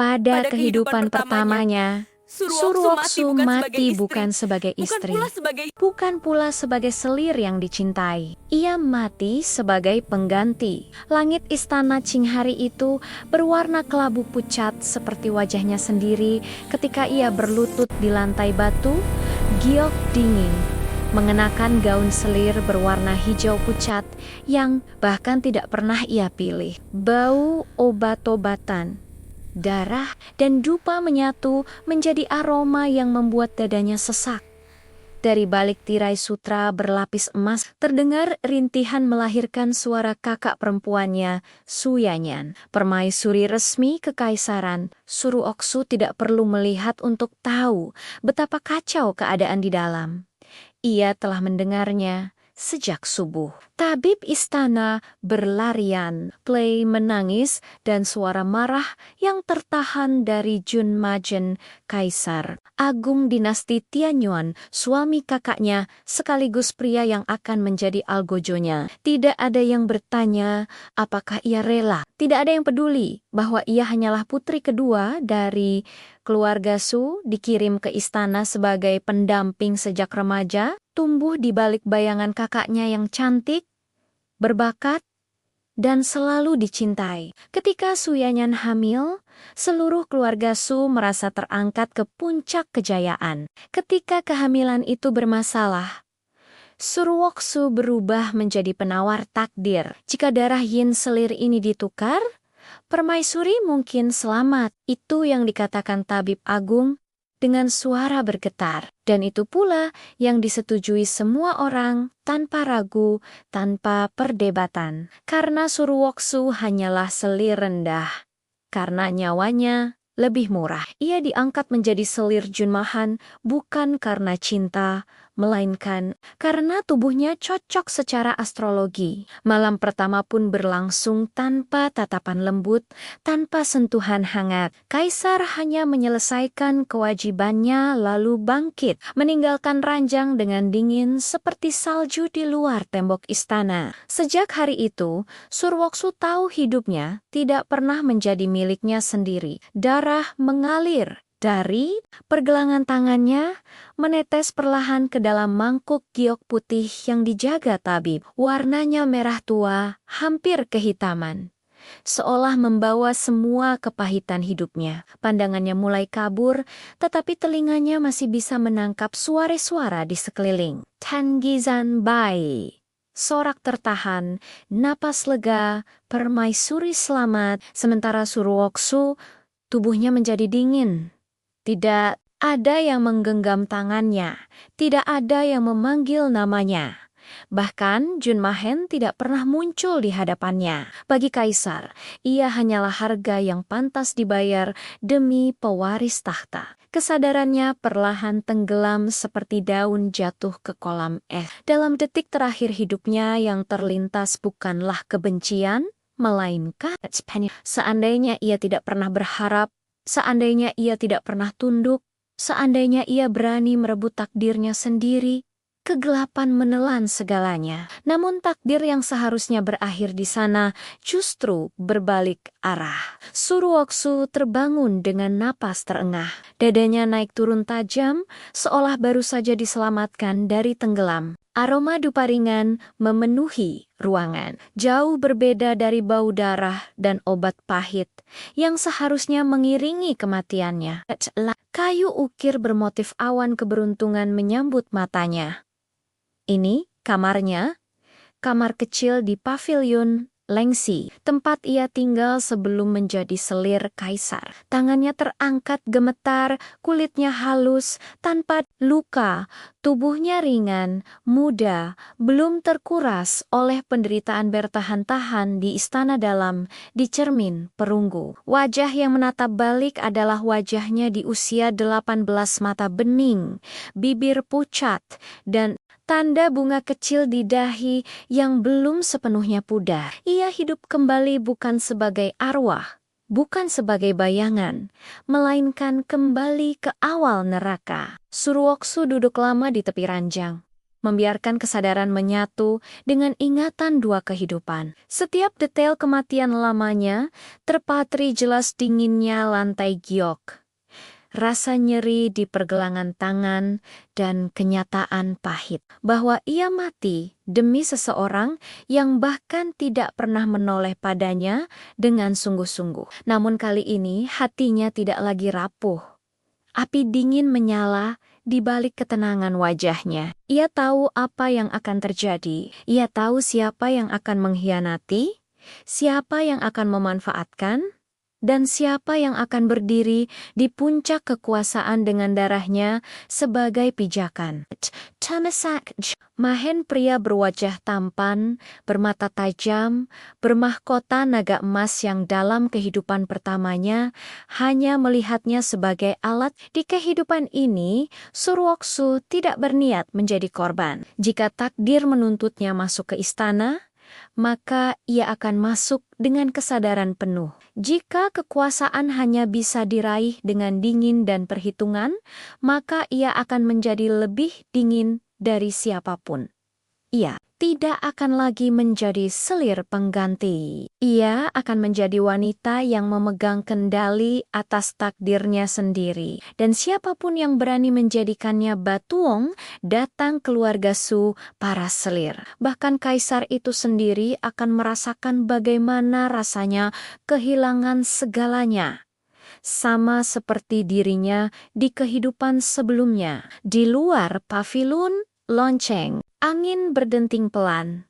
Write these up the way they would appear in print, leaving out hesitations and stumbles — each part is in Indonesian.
Pada Pada kehidupan kehidupan pertamanya, Suruoksu Suruoksu mati bukan bukan sebagai istri, sebagai bukan pula sebagai selir yang dicintai. Ia mati sebagai pengganti. Langit istana Qinghari itu berwarna kelabu pucat seperti wajahnya sendiri ketika ia berlutut di lantai batu, giok dingin, mengenakan gaun selir berwarna hijau pucat yang bahkan tidak pernah ia pilih. Bau obat-obatan, darah, dan dupa menyatu menjadi aroma yang membuat dadanya sesak. Dari balik tirai sutra berlapis emas, terdengar rintihan melahirkan suara kakak perempuannya, Su Yanyan. Permaisuri resmi kekaisaran, Suruoksu tidak perlu melihat untuk tahu betapa kacau keadaan di dalam. Ia telah mendengarnya sejak subuh. Tabib istana berlarian, Play menangis, dan suara marah yang tertahan dari Jun Majen, kaisar agung dinasti Tianyuan, suami kakaknya, sekaligus pria yang akan menjadi algojonya. Tidak ada yang bertanya apakah ia rela. Tidak ada yang peduli bahwa ia hanyalah putri kedua dari keluarga Su, dikirim ke istana sebagai pendamping sejak remaja, tumbuh di balik bayangan kakaknya yang cantik, berbakat, dan selalu dicintai. Ketika Su Yanyan hamil, seluruh keluarga Su merasa terangkat ke puncak kejayaan. Ketika kehamilan itu bermasalah, Suruoksu berubah menjadi penawar takdir. Jika darah yin selir ini ditukar, permaisuri mungkin selamat. Itu yang dikatakan tabib agung dengan suara bergetar. Dan itu pula yang disetujui semua orang tanpa ragu, tanpa perdebatan. Karena Suruoksu hanyalah selir rendah. Karena nyawanya lebih murah. Ia diangkat menjadi selir Junmahan bukan karena cinta, melainkan karena tubuhnya cocok secara astrologi. Malam pertama pun berlangsung tanpa tatapan lembut, tanpa sentuhan hangat. Kaisar hanya menyelesaikan kewajibannya lalu bangkit, meninggalkan ranjang dengan dingin seperti salju di luar tembok istana. Sejak hari itu, Suruoksu tahu hidupnya tidak pernah menjadi miliknya sendiri. Darah mengalir dari pergelangan tangannya, menetes perlahan ke dalam mangkuk giok putih yang dijaga tabib. Warnanya merah tua, hampir kehitaman, seolah membawa semua kepahitan hidupnya. Pandangannya mulai kabur, tetapi telinganya masih bisa menangkap suara-suara di sekeliling. Tangizan Bai. Sorak tertahan, napas lega, permaisuri selamat, sementara Suruoksu tubuhnya menjadi dingin. Tidak ada yang menggenggam tangannya, tidak ada yang memanggil namanya. Bahkan Junmahen tidak pernah muncul di hadapannya. Bagi kaisar, ia hanyalah harga yang pantas dibayar demi pewaris tahta. Kesadarannya perlahan tenggelam seperti daun jatuh ke kolam es. Dalam detik terakhir hidupnya yang terlintas bukanlah kebencian, melainkan seandainya ia tidak pernah berharap, seandainya ia tidak pernah tunduk, seandainya ia berani merebut takdirnya sendiri, kegelapan menelan segalanya. Namun takdir yang seharusnya berakhir di sana justru berbalik arah. Suruoksu terbangun dengan napas terengah. Dadanya naik turun tajam, seolah baru saja diselamatkan dari tenggelam. Aroma dupa ringan memenuhi ruangan, jauh berbeda dari bau darah dan obat pahit yang seharusnya mengiringi kematiannya. Kayu ukir bermotif awan keberuntungan menyambut matanya. Ini kamarnya, kamar kecil di pavilion Lengsi, tempat ia tinggal sebelum menjadi selir kaisar. Tangannya terangkat gemetar, kulitnya halus, tanpa luka, tubuhnya ringan, muda, belum terkuras oleh penderitaan bertahan-tahan di istana dalam, di cermin perunggu. Wajah yang menatap balik adalah wajahnya di usia 18, mata bening, bibir pucat, dan tanda bunga kecil di dahi yang belum sepenuhnya pudar. Ia hidup kembali bukan sebagai arwah, bukan sebagai bayangan, melainkan kembali ke awal neraka. Suruoksu duduk lama di tepi ranjang. membiarkan kesadaran menyatu dengan ingatan dua kehidupan. Setiap detail kematian lamanya terpatri jelas dinginnya lantai giok, rasa nyeri di pergelangan tangan, dan kenyataan pahit bahwa ia mati demi seseorang yang bahkan tidak pernah menoleh padanya dengan sungguh-sungguh. Namun kali ini hatinya tidak lagi rapuh. Api dingin menyala di balik ketenangan wajahnya. Ia tahu apa yang akan terjadi. Ia tahu siapa yang akan mengkhianati, siapa yang akan memanfaatkan, dan siapa yang akan berdiri di puncak kekuasaan dengan darahnya sebagai pijakan. Tamasak Mahen, pria berwajah tampan, bermata tajam, bermahkota naga emas yang dalam kehidupan pertamanya hanya melihatnya sebagai alat. Di kehidupan ini, Surwoksu tidak berniat menjadi korban. Jika takdir menuntutnya masuk ke istana, maka ia akan masuk dengan kesadaran penuh. Jika kekuasaan hanya bisa diraih dengan dingin dan perhitungan, maka ia akan menjadi lebih dingin dari siapapun. Ia tidak akan lagi menjadi selir pengganti. Ia akan menjadi wanita yang memegang kendali atas takdirnya sendiri. Dan siapapun yang berani menjadikannya batuong, datang keluarga Su para selir. Bahkan kaisar itu sendiri akan merasakan bagaimana rasanya kehilangan segalanya. Sama seperti dirinya di kehidupan sebelumnya. Di luar pavilion lonceng, angin berdenting pelan.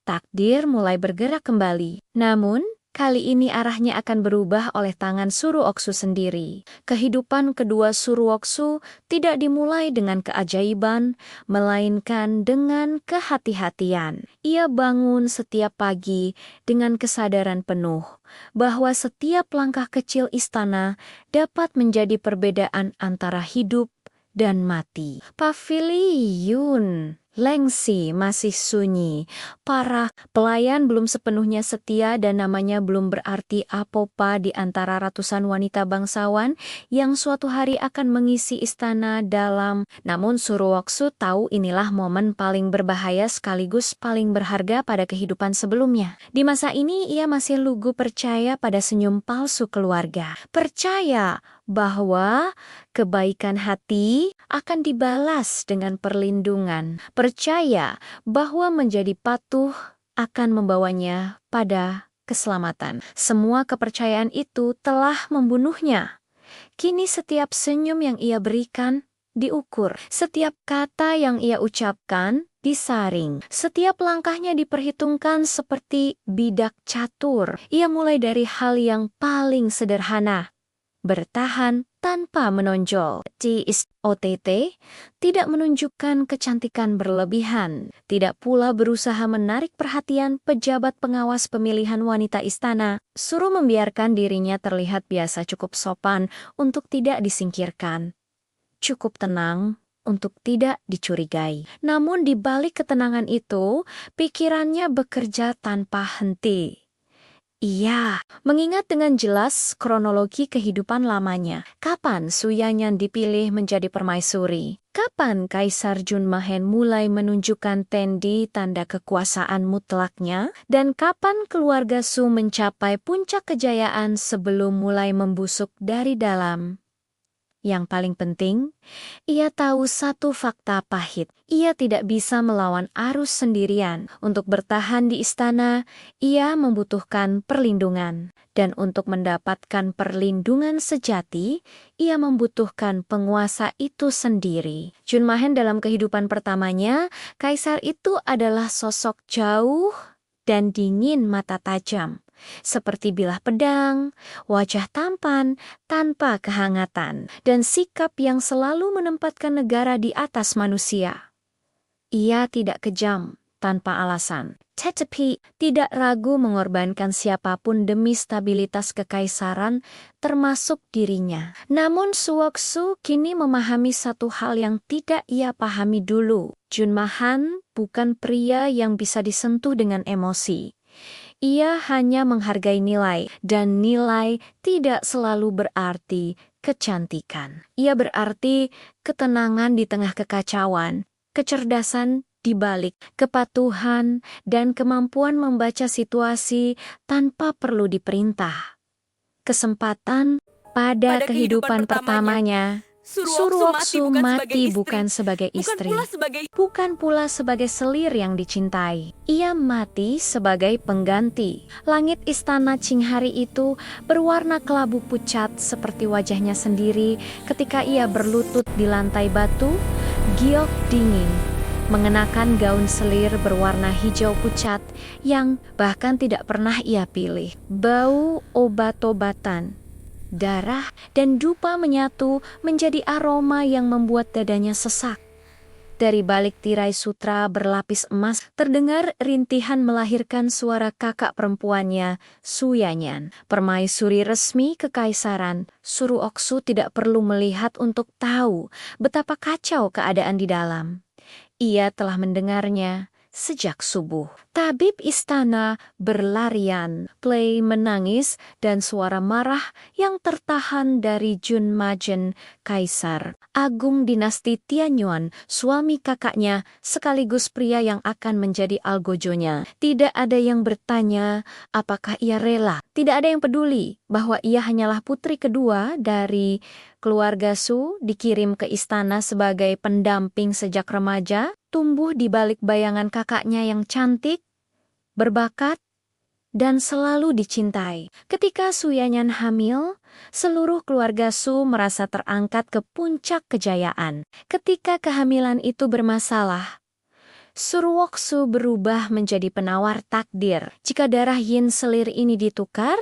Takdir mulai bergerak kembali. Namun, kali ini arahnya akan berubah oleh tangan Surwoksu sendiri. Kehidupan kedua Surwoksu tidak dimulai dengan keajaiban, melainkan dengan kehati-hatian. Ia bangun setiap pagi dengan kesadaran penuh bahwa setiap langkah kecil istana dapat menjadi perbedaan antara hidup dan mati. Pavilion Lengsi masih sunyi. Para pelayan belum sepenuhnya setia dan namanya belum berarti apa-apa di antara ratusan wanita bangsawan yang suatu hari akan mengisi istana dalam. Namun Surwoksu tahu inilah momen paling berbahaya sekaligus paling berharga pada kehidupan sebelumnya. Di masa ini ia masih lugu percaya pada senyum palsu keluarga. Percaya bahwa kebaikan hati akan dibalas dengan perlindungan. Percaya bahwa menjadi patuh akan membawanya pada keselamatan. Semua kepercayaan itu telah membunuhnya. Kini setiap senyum yang ia berikan diukur. Setiap kata yang ia ucapkan disaring. Setiap langkahnya diperhitungkan seperti bidak catur. Ia mulai dari hal yang paling sederhana. Bertahan tanpa menonjol. OTT tidak menunjukkan kecantikan berlebihan, tidak pula berusaha menarik perhatian pejabat pengawas pemilihan wanita istana. Suruh membiarkan dirinya terlihat biasa, cukup sopan untuk tidak disingkirkan. Cukup tenang untuk tidak dicurigai. Namun di balik ketenangan itu, pikirannya bekerja tanpa henti. Ia mengingat dengan jelas kronologi kehidupan lamanya. Kapan Su Yanyan dipilih menjadi permaisuri? Kapan Kaisar Junmahen mulai menunjukkan tanda kekuasaan mutlaknya? Dan kapan keluarga Su mencapai puncak kejayaan sebelum mulai membusuk dari dalam? Yang paling penting, ia tahu satu fakta pahit. Ia tidak bisa melawan arus sendirian. Untuk bertahan di istana, ia membutuhkan perlindungan. Dan untuk mendapatkan perlindungan sejati, ia membutuhkan penguasa itu sendiri. Junmahen dalam kehidupan pertamanya, kaisar itu adalah sosok jauh dan dingin mata tajam. Seperti bilah pedang, wajah tampan tanpa kehangatan, dan sikap yang selalu menempatkan negara di atas manusia. Ia tidak kejam tanpa alasan, tetapi tidak ragu mengorbankan siapapun demi stabilitas kekaisaran, termasuk dirinya. Namun Surwoksu kini memahami satu hal yang tidak ia pahami dulu. Junmahen bukan pria yang bisa disentuh dengan emosi. Ia hanya menghargai nilai, dan nilai tidak selalu berarti kecantikan. Ia berarti ketenangan di tengah kekacauan, kecerdasan di balik kepatuhan, dan kemampuan membaca situasi tanpa perlu diperintah. Kesempatan pada kehidupan pertamanya, Surwoksu mati bukan sebagai istri, bukan pula sebagai selir yang dicintai. Ia mati sebagai pengganti. Langit istana Qinghari itu berwarna kelabu pucat seperti wajahnya sendiri ketika ia berlutut di lantai batu. Giok dingin, mengenakan gaun selir berwarna hijau pucat yang bahkan tidak pernah ia pilih. Bau obat-obatan, darah, dan dupa menyatu menjadi aroma yang membuat dadanya sesak. Dari balik tirai sutra berlapis emas, terdengar rintihan melahirkan suara kakak perempuannya, Suyanyan. Permaisuri resmi kekaisaran, Surwoksu tidak perlu melihat untuk tahu betapa kacau keadaan di dalam. Ia telah mendengarnya sejak subuh. Tabib istana berlarian, Plei menangis, dan suara marah yang tertahan dari Jun Majen, kaisar agung dinasti Tianyuan, suami kakaknya, sekaligus pria yang akan menjadi algojonya. Tidak ada yang bertanya apakah ia rela. Tidak ada yang peduli bahwa ia hanyalah putri kedua dari keluarga Su, dikirim ke istana sebagai pendamping sejak remaja, tumbuh di balik bayangan kakaknya yang cantik, berbakat, dan selalu dicintai. Ketika Suyanyan hamil, seluruh keluarga Su merasa terangkat ke puncak kejayaan. Ketika kehamilan itu bermasalah, Surwoksu berubah menjadi penawar takdir. Jika darah yin selir ini ditukar,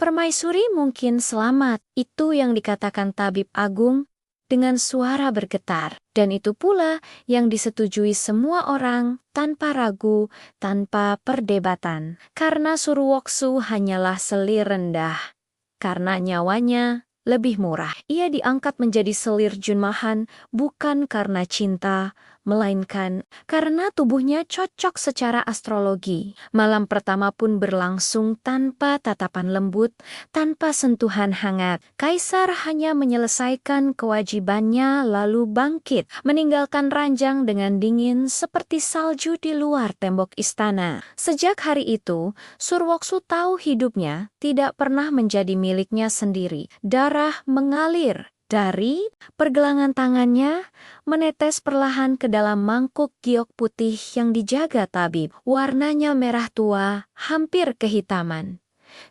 permaisuri mungkin selamat. Itu yang dikatakan tabib agung dengan suara bergetar. Dan itu pula yang disetujui semua orang tanpa ragu, tanpa perdebatan. Karena Surwoksu hanyalah selir rendah. Karena nyawanya lebih murah. Ia diangkat menjadi selir Junmahan bukan karena cinta, melainkan karena tubuhnya cocok secara astrologi. Malam pertama pun berlangsung tanpa tatapan lembut, tanpa sentuhan hangat. Kaisar hanya menyelesaikan kewajibannya lalu bangkit, meninggalkan ranjang dengan dingin seperti salju di luar tembok istana. Sejak hari itu, Surwoksu tahu hidupnya tidak pernah menjadi miliknya sendiri. Darah mengalir dari pergelangan tangannya, menetes perlahan ke dalam mangkuk giok putih yang dijaga tabib. Warnanya merah tua, hampir kehitaman,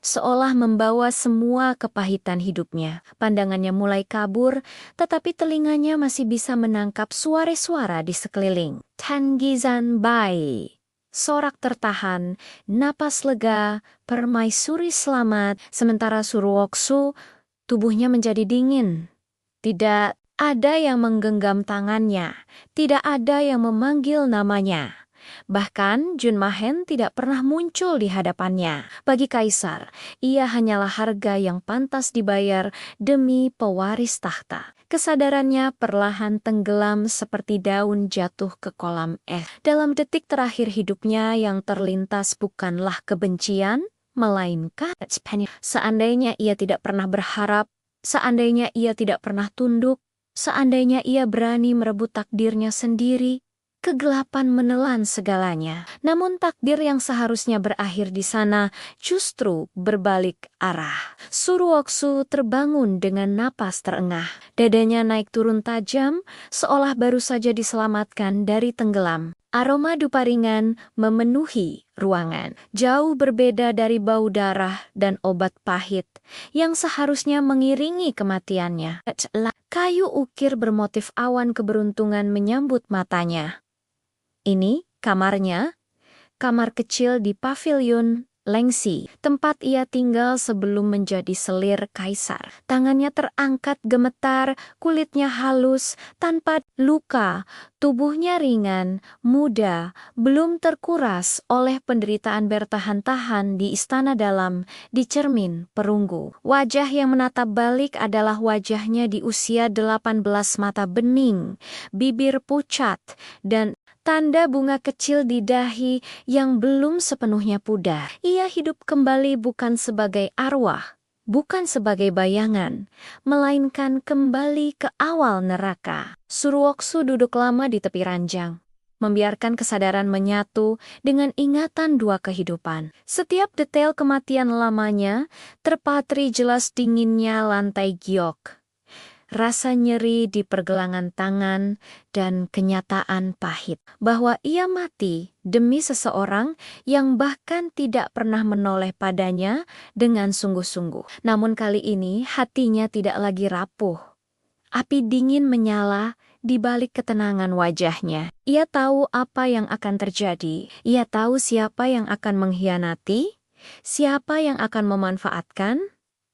seolah membawa semua kepahitan hidupnya. Pandangannya mulai kabur, tetapi telinganya masih bisa menangkap suara-suara di sekeliling. Tangizan Bai. Sorak tertahan, napas lega, permaisuri selamat, sementara Surwoksu tubuhnya menjadi dingin. Tidak ada yang menggenggam tangannya, tidak ada yang memanggil namanya. Bahkan Junmahen tidak pernah muncul di hadapannya. Bagi kaisar, ia hanyalah harga yang pantas dibayar demi pewaris tahta. Kesadarannya perlahan tenggelam seperti daun jatuh ke kolam es. Dalam detik terakhir hidupnya yang terlintas bukanlah kebencian, melainkan seandainya ia tidak pernah berharap, seandainya ia tidak pernah tunduk, seandainya ia berani merebut takdirnya sendiri, kegelapan menelan segalanya. Namun takdir yang seharusnya berakhir di sana justru berbalik arah. Surwoksu terbangun dengan napas terengah. Dadanya naik turun tajam, seolah baru saja diselamatkan dari tenggelam. Aroma dupa ringan memenuhi ruangan, jauh berbeda dari bau darah dan obat pahit yang seharusnya mengiringi kematiannya. Kayu ukir bermotif awan keberuntungan menyambut matanya. Ini kamarnya, kamar kecil di pavilion Lengsi, tempat ia tinggal sebelum menjadi selir kaisar. Tangannya terangkat gemetar, kulitnya halus, tanpa luka, tubuhnya ringan, muda, belum terkuras oleh penderitaan bertahan-tahan di istana dalam, di cermin perunggu. Wajah yang menatap balik adalah wajahnya di usia 18, mata bening, bibir pucat, dan tanda bunga kecil di dahi yang belum sepenuhnya pudar. Ia hidup kembali bukan sebagai arwah, bukan sebagai bayangan, melainkan kembali ke awal neraka. Surwoksu duduk lama di tepi ranjang, membiarkan kesadaran menyatu dengan ingatan dua kehidupan. Setiap detail kematian lamanya terpatri jelas dinginnya lantai giok, rasa nyeri di pergelangan tangan, dan kenyataan pahit bahwa ia mati demi seseorang yang bahkan tidak pernah menoleh padanya dengan sungguh-sungguh. Namun kali ini hatinya tidak lagi rapuh. Api dingin menyala di balik ketenangan wajahnya. Ia tahu apa yang akan terjadi. Ia tahu siapa yang akan mengkhianati, siapa yang akan memanfaatkan,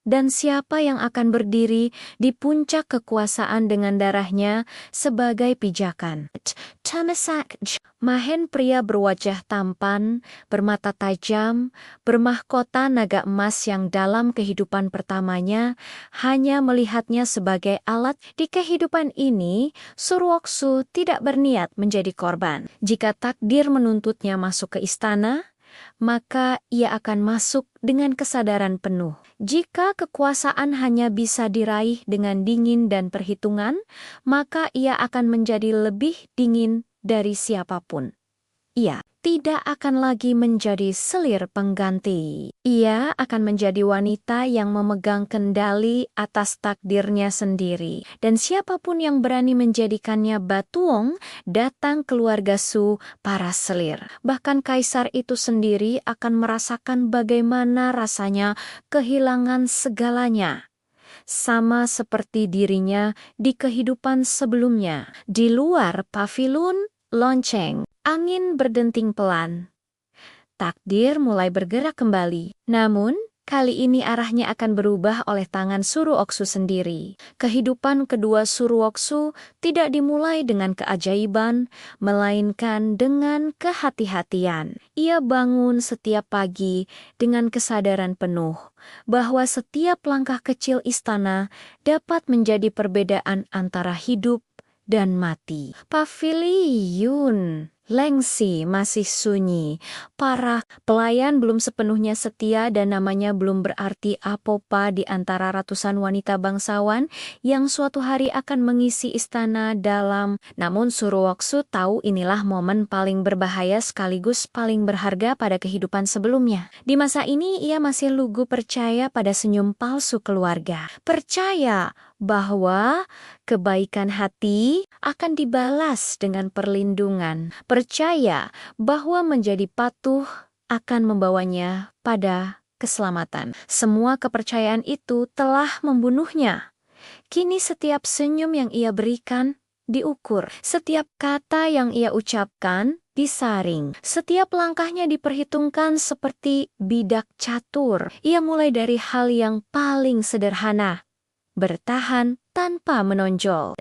dan siapa yang akan berdiri di puncak kekuasaan dengan darahnya sebagai pijakan. Tamasak Mahen, pria berwajah tampan, bermata tajam, bermahkota naga emas yang dalam kehidupan pertamanya hanya melihatnya sebagai alat. Di kehidupan ini, Surwoksu tidak berniat menjadi korban. Jika takdir menuntutnya masuk ke istana, maka ia akan masuk dengan kesadaran penuh. Jika kekuasaan hanya bisa diraih dengan dingin dan perhitungan, maka ia akan menjadi lebih dingin dari siapapun. Ia tidak akan lagi menjadi selir pengganti. Ia akan menjadi wanita yang memegang kendali atas takdirnya sendiri. Dan siapapun yang berani menjadikannya batuong, datang keluarga Su para selir. Bahkan kaisar itu sendiri akan merasakan bagaimana rasanya kehilangan segalanya. Sama seperti dirinya di kehidupan sebelumnya. Di luar paviliun lonceng, angin berdenting pelan. Takdir mulai bergerak kembali. Namun, kali ini arahnya akan berubah oleh tangan Surwoksu sendiri. Kehidupan kedua Surwoksu tidak dimulai dengan keajaiban, melainkan dengan kehati-hatian. Ia bangun setiap pagi dengan kesadaran penuh bahwa setiap langkah kecil istana dapat menjadi perbedaan antara hidup dan mati. Paviliun Lengsi masih sunyi. Para pelayan belum sepenuhnya setia dan namanya belum berarti apa-apa di antara ratusan wanita bangsawan yang suatu hari akan mengisi istana dalam. Namun Surwoksu tahu inilah momen paling berbahaya sekaligus paling berharga pada kehidupan sebelumnya. Di masa ini ia masih lugu percaya pada senyum palsu keluarga. Percaya bahwa kebaikan hati akan dibalas dengan perlindungan. Percaya bahwa menjadi patuh akan membawanya pada keselamatan. Semua kepercayaan itu telah membunuhnya. Kini setiap senyum yang ia berikan diukur. Setiap kata yang ia ucapkan disaring. Setiap langkahnya diperhitungkan seperti bidak catur. Ia mulai dari hal yang paling sederhana. Bertahan tanpa menonjol.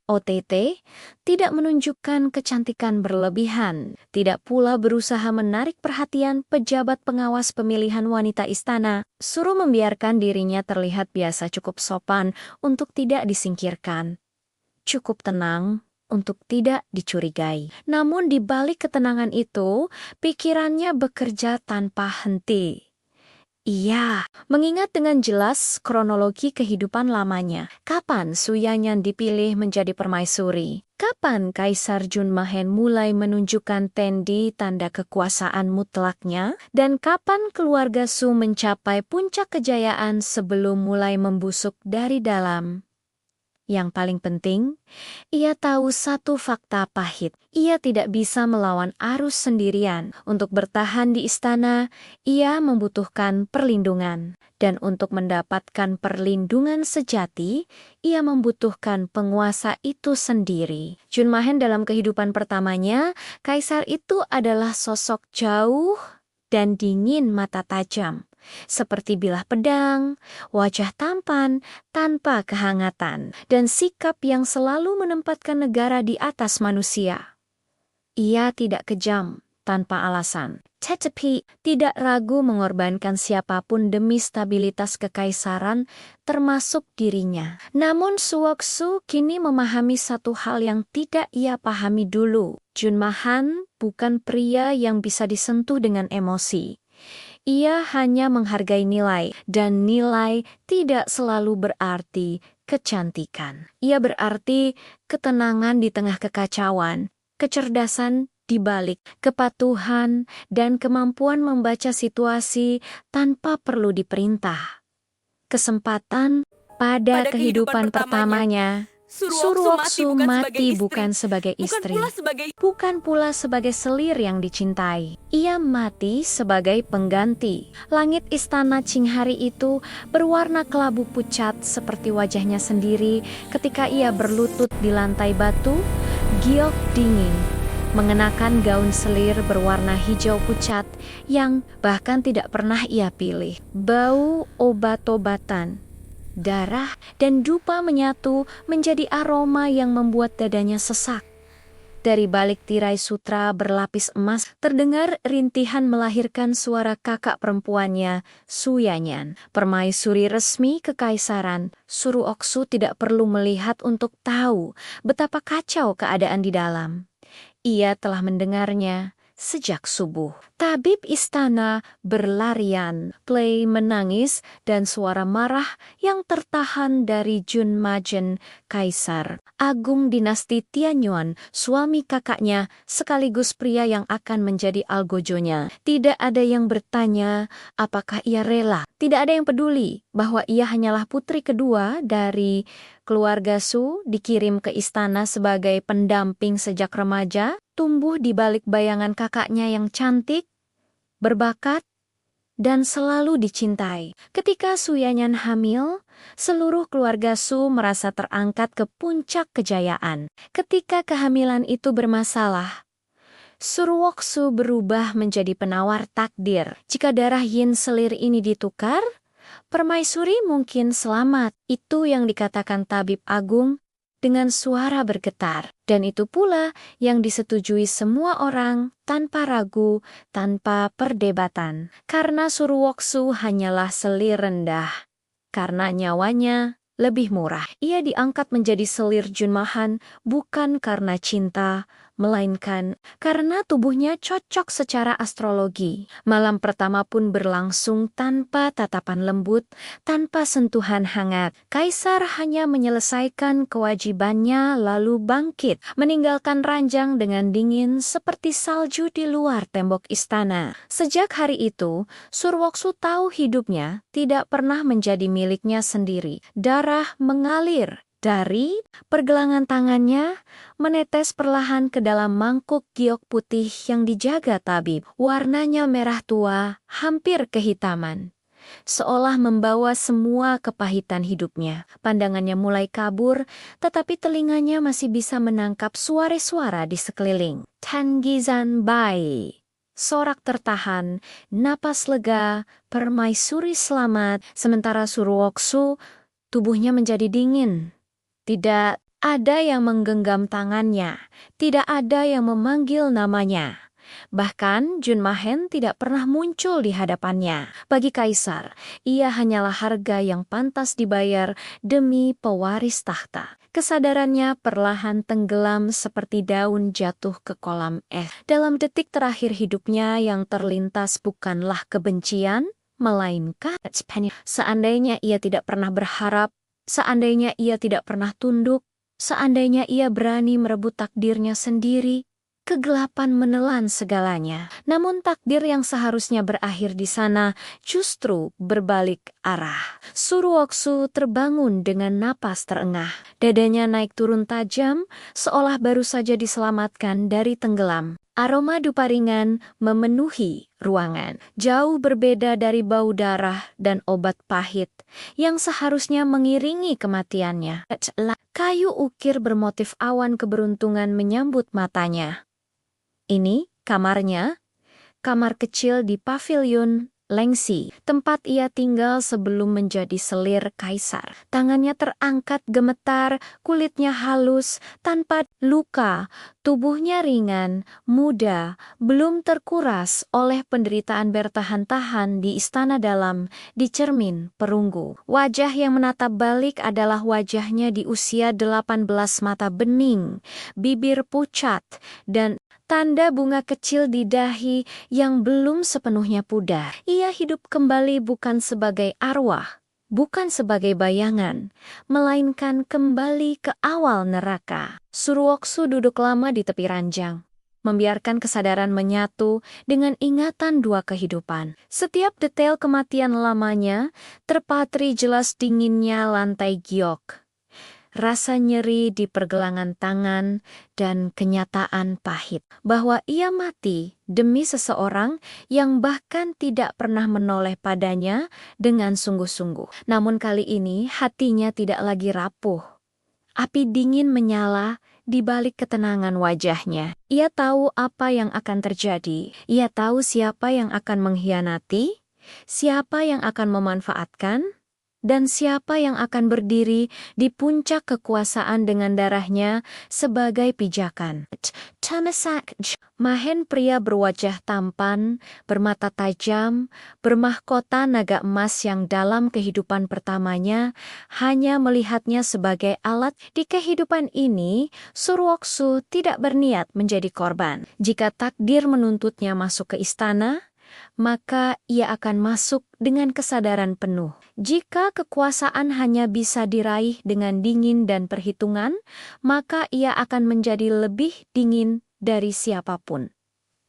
OTT tidak menunjukkan kecantikan berlebihan, tidak pula berusaha menarik perhatian pejabat pengawas pemilihan wanita istana. Suruh membiarkan dirinya terlihat biasa, cukup sopan untuk tidak disingkirkan. Cukup tenang untuk tidak dicurigai. Namun di balik ketenangan itu, pikirannya bekerja tanpa henti. Ia mengingat dengan jelas kronologi kehidupan lamanya. Kapan Su Yanyan dipilih menjadi permaisuri? Kapan Kaisar Junmahen mulai menunjukkan tendi tanda kekuasaan mutlaknya? Dan kapan keluarga Su mencapai puncak kejayaan sebelum mulai membusuk dari dalam? Yang paling penting, ia tahu satu fakta pahit. Ia tidak bisa melawan arus sendirian. Untuk bertahan di istana, ia membutuhkan perlindungan. Dan untuk mendapatkan perlindungan sejati, ia membutuhkan penguasa itu sendiri. Junmahen dalam kehidupan pertamanya, kaisar itu adalah sosok jauh dan dingin mata tajam. Seperti bilah pedang, wajah tampan tanpa kehangatan, dan sikap yang selalu menempatkan negara di atas manusia. Ia tidak kejam tanpa alasan, tetapi tidak ragu mengorbankan siapapun demi stabilitas kekaisaran, termasuk dirinya. Namun Surwoksu kini memahami satu hal yang tidak ia pahami dulu. Junmahen bukan pria yang bisa disentuh dengan emosi. Ia hanya menghargai nilai, dan nilai tidak selalu berarti kecantikan. Ia berarti ketenangan di tengah kekacauan, kecerdasan di balik kepatuhan, dan kemampuan membaca situasi tanpa perlu diperintah. Kesempatan pada kehidupan pertamanya, Surwoksu mati bukan sebagai istri, bukan pula sebagai selir yang dicintai. Ia mati sebagai pengganti. Langit istana Qinghari itu berwarna kelabu pucat seperti wajahnya sendiri ketika ia berlutut di lantai batu, giok dingin, mengenakan gaun selir berwarna hijau pucat yang bahkan tidak pernah ia pilih. Bau obat-obatan, darah, dan dupa menyatu menjadi aroma yang membuat dadanya sesak. Dari balik tirai sutra berlapis emas, terdengar rintihan melahirkan suara kakak perempuannya, Su Yanyan. Permaisuri resmi kekaisaran, Surwoksu tidak perlu melihat untuk tahu betapa kacau keadaan di dalam. Ia telah mendengarnya sejak subuh. Tabib istana berlarian, Plei menangis, dan suara marah yang tertahan dari Jun Majen, Kaisar Agung dinasti Tianyuan, suami kakaknya, sekaligus pria yang akan menjadi algojonya. Tidak ada yang bertanya apakah ia rela. Tidak ada yang peduli bahwa ia hanyalah putri kedua dari keluarga Su, dikirim ke istana sebagai pendamping sejak remaja, tumbuh di balik bayangan kakaknya yang cantik, berbakat, dan selalu dicintai. Ketika Su Yanyan hamil, seluruh keluarga Su merasa terangkat ke puncak kejayaan. Ketika kehamilan itu bermasalah, Surwoksu berubah menjadi penawar takdir. Jika darah yin selir ini ditukar, permaisuri mungkin selamat. Itu yang dikatakan tabib agung dengan suara bergetar. Dan itu pula yang disetujui semua orang tanpa ragu, tanpa perdebatan. Karena Surwoksu hanyalah selir rendah. Karena nyawanya lebih murah. Ia diangkat menjadi selir Junmahan bukan karena cinta, melainkan karena tubuhnya cocok secara astrologi. Malam pertama pun berlangsung tanpa tatapan lembut, tanpa sentuhan hangat. Kaisar hanya menyelesaikan kewajibannya lalu bangkit, meninggalkan ranjang dengan dingin seperti salju di luar tembok istana. Sejak hari itu, Surwoksu tahu hidupnya tidak pernah menjadi miliknya sendiri. Darah mengalir dari pergelangan tangannya, menetes perlahan ke dalam mangkuk giok putih yang dijaga tabib. Warnanya merah tua, hampir kehitaman, seolah membawa semua kepahitan hidupnya. Pandangannya mulai kabur, tetapi telinganya masih bisa menangkap suara-suara di sekeliling. Tangizan Bai. Sorak tertahan, napas lega, permaisuri selamat, sementara Surwoksu tubuhnya menjadi dingin. Tidak ada yang menggenggam tangannya, tidak ada yang memanggil namanya. Bahkan Junmahen tidak pernah muncul di hadapannya. Bagi Kaisar, ia hanyalah harga yang pantas dibayar demi pewaris tahta. Kesadarannya perlahan tenggelam seperti daun jatuh ke kolam es. Dalam detik terakhir hidupnya yang terlintas bukanlah kebencian, melainkan seandainya ia tidak pernah berharap, seandainya ia tidak pernah tunduk, seandainya ia berani merebut takdirnya sendiri, kegelapan menelan segalanya. Namun takdir yang seharusnya berakhir di sana justru berbalik arah. Surwoksu terbangun dengan napas terengah. Dadanya naik turun tajam, seolah baru saja diselamatkan dari tenggelam. Aroma dupa ringan memenuhi ruangan, jauh berbeda dari bau darah dan obat pahit yang seharusnya mengiringi kematiannya. Kayu ukir bermotif awan keberuntungan menyambut matanya. Ini kamarnya, kamar kecil di pavilion Lengsi, tempat ia tinggal sebelum menjadi selir kaisar. Tangannya terangkat gemetar, kulitnya halus, tanpa luka, tubuhnya ringan, muda, belum terkuras oleh penderitaan bertahan-tahan di istana dalam, di cermin perunggu. Wajah yang menatap balik adalah wajahnya di usia 18, mata bening, bibir pucat, dan tanda bunga kecil di dahi yang belum sepenuhnya pudar. Ia hidup kembali bukan sebagai arwah, bukan sebagai bayangan, melainkan kembali ke awal neraka. Surwoksu duduk lama di tepi ranjang, membiarkan kesadaran menyatu dengan ingatan dua kehidupan. Setiap detail kematian lamanya terpatri jelas dinginnya lantai giok, rasa nyeri di pergelangan tangan, dan kenyataan pahit bahwa ia mati demi seseorang yang bahkan tidak pernah menoleh padanya dengan sungguh-sungguh. Namun kali ini hatinya tidak lagi rapuh. Api dingin menyala di balik ketenangan wajahnya. Ia tahu apa yang akan terjadi. Ia tahu siapa yang akan mengkhianati, siapa yang akan memanfaatkan, dan siapa yang akan berdiri di puncak kekuasaan dengan darahnya sebagai pijakan. Tamasak Mahen, pria berwajah tampan, bermata tajam, bermahkota naga emas yang dalam kehidupan pertamanya hanya melihatnya sebagai alat. Di kehidupan ini, Surwoksu tidak berniat menjadi korban. Jika takdir menuntutnya masuk ke istana, maka ia akan masuk dengan kesadaran penuh. Jika kekuasaan hanya bisa diraih dengan dingin dan perhitungan, maka ia akan menjadi lebih dingin dari siapapun.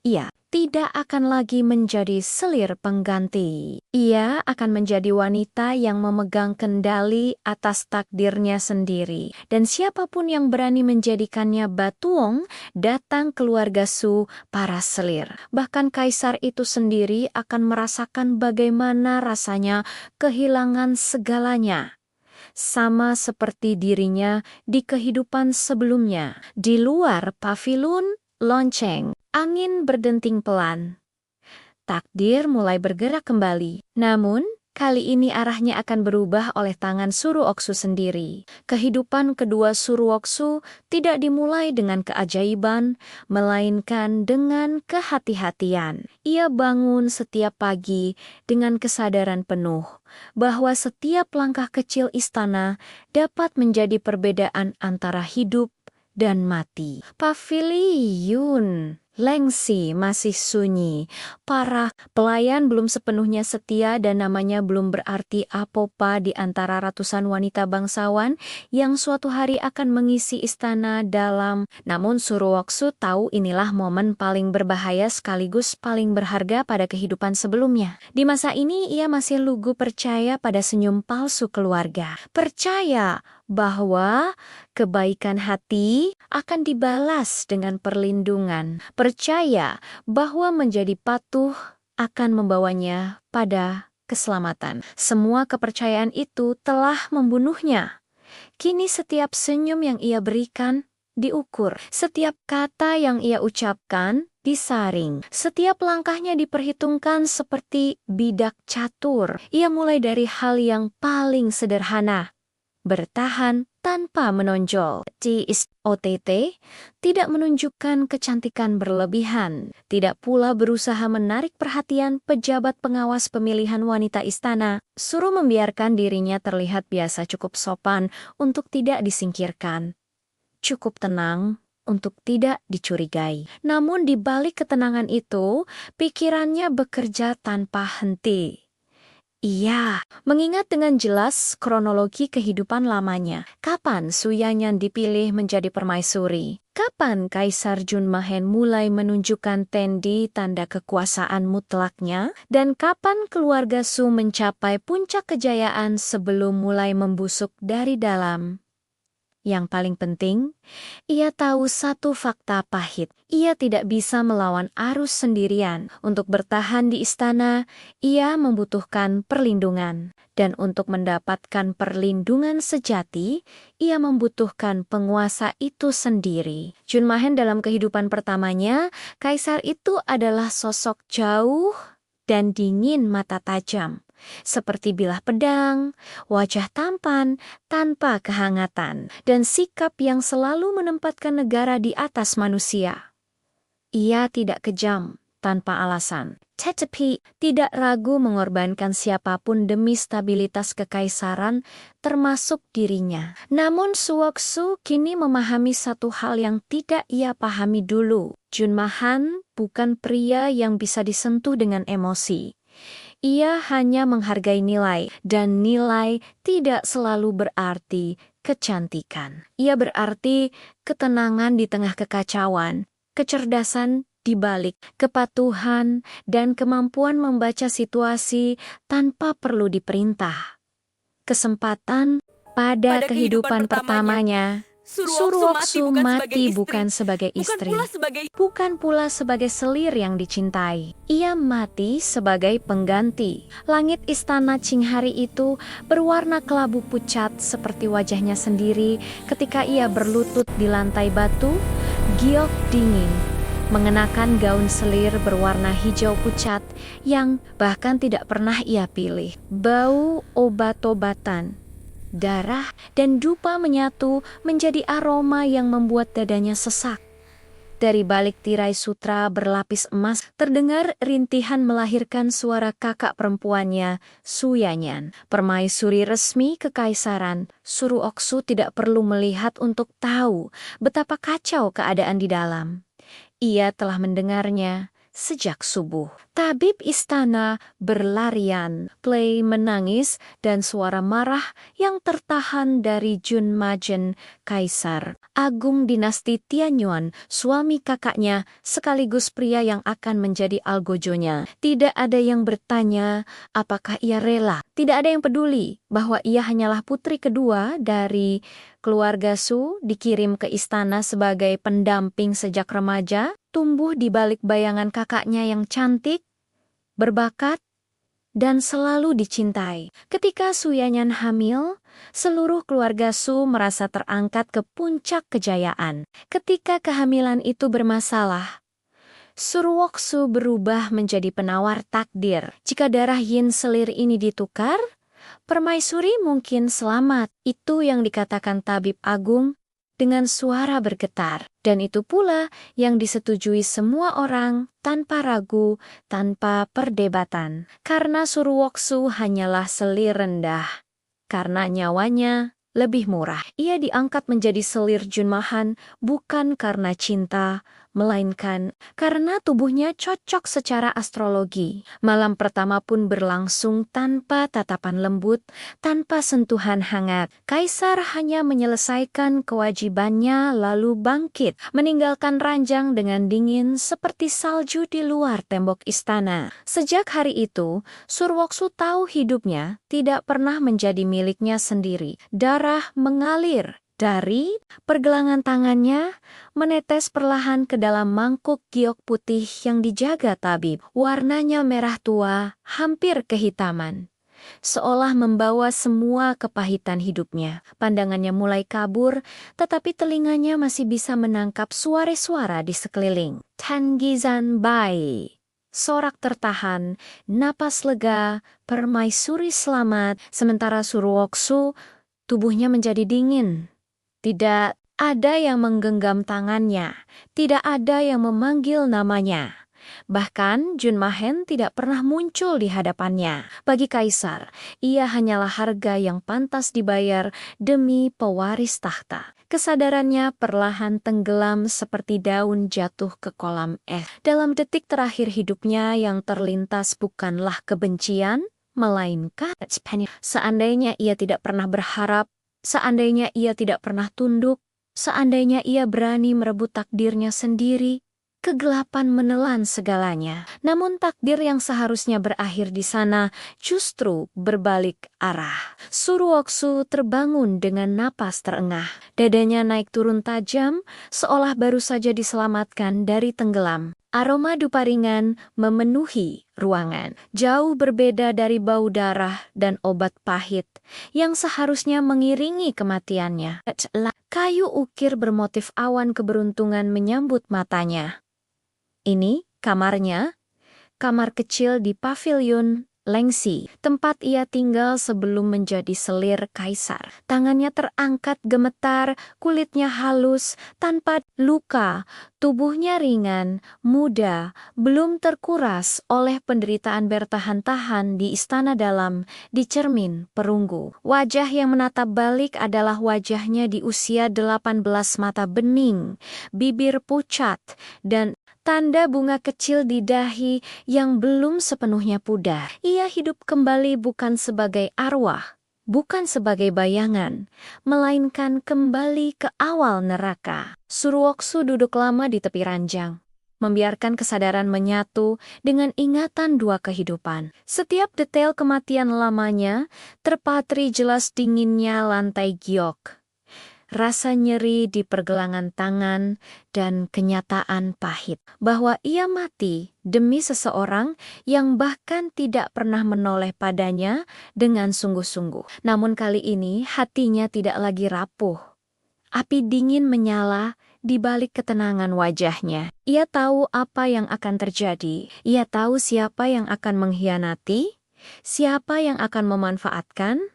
Ia tidak akan lagi menjadi selir pengganti. Ia akan menjadi wanita yang memegang kendali atas takdirnya sendiri. Dan siapapun yang berani menjadikannya batuong, datang keluarga Su, para selir. Bahkan kaisar itu sendiri akan merasakan bagaimana rasanya kehilangan segalanya. Sama seperti dirinya di kehidupan sebelumnya. Di luar paviliun lonceng, angin berdenting pelan. Takdir mulai bergerak kembali. Namun, kali ini arahnya akan berubah oleh tangan Surwoksu sendiri. Kehidupan kedua Surwoksu tidak dimulai dengan keajaiban, melainkan dengan kehati-hatian. Ia bangun setiap pagi dengan kesadaran penuh bahwa setiap langkah kecil istana dapat menjadi perbedaan antara hidup dan mati. Paviliun Lengsi masih sunyi. Para pelayan belum sepenuhnya setia dan namanya belum berarti apa-apa di antara ratusan wanita bangsawan yang suatu hari akan mengisi istana dalam. Namun Surwoksu tahu inilah momen paling berbahaya sekaligus paling berharga pada kehidupan sebelumnya. Di masa ini ia masih lugu percaya pada senyum palsu keluarga. Percaya bahwa kebaikan hati akan dibalas dengan perlindungan. Percaya bahwa menjadi patuh akan membawanya pada keselamatan. Semua kepercayaan itu telah membunuhnya. Kini setiap senyum yang ia berikan diukur. Setiap kata yang ia ucapkan disaring. Setiap langkahnya diperhitungkan seperti bidak catur. Ia mulai dari hal yang paling sederhana. Bertahan tanpa menonjol. OTT tidak menunjukkan kecantikan berlebihan, tidak pula berusaha menarik perhatian pejabat pengawas pemilihan wanita istana. Suruh membiarkan dirinya terlihat biasa, cukup sopan untuk tidak disingkirkan. Cukup tenang untuk tidak dicurigai. Namun di balik ketenangan itu, pikirannya bekerja tanpa henti. Ia mengingat dengan jelas kronologi kehidupan lamanya. Kapan Su Yanyan dipilih menjadi permaisuri? Kapan Kaisar Junmahen mulai menunjukkan tanda kekuasaan mutlaknya? Dan kapan keluarga Su mencapai puncak kejayaan sebelum mulai membusuk dari dalam? Yang paling penting, ia tahu satu fakta pahit. Ia tidak bisa melawan arus sendirian. Untuk bertahan di istana, ia membutuhkan perlindungan. Dan untuk mendapatkan perlindungan sejati, ia membutuhkan penguasa itu sendiri. Junmahen dalam kehidupan pertamanya, kaisar itu adalah sosok jauh dan dingin mata tajam. Seperti bilah pedang, wajah tampan tanpa kehangatan, dan sikap yang selalu menempatkan negara di atas manusia. Ia tidak kejam tanpa alasan, Tetapi tidak ragu mengorbankan siapapun demi stabilitas kekaisaran, termasuk dirinya. Namun Suwoksu kini memahami satu hal yang tidak ia pahami dulu. Junmahan bukan pria yang bisa disentuh dengan emosi. Ia hanya menghargai nilai, dan nilai tidak selalu berarti kecantikan. Ia berarti ketenangan di tengah kekacauan, kecerdasan di balik kepatuhan, dan kemampuan membaca situasi tanpa perlu diperintah. Kesempatan pada kehidupan pertamanya, Suruoksu mati bukan sebagai istri, bukan pula sebagai selir yang dicintai. Ia mati sebagai pengganti. Langit istana Qinghari itu berwarna kelabu pucat seperti wajahnya sendiri ketika ia berlutut di lantai batu, giok dingin, mengenakan gaun selir berwarna hijau pucat yang bahkan tidak pernah ia pilih. Bau obat-obatan, darah, dan dupa menyatu menjadi aroma yang membuat dadanya sesak. Dari balik tirai sutra berlapis emas, terdengar rintihan melahirkan suara kakak perempuannya, Suyanyan. Permaisuri resmi kekaisaran, Suruoksu tidak perlu melihat untuk tahu betapa kacau keadaan di dalam. Ia telah mendengarnya sejak subuh. Tabib istana berlarian, Play menangis, dan suara marah yang tertahan dari Junmajen, kaisar agung dinasti Tianyuan, suami kakaknya, sekaligus pria yang akan menjadi algojonya. Tidak ada yang bertanya apakah ia rela. Tidak ada yang peduli bahwa ia hanyalah putri kedua dari keluarga Su, dikirim ke istana sebagai pendamping sejak remaja, tumbuh di balik bayangan kakaknya yang cantik, berbakat, dan selalu dicintai. Ketika Suyanyan hamil, seluruh keluarga Su merasa terangkat ke puncak kejayaan. Ketika kehamilan itu bermasalah, Suruoksu berubah menjadi penawar takdir. Jika darah yin selir ini ditukar, permaisuri mungkin selamat. Itu yang dikatakan tabib agung dengan suara bergetar. Dan itu pula yang disetujui semua orang tanpa ragu, tanpa perdebatan. Karena Suruoksu hanyalah selir rendah. Karena nyawanya lebih murah. Ia diangkat menjadi selir Junmahan bukan karena cinta, melainkan karena tubuhnya cocok secara astrologi. Malam pertama pun berlangsung tanpa tatapan lembut, tanpa sentuhan hangat. Kaisar hanya menyelesaikan kewajibannya lalu bangkit, meninggalkan ranjang dengan dingin seperti salju di luar tembok istana. Sejak hari itu, Suruoksu tahu hidupnya tidak pernah menjadi miliknya sendiri. Darah mengalir dari pergelangan tangannya, menetes perlahan ke dalam mangkuk giok putih yang dijaga tabib. Warnanya merah tua, hampir kehitaman, seolah membawa semua kepahitan hidupnya. Pandangannya mulai kabur, tetapi telinganya masih bisa menangkap suara-suara di sekeliling. Tangizan Bai. Sorak tertahan, napas lega, permaisuri selamat, sementara Suruoksu tubuhnya menjadi dingin. Tidak ada yang menggenggam tangannya, tidak ada yang memanggil namanya. Bahkan Junmahen tidak pernah muncul di hadapannya. Bagi kaisar, ia hanyalah harga yang pantas dibayar demi pewaris tahta. Kesadarannya perlahan tenggelam seperti daun jatuh ke kolam es. Dalam detik terakhir hidupnya yang terlintas bukanlah kebencian, melainkan seandainya ia tidak pernah berharap, seandainya ia tidak pernah tunduk, seandainya ia berani merebut takdirnya sendiri, kegelapan menelan segalanya. Namun takdir yang seharusnya berakhir di sana justru berbalik arah. Suruoksu terbangun dengan napas terengah. Dadanya naik turun tajam, seolah baru saja diselamatkan dari tenggelam. Aroma dupa ringan memenuhi ruangan, jauh berbeda dari bau darah dan obat pahit yang seharusnya mengiringi kematiannya. Kayu ukir bermotif awan keberuntungan menyambut matanya. Ini kamarnya, kamar kecil di pavilion Lengsi, tempat ia tinggal sebelum menjadi selir kaisar. Tangannya terangkat gemetar, kulitnya halus, tanpa luka, tubuhnya ringan, muda, belum terkuras oleh penderitaan bertahan-tahan di istana dalam, di cermin perunggu. Wajah yang menatap balik adalah wajahnya di usia 18, mata bening, bibir pucat, dan tanda bunga kecil di dahi yang belum sepenuhnya pudar. Ia hidup kembali bukan sebagai arwah, bukan sebagai bayangan, melainkan kembali ke awal neraka. Suruoksu duduk lama di tepi ranjang, membiarkan kesadaran menyatu dengan ingatan dua kehidupan. Setiap detail kematian lamanya terpatri jelas dinginnya lantai giok, rasa nyeri di pergelangan tangan, dan kenyataan pahit bahwa ia mati demi seseorang yang bahkan tidak pernah menoleh padanya dengan sungguh-sungguh. Namun kali ini hatinya tidak lagi rapuh. Api dingin menyala di balik ketenangan wajahnya. Ia tahu apa yang akan terjadi. Ia tahu siapa yang akan mengkhianati, siapa yang akan memanfaatkan,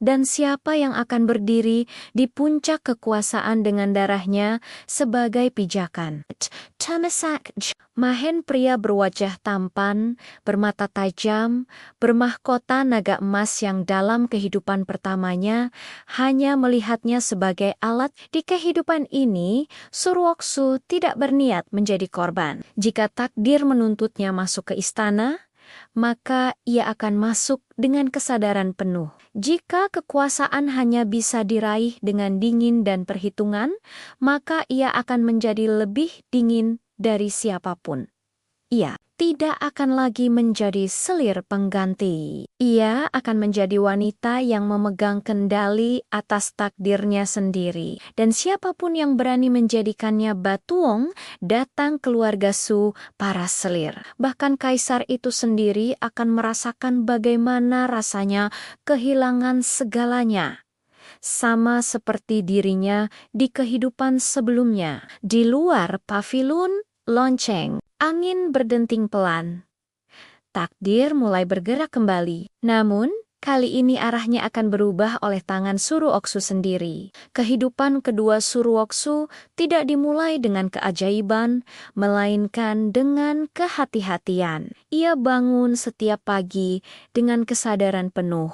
dan siapa yang akan berdiri di puncak kekuasaan dengan darahnya sebagai pijakan. Tamasak, Mahen, pria berwajah tampan, bermata tajam, bermahkota naga emas yang dalam kehidupan pertamanya hanya melihatnya sebagai alat. Di kehidupan ini, Suruoksu tidak berniat menjadi korban. Jika takdir menuntutnya masuk ke istana, maka ia akan masuk dengan kesadaran penuh. Jika kekuasaan hanya bisa diraih dengan dingin dan perhitungan, maka ia akan menjadi lebih dingin dari siapapun. Ia tidak akan lagi menjadi selir pengganti. Ia akan menjadi wanita yang memegang kendali atas takdirnya sendiri. Dan siapapun yang berani menjadikannya batuong, datang keluarga Su, para selir. Bahkan kaisar itu sendiri akan merasakan bagaimana rasanya kehilangan segalanya. Sama seperti dirinya di kehidupan sebelumnya. Di luar paviliun lonceng, angin berdenting pelan. Takdir mulai bergerak kembali. Namun, kali ini arahnya akan berubah oleh tangan Suruoksu sendiri. Kehidupan kedua Suruoksu tidak dimulai dengan keajaiban, melainkan dengan kehati-hatian. Ia bangun setiap pagi dengan kesadaran penuh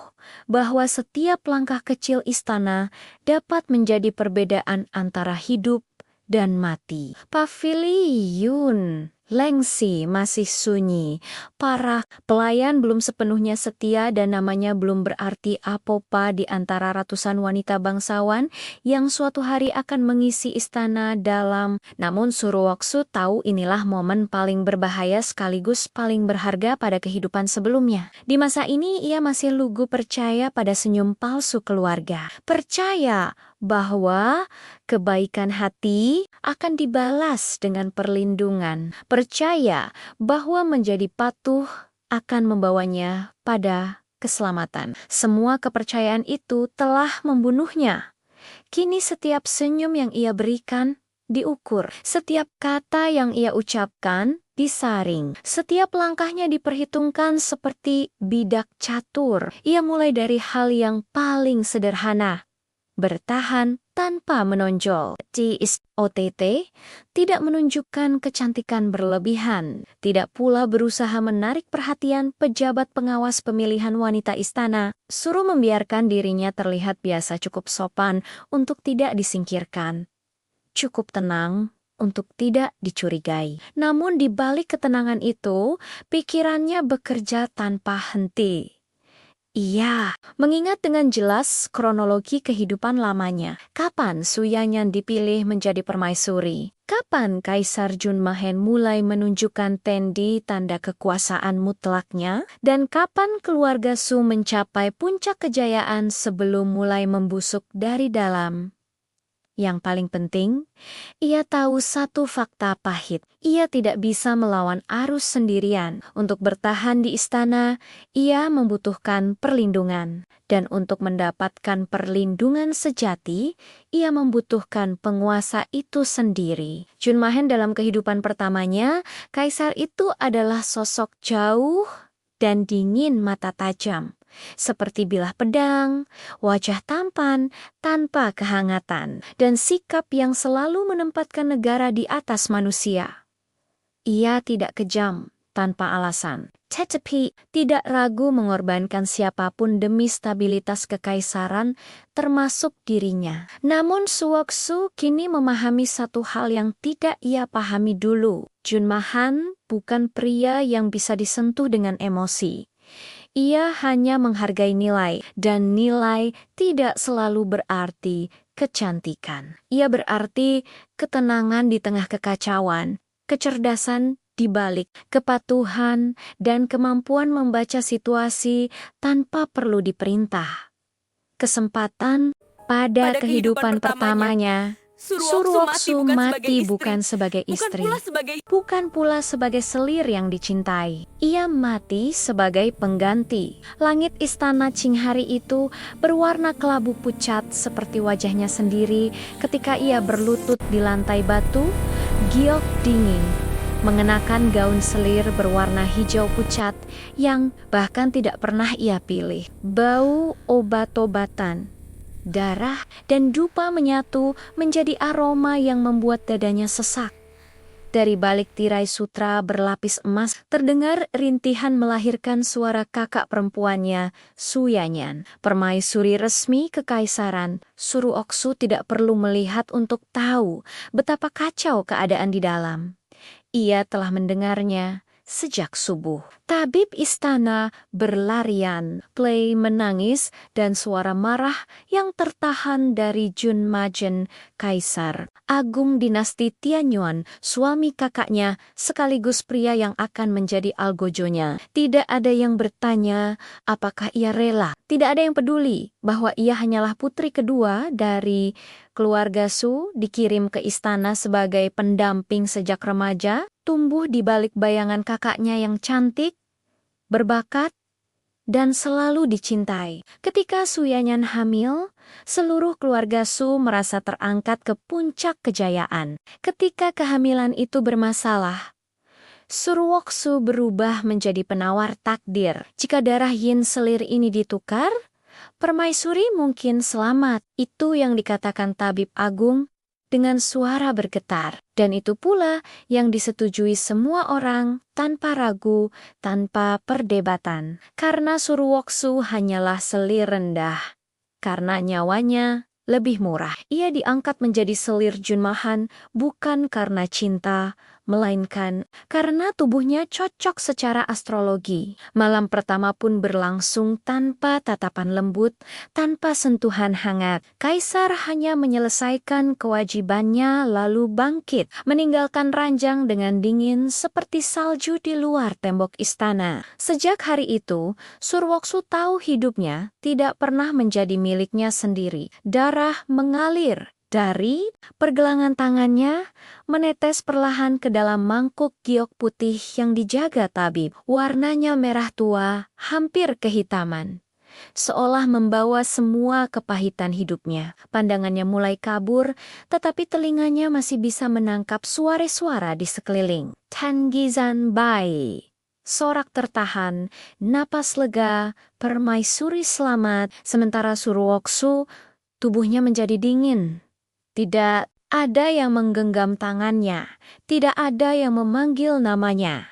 bahwa setiap langkah kecil istana dapat menjadi perbedaan antara hidup dan mati. Paviliun Lengsi masih sunyi. Para pelayan belum sepenuhnya setia dan namanya belum berarti apa-apa di antara ratusan wanita bangsawan yang suatu hari akan mengisi istana dalam. Namun Suruoksu tahu inilah momen paling berbahaya sekaligus paling berharga pada kehidupan sebelumnya. Di masa ini ia masih lugu percaya pada senyum palsu keluarga. Percaya bahwa kebaikan hati akan dibalas dengan perlindungan. Percaya bahwa menjadi patuh akan membawanya pada keselamatan. Semua kepercayaan itu telah membunuhnya. Kini setiap senyum yang ia berikan diukur. Setiap kata yang ia ucapkan disaring. Setiap langkahnya diperhitungkan seperti bidak catur. Ia mulai dari hal yang paling sederhana. Bertahan tanpa menonjol. OTT tidak menunjukkan kecantikan berlebihan, tidak pula berusaha menarik perhatian pejabat pengawas pemilihan wanita istana. Suruh membiarkan dirinya terlihat biasa, cukup sopan untuk tidak disingkirkan, cukup tenang untuk tidak dicurigai. Namun di balik ketenangan itu, pikirannya bekerja tanpa henti. Ia mengingat dengan jelas kronologi kehidupan lamanya. Kapan Su Yanyan dipilih menjadi permaisuri? Kapan Kaisar Junmahen mulai menunjukkan tendi tanda kekuasaan mutlaknya? Dan kapan keluarga Su mencapai puncak kejayaan sebelum mulai membusuk dari dalam? Yang paling penting, ia tahu satu fakta pahit. Ia tidak bisa melawan arus sendirian. Untuk bertahan di istana, ia membutuhkan perlindungan. Dan untuk mendapatkan perlindungan sejati, ia membutuhkan penguasa itu sendiri. Junmahen dalam kehidupan pertamanya, kaisar itu adalah sosok jauh dan dingin mata tajam, seperti bilah pedang, wajah tampan tanpa kehangatan, dan sikap yang selalu menempatkan negara di atas manusia. Ia tidak kejam tanpa alasan, tetapi tidak ragu mengorbankan siapapun demi stabilitas kekaisaran, termasuk dirinya. Namun Suwoksu kini memahami satu hal yang tidak ia pahami dulu. Junmahan bukan pria yang bisa disentuh dengan emosi. Ia hanya menghargai nilai, dan nilai tidak selalu berarti kecantikan. Ia berarti ketenangan di tengah kekacauan, kecerdasan di balik kepatuhan, dan kemampuan membaca situasi tanpa perlu diperintah. Kesempatan pada kehidupan pertamanya, Suruoksu mati bukan sebagai istri, bukan pula sebagai selir yang dicintai. Ia mati sebagai pengganti. Langit istana Qinghari itu berwarna kelabu pucat seperti wajahnya sendiri ketika ia berlutut di lantai batu, giok dingin, mengenakan gaun selir berwarna hijau pucat yang bahkan tidak pernah ia pilih. Bau obat-obatan, darah, dan dupa menyatu menjadi aroma yang membuat dadanya sesak. Dari balik tirai sutra berlapis emas terdengar rintihan melahirkan suara kakak perempuannya, Suyanyan, permaisuri resmi kekaisaran. Suruoksu tidak perlu melihat untuk tahu betapa kacau keadaan di dalam. Ia telah mendengarnya sejak subuh. Tabib istana berlarian, Plei menangis, dan suara marah yang tertahan dari Junmajen, kaisar agung dinasti Tianyuan, suami kakaknya, sekaligus pria yang akan menjadi algojonya. Tidak ada yang bertanya apakah ia rela. Tidak ada yang peduli bahwa ia hanyalah putri kedua dari keluarga Su, dikirim ke istana sebagai pendamping sejak remaja, tumbuh di balik bayangan kakaknya yang cantik, berbakat, dan selalu dicintai. Ketika Suyanyan hamil, seluruh keluarga Su merasa terangkat ke puncak kejayaan. Ketika kehamilan itu bermasalah, Suruoksu berubah menjadi penawar takdir. Jika darah yin selir ini ditukar, permaisuri mungkin selamat. Itu yang dikatakan tabib agung dengan suara bergetar. Dan itu pula yang disetujui semua orang tanpa ragu, tanpa perdebatan. Karena Suruoksu hanyalah selir rendah. Karena nyawanya lebih murah. Ia diangkat menjadi selir Junmahan bukan karena cinta, melainkan karena tubuhnya cocok secara astrologi. Malam pertama pun berlangsung tanpa tatapan lembut, tanpa sentuhan hangat. Kaisar hanya menyelesaikan kewajibannya lalu bangkit, meninggalkan ranjang dengan dingin seperti salju di luar tembok istana. Sejak hari itu, Suruoksu tahu hidupnya tidak pernah menjadi miliknya sendiri. Darah mengalir dari pergelangan tangannya, menetes perlahan ke dalam mangkuk giok putih yang dijaga tabib. Warnanya merah tua, hampir kehitaman, seolah membawa semua kepahitan hidupnya. Pandangannya mulai kabur, tetapi telinganya masih bisa menangkap suara-suara di sekeliling. Tangizan Bai, sorak tertahan, napas lega, permaisuri selamat, sementara Suruoksu tubuhnya menjadi dingin. Tidak ada yang menggenggam tangannya, tidak ada yang memanggil namanya.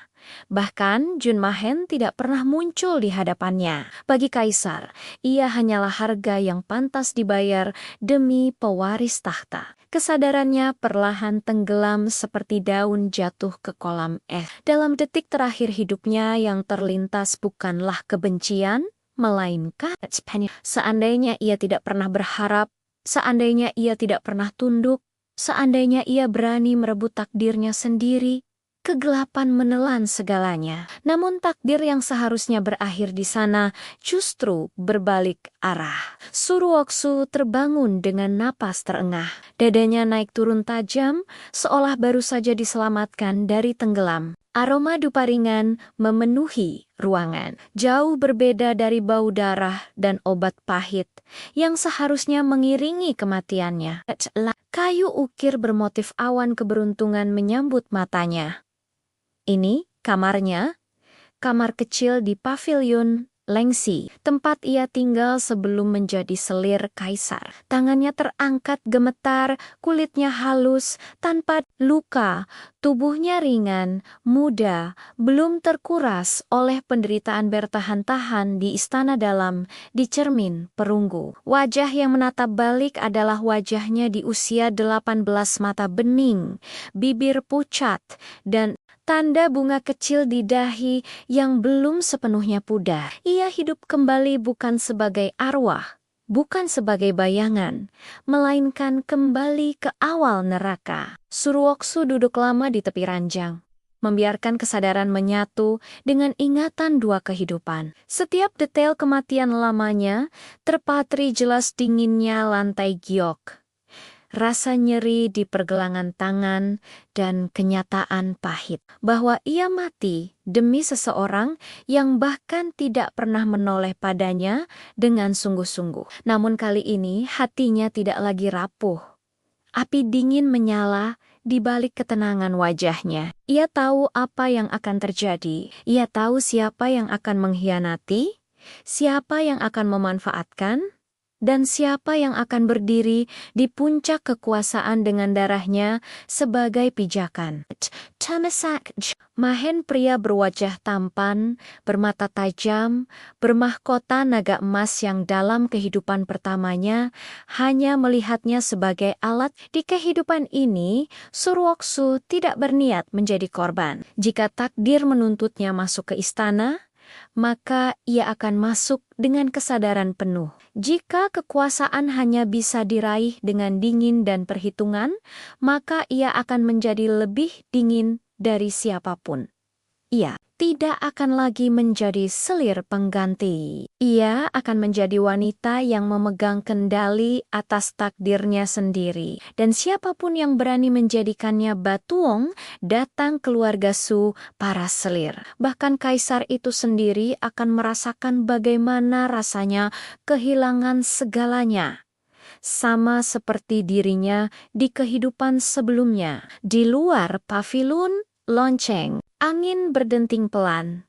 Bahkan Junmahen tidak pernah muncul di hadapannya. Bagi kaisar, ia hanyalah harga yang pantas dibayar demi pewaris tahta. Kesadarannya perlahan tenggelam seperti daun jatuh ke kolam es. Dalam detik terakhir hidupnya yang terlintas bukanlah kebencian, melainkan seandainya ia tidak pernah berharap, seandainya ia tidak pernah tunduk, seandainya ia berani merebut takdirnya sendiri, kegelapan menelan segalanya. Namun takdir yang seharusnya berakhir di sana justru berbalik arah. Suruoksu terbangun dengan napas terengah. Dadanya naik turun tajam, seolah baru saja diselamatkan dari tenggelam. Aroma dupa ringan memenuhi ruangan, jauh berbeda dari bau darah dan obat pahit yang seharusnya mengiringi kematiannya. Kayu ukir bermotif awan keberuntungan menyambut matanya. Ini kamarnya, kamar kecil di pavilion Lengsi, tempat ia tinggal sebelum menjadi selir kaisar. Tangannya terangkat gemetar, kulitnya halus, tanpa luka, tubuhnya ringan, muda, belum terkuras oleh penderitaan bertahan-tahan di istana dalam, di cermin perunggu. Wajah yang menatap balik adalah wajahnya di usia 18, mata bening, bibir pucat, dan tanda bunga kecil di dahi yang belum sepenuhnya pudar. Ia hidup kembali bukan sebagai arwah, bukan sebagai bayangan, melainkan kembali ke awal neraka. Surwoksu duduk lama di tepi ranjang, membiarkan kesadaran menyatu dengan ingatan dua kehidupan. Setiap detail kematian lamanya terpatri jelas dinginnya lantai giok, rasa nyeri di pergelangan tangan, dan kenyataan pahit bahwa ia mati demi seseorang yang bahkan tidak pernah menoleh padanya dengan sungguh-sungguh. Namun kali ini hatinya tidak lagi rapuh. Api dingin menyala di balik ketenangan wajahnya. Ia tahu apa yang akan terjadi. Ia tahu siapa yang akan mengkhianati, siapa yang akan memanfaatkan, dan siapa yang akan berdiri di puncak kekuasaan dengan darahnya sebagai pijakan. Tamasak Mahen, pria berwajah tampan, bermata tajam, bermahkota naga emas yang dalam kehidupan pertamanya hanya melihatnya sebagai alat. Di kehidupan ini, Surwoksu tidak berniat menjadi korban. Jika takdir menuntutnya masuk ke istana, maka ia akan masuk dengan kesadaran penuh. Jika kekuasaan hanya bisa diraih dengan dingin dan perhitungan, maka ia akan menjadi lebih dingin dari siapapun. Ia tidak akan lagi menjadi selir pengganti. Ia akan menjadi wanita yang memegang kendali atas takdirnya sendiri. Dan siapapun yang berani menjadikannya batuong, datang keluarga Su, para selir. Bahkan kaisar itu sendiri akan merasakan bagaimana rasanya kehilangan segalanya. Sama seperti dirinya di kehidupan sebelumnya. Di luar pavilion lonceng, angin berdenting pelan.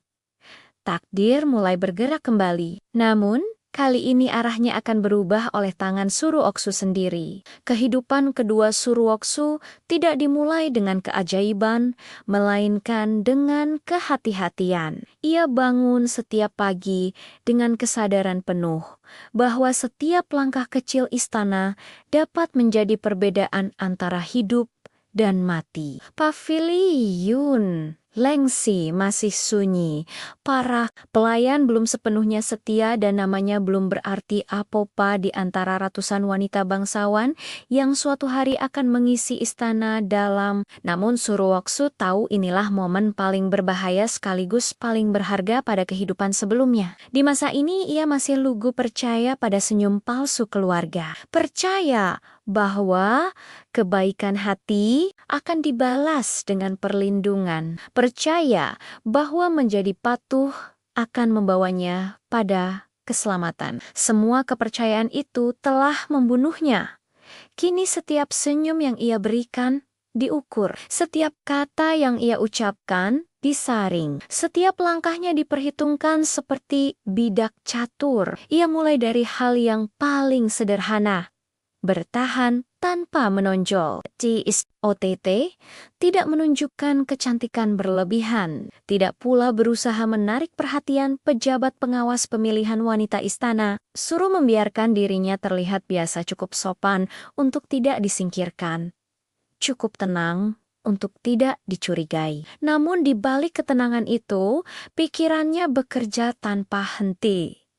Takdir mulai bergerak kembali. Namun, kali ini arahnya akan berubah oleh tangan Surwoksu sendiri. Kehidupan kedua Surwoksu tidak dimulai dengan keajaiban, melainkan dengan kehati-hatian. Ia bangun setiap pagi dengan kesadaran penuh bahwa setiap langkah kecil istana dapat menjadi perbedaan antara hidup dan mati. Pavilion Lengsi masih sunyi. Para pelayan belum sepenuhnya setia dan namanya belum berarti apa-apa di antara ratusan wanita bangsawan yang suatu hari akan mengisi istana dalam. Namun Surwoksu tahu inilah momen paling berbahaya sekaligus paling berharga pada kehidupan sebelumnya. Di masa ini ia masih lugu percaya pada senyum palsu keluarga. Percaya bahwa kebaikan hati akan dibalas dengan perlindungan. Percaya bahwa menjadi patuh akan membawanya pada keselamatan. Semua kepercayaan itu telah membunuhnya. Kini setiap senyum yang ia berikan diukur. Setiap kata yang ia ucapkan disaring. Setiap langkahnya diperhitungkan seperti bidak catur. Ia mulai dari hal yang paling sederhana. Bertahan tanpa menonjol. OTT tidak menunjukkan kecantikan berlebihan, tidak pula berusaha menarik perhatian pejabat pengawas pemilihan wanita istana. Suruh membiarkan dirinya terlihat biasa, cukup sopan untuk tidak disingkirkan. Cukup tenang untuk tidak dicurigai. Namun di balik ketenangan itu, pikirannya bekerja tanpa henti.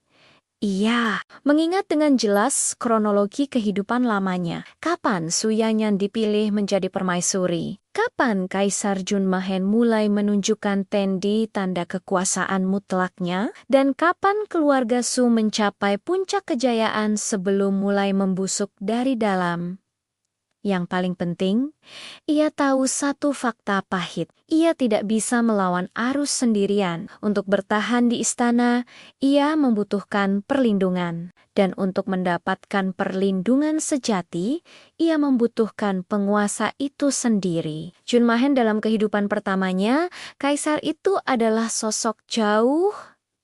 Ia mengingat dengan jelas kronologi kehidupan lamanya. Kapan Su Yanyan dipilih menjadi permaisuri? Kapan Kaisar Junmahen mulai menunjukkan tendi tanda kekuasaan mutlaknya? Dan kapan keluarga Su mencapai puncak kejayaan sebelum mulai membusuk dari dalam? Yang paling penting, ia tahu satu fakta pahit. Ia tidak bisa melawan arus sendirian. Untuk bertahan di istana, ia membutuhkan perlindungan. Dan untuk mendapatkan perlindungan sejati, ia membutuhkan penguasa itu sendiri. Junmahen dalam kehidupan pertamanya, kaisar itu adalah sosok jauh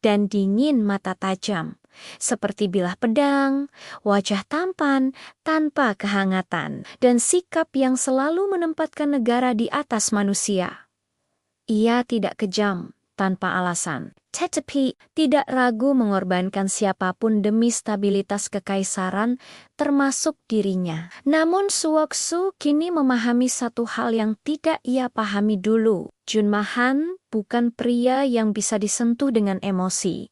dan dingin mata tajam. Seperti bilah pedang, wajah tampan tanpa kehangatan, dan sikap yang selalu menempatkan negara di atas manusia. Ia tidak kejam tanpa alasan, tetapi tidak ragu mengorbankan siapapun demi stabilitas kekaisaran, termasuk dirinya. Namun Suwoksu kini memahami satu hal yang tidak ia pahami dulu. Junmahan bukan pria yang bisa disentuh dengan emosi.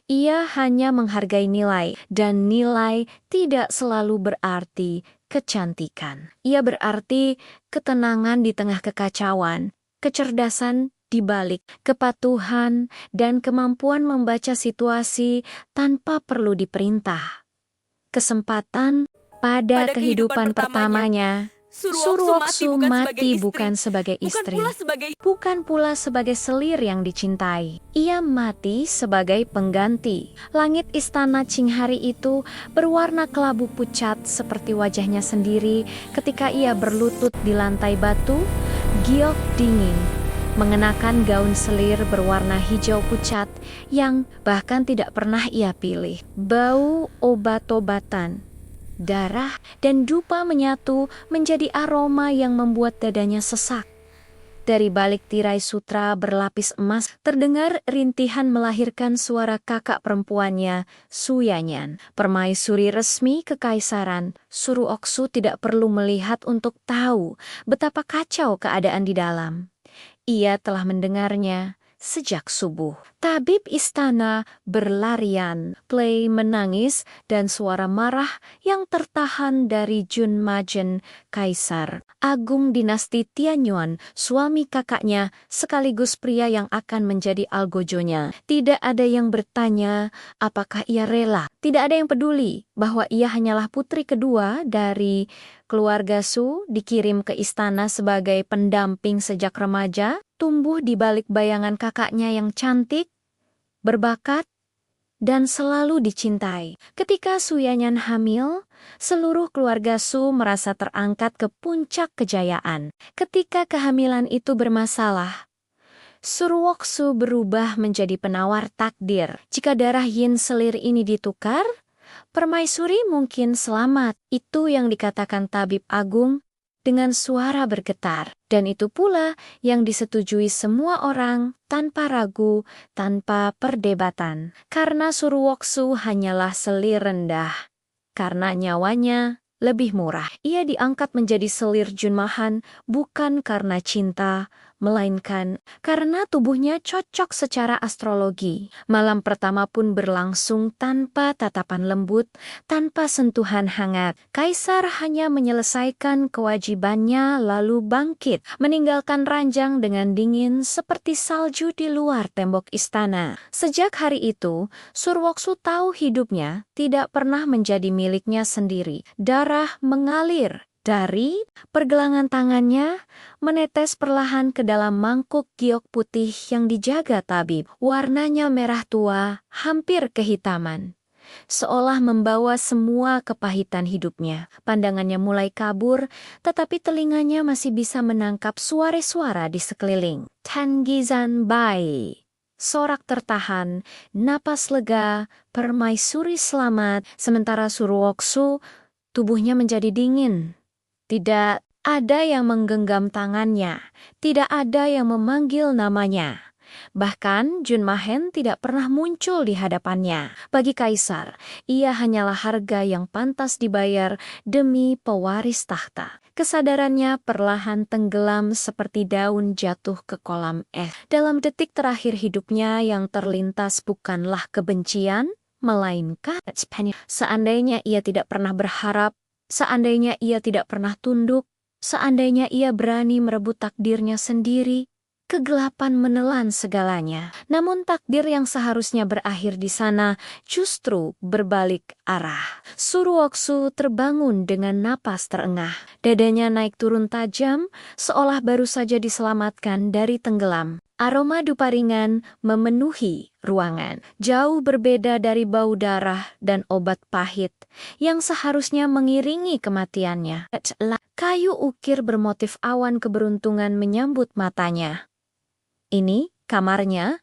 Ia hanya menghargai nilai, dan nilai tidak selalu berarti kecantikan. Ia berarti ketenangan di tengah kekacauan, kecerdasan di balik kepatuhan, dan kemampuan membaca situasi tanpa perlu diperintah. Kesempatan pada kehidupan pertamanya, Suruoksu mati bukan sebagai istri, bukan pula sebagai selir yang dicintai. Ia mati sebagai pengganti. Langit istana Qinghari itu berwarna kelabu pucat seperti wajahnya sendiri ketika ia berlutut di lantai batu. Giok dingin, mengenakan gaun selir berwarna hijau pucat yang bahkan tidak pernah ia pilih. Bau obat-obatan, darah, dan dupa menyatu menjadi aroma yang membuat dadanya sesak. Dari balik tirai sutra berlapis emas, terdengar rintihan melahirkan suara kakak perempuannya, Suyanyan. Permaisuri resmi kekaisaran, Suruoksu tidak perlu melihat untuk tahu betapa kacau keadaan di dalam. Ia telah mendengarnya sejak subuh. Tabib istana berlarian, Play menangis, dan suara marah yang tertahan dari Junmajen, kaisar agung dinasti Tianyuan, suami kakaknya, sekaligus pria yang akan menjadi algojonya. Tidak ada yang bertanya apakah ia rela. Tidak ada yang peduli bahwa ia hanyalah putri kedua dari keluarga Su, dikirim ke istana sebagai pendamping sejak remaja, tumbuh di balik bayangan kakaknya yang cantik, berbakat, dan selalu dicintai. Ketika Suyanyan hamil, seluruh keluarga Su merasa terangkat ke puncak kejayaan. Ketika kehamilan itu bermasalah, Suruoksu berubah menjadi penawar takdir. Jika darah yin selir ini ditukar, permaisuri mungkin selamat. Itu yang dikatakan tabib agung dengan suara bergetar. Dan itu pula yang disetujui semua orang tanpa ragu, tanpa perdebatan. Karena Suruoksu hanyalah selir rendah. Karena nyawanya lebih murah. Ia diangkat menjadi selir Junmahan bukan karena cinta, melainkan karena tubuhnya cocok secara astrologi. Malam pertama pun berlangsung tanpa tatapan lembut, tanpa sentuhan hangat. Kaisar hanya menyelesaikan kewajibannya lalu bangkit, meninggalkan ranjang dengan dingin seperti salju di luar tembok istana. Sejak hari itu, Suruoksu tahu hidupnya tidak pernah menjadi miliknya sendiri. Darah mengalir dari pergelangan tangannya, menetes perlahan ke dalam mangkuk giok putih yang dijaga tabib. Warnanya merah tua, hampir kehitaman, seolah membawa semua kepahitan hidupnya. Pandangannya mulai kabur, tetapi telinganya masih bisa menangkap suara-suara di sekeliling. Tangizan Bai, sorak tertahan, napas lega, permaisuri selamat, sementara Suruoksu tubuhnya menjadi dingin. Tidak ada yang menggenggam tangannya, tidak ada yang memanggil namanya. Bahkan Junmahen tidak pernah muncul di hadapannya. Bagi kaisar, ia hanyalah harga yang pantas dibayar demi pewaris tahta. Kesadarannya perlahan tenggelam seperti daun jatuh ke kolam es. Dalam detik terakhir hidupnya yang terlintas bukanlah kebencian, melainkan seandainya ia tidak pernah berharap, seandainya ia tidak pernah tunduk, seandainya ia berani merebut takdirnya sendiri, Kegelapan menelan segalanya. Namun takdir yang seharusnya berakhir di sana justru berbalik arah. Suruoksu terbangun dengan napas terengah. Dadanya naik turun tajam, seolah baru saja diselamatkan dari tenggelam. Aroma dupa ringan memenuhi ruangan, jauh berbeda dari bau darah dan obat pahit yang seharusnya mengiringi kematiannya. Kayu ukir bermotif awan keberuntungan menyambut matanya. Ini kamarnya,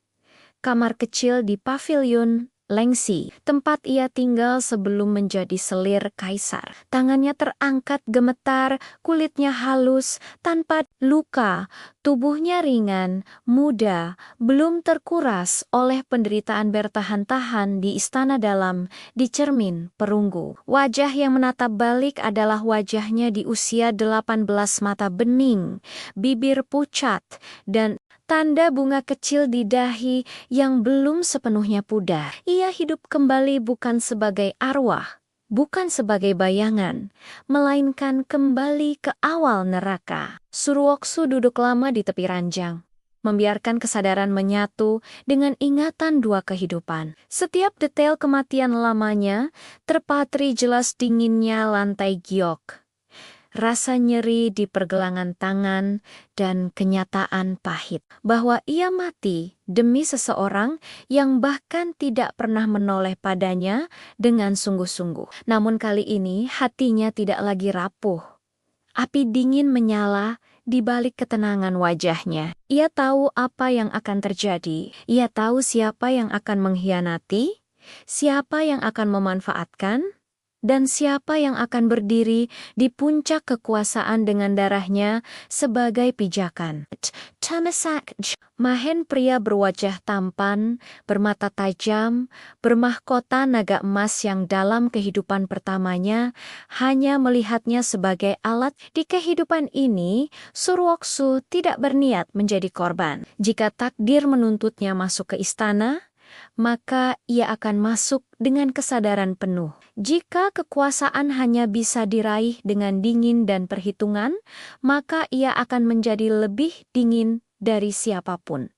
kamar kecil di pavilion Lengsi, tempat ia tinggal sebelum menjadi selir kaisar. Tangannya terangkat gemetar, kulitnya halus, tanpa luka, tubuhnya ringan, muda, belum terkuras oleh penderitaan bertahan-tahan di istana dalam, di cermin perunggu. Wajah yang menatap balik adalah wajahnya di usia 18, mata bening, bibir pucat, dan tanda bunga kecil di dahi yang belum sepenuhnya pudar. Ia hidup kembali bukan sebagai arwah, bukan sebagai bayangan, melainkan kembali ke awal neraka. Suruoksu duduk lama di tepi ranjang, membiarkan kesadaran menyatu dengan ingatan dua kehidupan. Setiap detail kematian lamanya terpatri jelas dinginnya lantai giok, rasa nyeri di pergelangan tangan, dan kenyataan pahit bahwa ia mati demi seseorang yang bahkan tidak pernah menoleh padanya dengan sungguh-sungguh. Namun kali ini hatinya tidak lagi rapuh. Api dingin menyala di balik ketenangan wajahnya. Ia tahu apa yang akan terjadi. Ia tahu siapa yang akan mengkhianati, siapa yang akan memanfaatkan, dan siapa yang akan berdiri di puncak kekuasaan dengan darahnya sebagai pijakan. Tamasak, Mahen pria berwajah tampan, bermata tajam, bermahkota naga emas yang dalam kehidupan pertamanya hanya melihatnya sebagai alat. Di kehidupan ini, Suruoksu tidak berniat menjadi korban. Jika takdir menuntutnya masuk ke istana, maka ia akan masuk dengan kesadaran penuh. Jika kekuasaan hanya bisa diraih dengan dingin dan perhitungan, maka ia akan menjadi lebih dingin dari siapapun.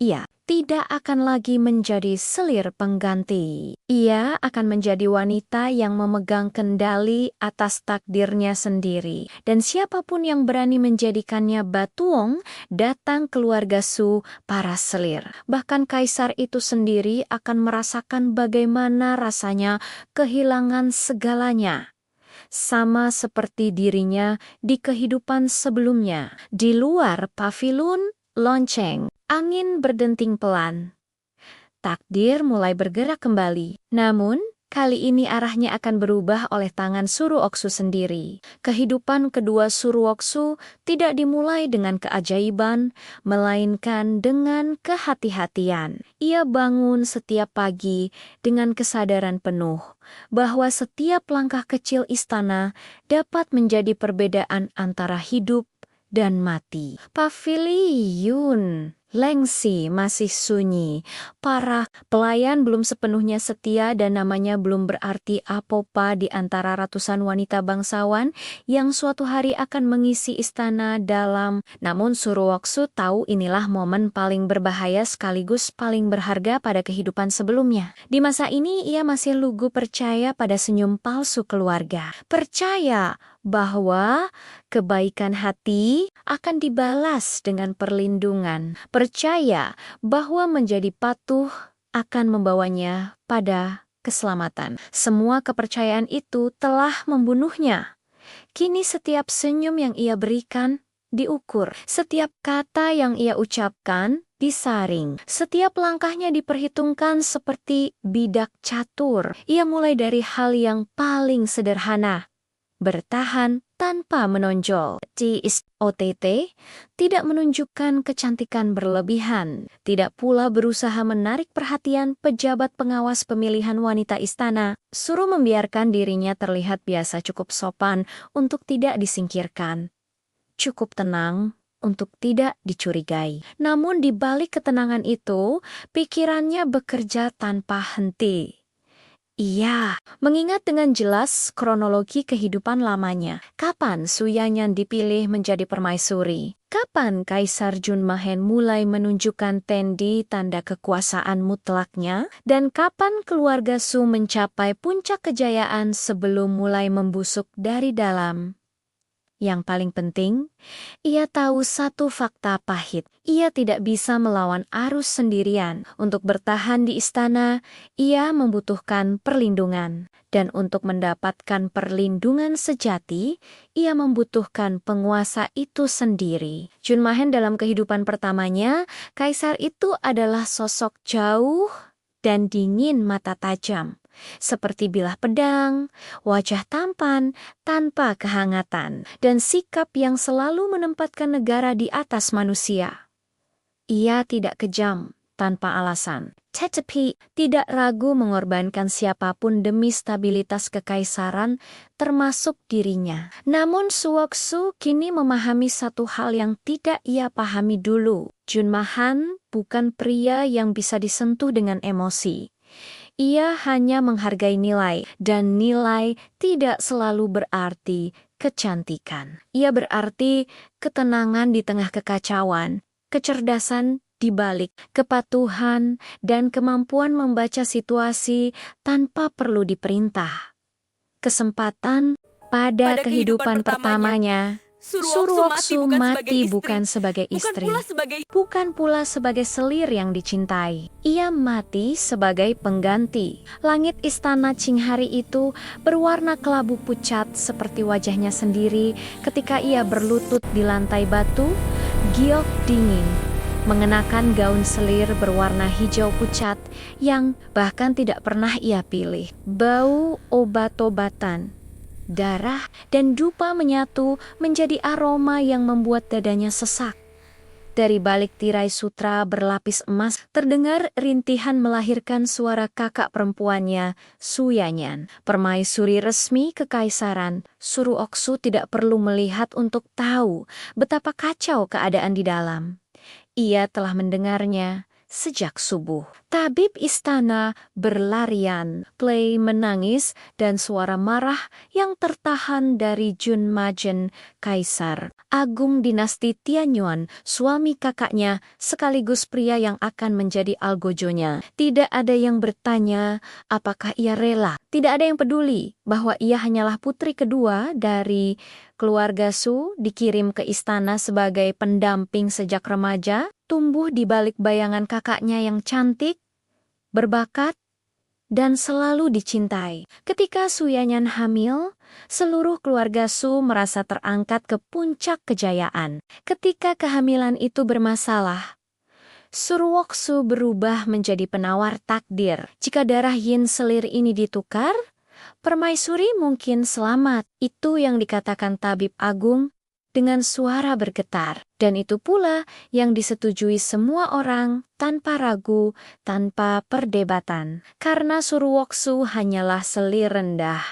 Ia tidak akan lagi menjadi selir pengganti. Ia akan menjadi wanita yang memegang kendali atas takdirnya sendiri. Dan siapapun yang berani menjadikannya batuong, datang keluarga Su para selir. Bahkan kaisar itu sendiri akan merasakan bagaimana rasanya kehilangan segalanya. Sama seperti dirinya di kehidupan sebelumnya. Di luar pavilion lonceng, angin berdenting pelan. Takdir mulai bergerak kembali. Namun, kali ini arahnya akan berubah oleh tangan Suruoksu sendiri. Kehidupan kedua Suruoksu tidak dimulai dengan keajaiban, melainkan dengan kehati-hatian. Ia bangun setiap pagi dengan kesadaran penuh bahwa setiap langkah kecil istana dapat menjadi perbedaan antara hidup dan mati. Pavilion Lengsi masih sunyi. Para pelayan belum sepenuhnya setia dan namanya belum berarti apa-apa di antara ratusan wanita bangsawan yang suatu hari akan mengisi istana dalam. Namun Suruoksu tahu inilah momen paling berbahaya sekaligus paling berharga pada kehidupan sebelumnya. Di masa ini ia masih lugu percaya pada senyum palsu keluarga. Percaya bahwa kebaikan hati akan dibalas dengan perlindungan. Percaya bahwa menjadi patuh akan membawanya pada keselamatan. Semua kepercayaan itu telah membunuhnya. Kini setiap senyum yang ia berikan diukur. Setiap kata yang ia ucapkan disaring. Setiap langkahnya diperhitungkan seperti bidak catur. Ia mulai dari hal yang paling sederhana. Bertahan tanpa menonjol. OTT tidak menunjukkan kecantikan berlebihan, tidak pula berusaha menarik perhatian pejabat pengawas pemilihan wanita istana. Suruh membiarkan dirinya terlihat biasa, cukup sopan untuk tidak disingkirkan, cukup tenang untuk tidak dicurigai. Namun di balik ketenangan itu, pikirannya bekerja tanpa henti. Iya, mengingat dengan jelas kronologi kehidupan lamanya. Kapan Su Yanyan dipilih menjadi permaisuri? Kapan Kaisar Junmahen mulai menunjukkan tendi tanda kekuasaan mutlaknya? Dan kapan keluarga Su mencapai puncak kejayaan sebelum mulai membusuk dari dalam? Yang paling penting, ia tahu satu fakta pahit. Ia tidak bisa melawan arus sendirian. Untuk bertahan di istana, ia membutuhkan perlindungan. Dan untuk mendapatkan perlindungan sejati, ia membutuhkan penguasa itu sendiri. Junmahen dalam kehidupan pertamanya, kaisar itu adalah sosok jauh dan dingin mata tajam. Seperti bilah pedang, wajah tampan tanpa kehangatan, dan sikap yang selalu menempatkan negara di atas manusia. Ia tidak kejam tanpa alasan, tetapi tidak ragu mengorbankan siapapun demi stabilitas kekaisaran, termasuk dirinya. Namun Suwoksu kini memahami satu hal yang tidak ia pahami dulu. Junmahan bukan pria yang bisa disentuh dengan emosi. Ia hanya menghargai nilai, dan nilai tidak selalu berarti kecantikan. Ia berarti ketenangan di tengah kekacauan, kecerdasan di balik kepatuhan, dan kemampuan membaca situasi tanpa perlu diperintah. Kesempatan pada kehidupan pertamanya, Suruoksu mati bukan sebagai istri, bukan pula sebagai selir yang dicintai. Ia mati sebagai pengganti. Langit istana Qinghari itu berwarna kelabu pucat seperti wajahnya sendiri ketika ia berlutut di lantai batu, giok dingin, mengenakan gaun selir berwarna hijau pucat yang bahkan tidak pernah ia pilih. Bau obat-obatan, darah, dan dupa menyatu menjadi aroma yang membuat dadanya sesak. Dari balik tirai sutra berlapis emas, terdengar rintihan melahirkan suara kakak perempuannya, Su Yanyan. Permaisuri resmi kekaisaran, Suruoksu tidak perlu melihat untuk tahu betapa kacau keadaan di dalam. Ia telah mendengarnya sejak subuh. Tabib istana berlarian, Plei menangis, dan suara marah yang tertahan dari Junmajen, Kaisar Agung dinasti Tianyuan, suami kakaknya, sekaligus pria yang akan menjadi algojonya. Tidak ada yang bertanya apakah ia rela. Tidak ada yang peduli bahwa ia hanyalah putri kedua dari keluarga Su, dikirim ke istana sebagai pendamping sejak remaja, tumbuh di balik bayangan kakaknya yang cantik, berbakat, dan selalu dicintai. Ketika Su Yanyan hamil, seluruh keluarga Su merasa terangkat ke puncak kejayaan. Ketika kehamilan itu bermasalah, Suruoksu berubah menjadi penawar takdir. Jika darah yin selir ini ditukar, permaisuri mungkin selamat. Itu yang dikatakan tabib agung dengan suara bergetar. Dan itu pula yang disetujui semua orang tanpa ragu, tanpa perdebatan. Karena Suruoksu hanyalah selir rendah.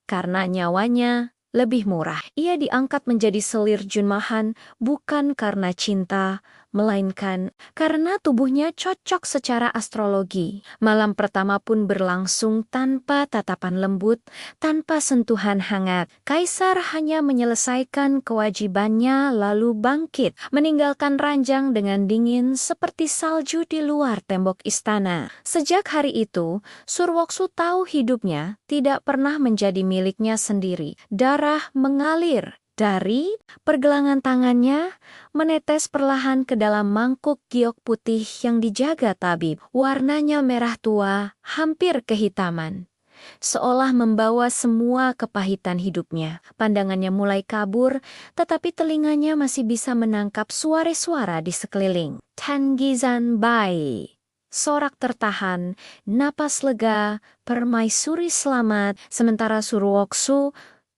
Karena nyawanya lebih murah. Ia diangkat menjadi selir Junmahan bukan karena cinta, melainkan karena tubuhnya cocok secara astrologi. Malam pertama pun berlangsung tanpa tatapan lembut, tanpa sentuhan hangat. Kaisar hanya menyelesaikan kewajibannya lalu bangkit, meninggalkan ranjang dengan dingin seperti salju di luar tembok istana. Sejak hari itu, Suruoksu tahu hidupnya tidak pernah menjadi miliknya sendiri. Darah mengalir dari pergelangan tangannya, menetes perlahan ke dalam mangkuk giok putih yang dijaga tabib. Warnanya merah tua, hampir kehitaman, seolah membawa semua kepahitan hidupnya. Pandangannya mulai kabur, tetapi telinganya masih bisa menangkap suara-suara di sekeliling. Tangizan Bai. Sorak tertahan, napas lega, permaisuri selamat, sementara Suruoksu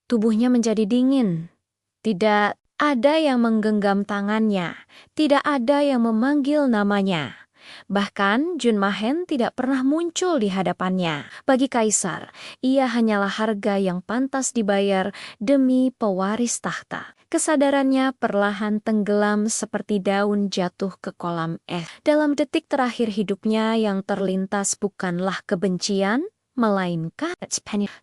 tubuhnya menjadi dingin. Tidak ada yang menggenggam tangannya, tidak ada yang memanggil namanya. Bahkan Junmahen tidak pernah muncul di hadapannya. Bagi Kaisar, ia hanyalah harga yang pantas dibayar demi pewaris tahta. Kesadarannya perlahan tenggelam seperti daun jatuh ke kolam es. Dalam detik terakhir hidupnya yang terlintas bukanlah kebencian, melainkan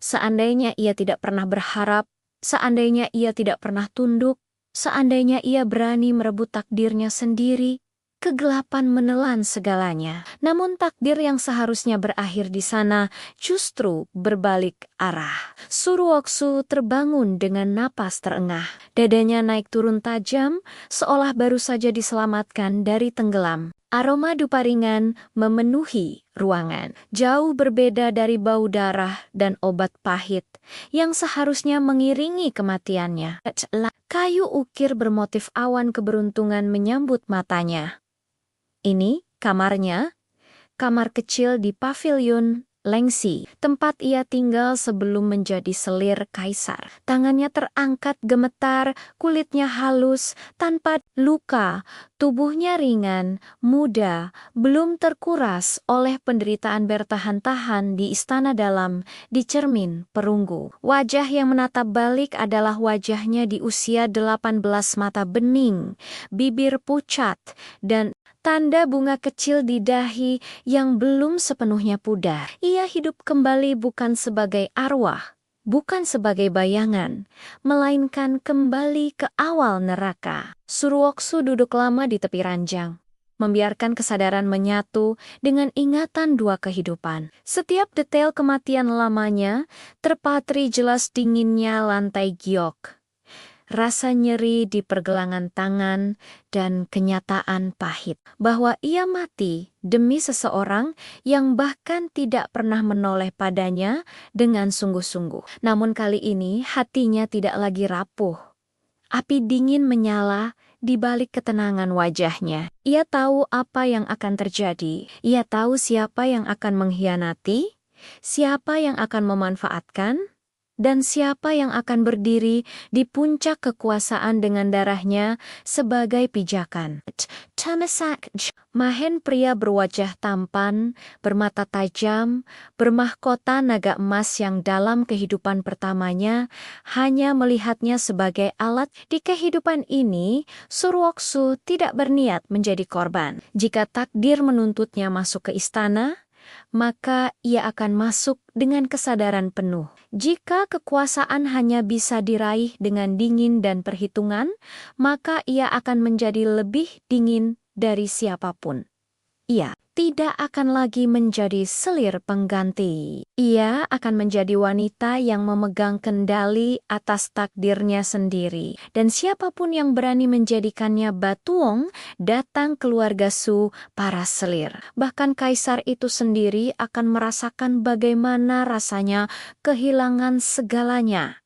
seandainya ia tidak pernah berharap, seandainya ia tidak pernah tunduk, seandainya ia berani merebut takdirnya sendiri, kegelapan menelan segalanya. Namun takdir yang seharusnya berakhir di sana justru berbalik arah. Suruoksu terbangun dengan napas terengah. Dadanya naik turun tajam, seolah baru saja diselamatkan dari tenggelam. Aroma dupa ringan memenuhi ruangan. Jauh berbeda dari bau darah dan obat pahit yang seharusnya mengiringi kematiannya. Kayu ukir bermotif awan keberuntungan menyambut matanya. Ini kamarnya, kamar kecil di pavilion Lengsi, tempat ia tinggal sebelum menjadi selir kaisar. Tangannya terangkat gemetar, kulitnya halus, tanpa luka, tubuhnya ringan, muda, belum terkuras oleh penderitaan bertahan-tahan di istana dalam, di cermin perunggu. Wajah yang menatap balik adalah wajahnya di usia 18, mata bening, bibir pucat, dan tanda bunga kecil di dahi yang belum sepenuhnya pudar. Ia hidup kembali bukan sebagai arwah, bukan sebagai bayangan, melainkan kembali ke awal neraka. Suruoksu duduk lama di tepi ranjang, membiarkan kesadaran menyatu dengan ingatan dua kehidupan. Setiap detail kematian lamanya terpatri jelas dinginnya lantai giok, rasa nyeri di pergelangan tangan, dan kenyataan pahit bahwa ia mati demi seseorang yang bahkan tidak pernah menoleh padanya dengan sungguh-sungguh. Namun kali ini hatinya tidak lagi rapuh. Api dingin menyala di balik ketenangan wajahnya. Ia tahu apa yang akan terjadi. Ia tahu siapa yang akan mengkhianati, siapa yang akan memanfaatkan, dan siapa yang akan berdiri di puncak kekuasaan dengan darahnya sebagai pijakan. Mahen, pria berwajah tampan, bermata tajam, bermahkota naga emas yang dalam kehidupan pertamanya hanya melihatnya sebagai alat. Di kehidupan ini, Suruoksu tidak berniat menjadi korban. Jika takdir menuntutnya masuk ke istana, maka ia akan masuk dengan kesadaran penuh. Jika kekuasaan hanya bisa diraih dengan dingin dan perhitungan, maka ia akan menjadi lebih dingin dari siapapun. Ia tidak akan lagi menjadi selir pengganti. Ia akan menjadi wanita yang memegang kendali atas takdirnya sendiri. Dan siapapun yang berani menjadikannya batuong, datang keluarga Su, para selir. Bahkan kaisar itu sendiri akan merasakan bagaimana rasanya kehilangan segalanya.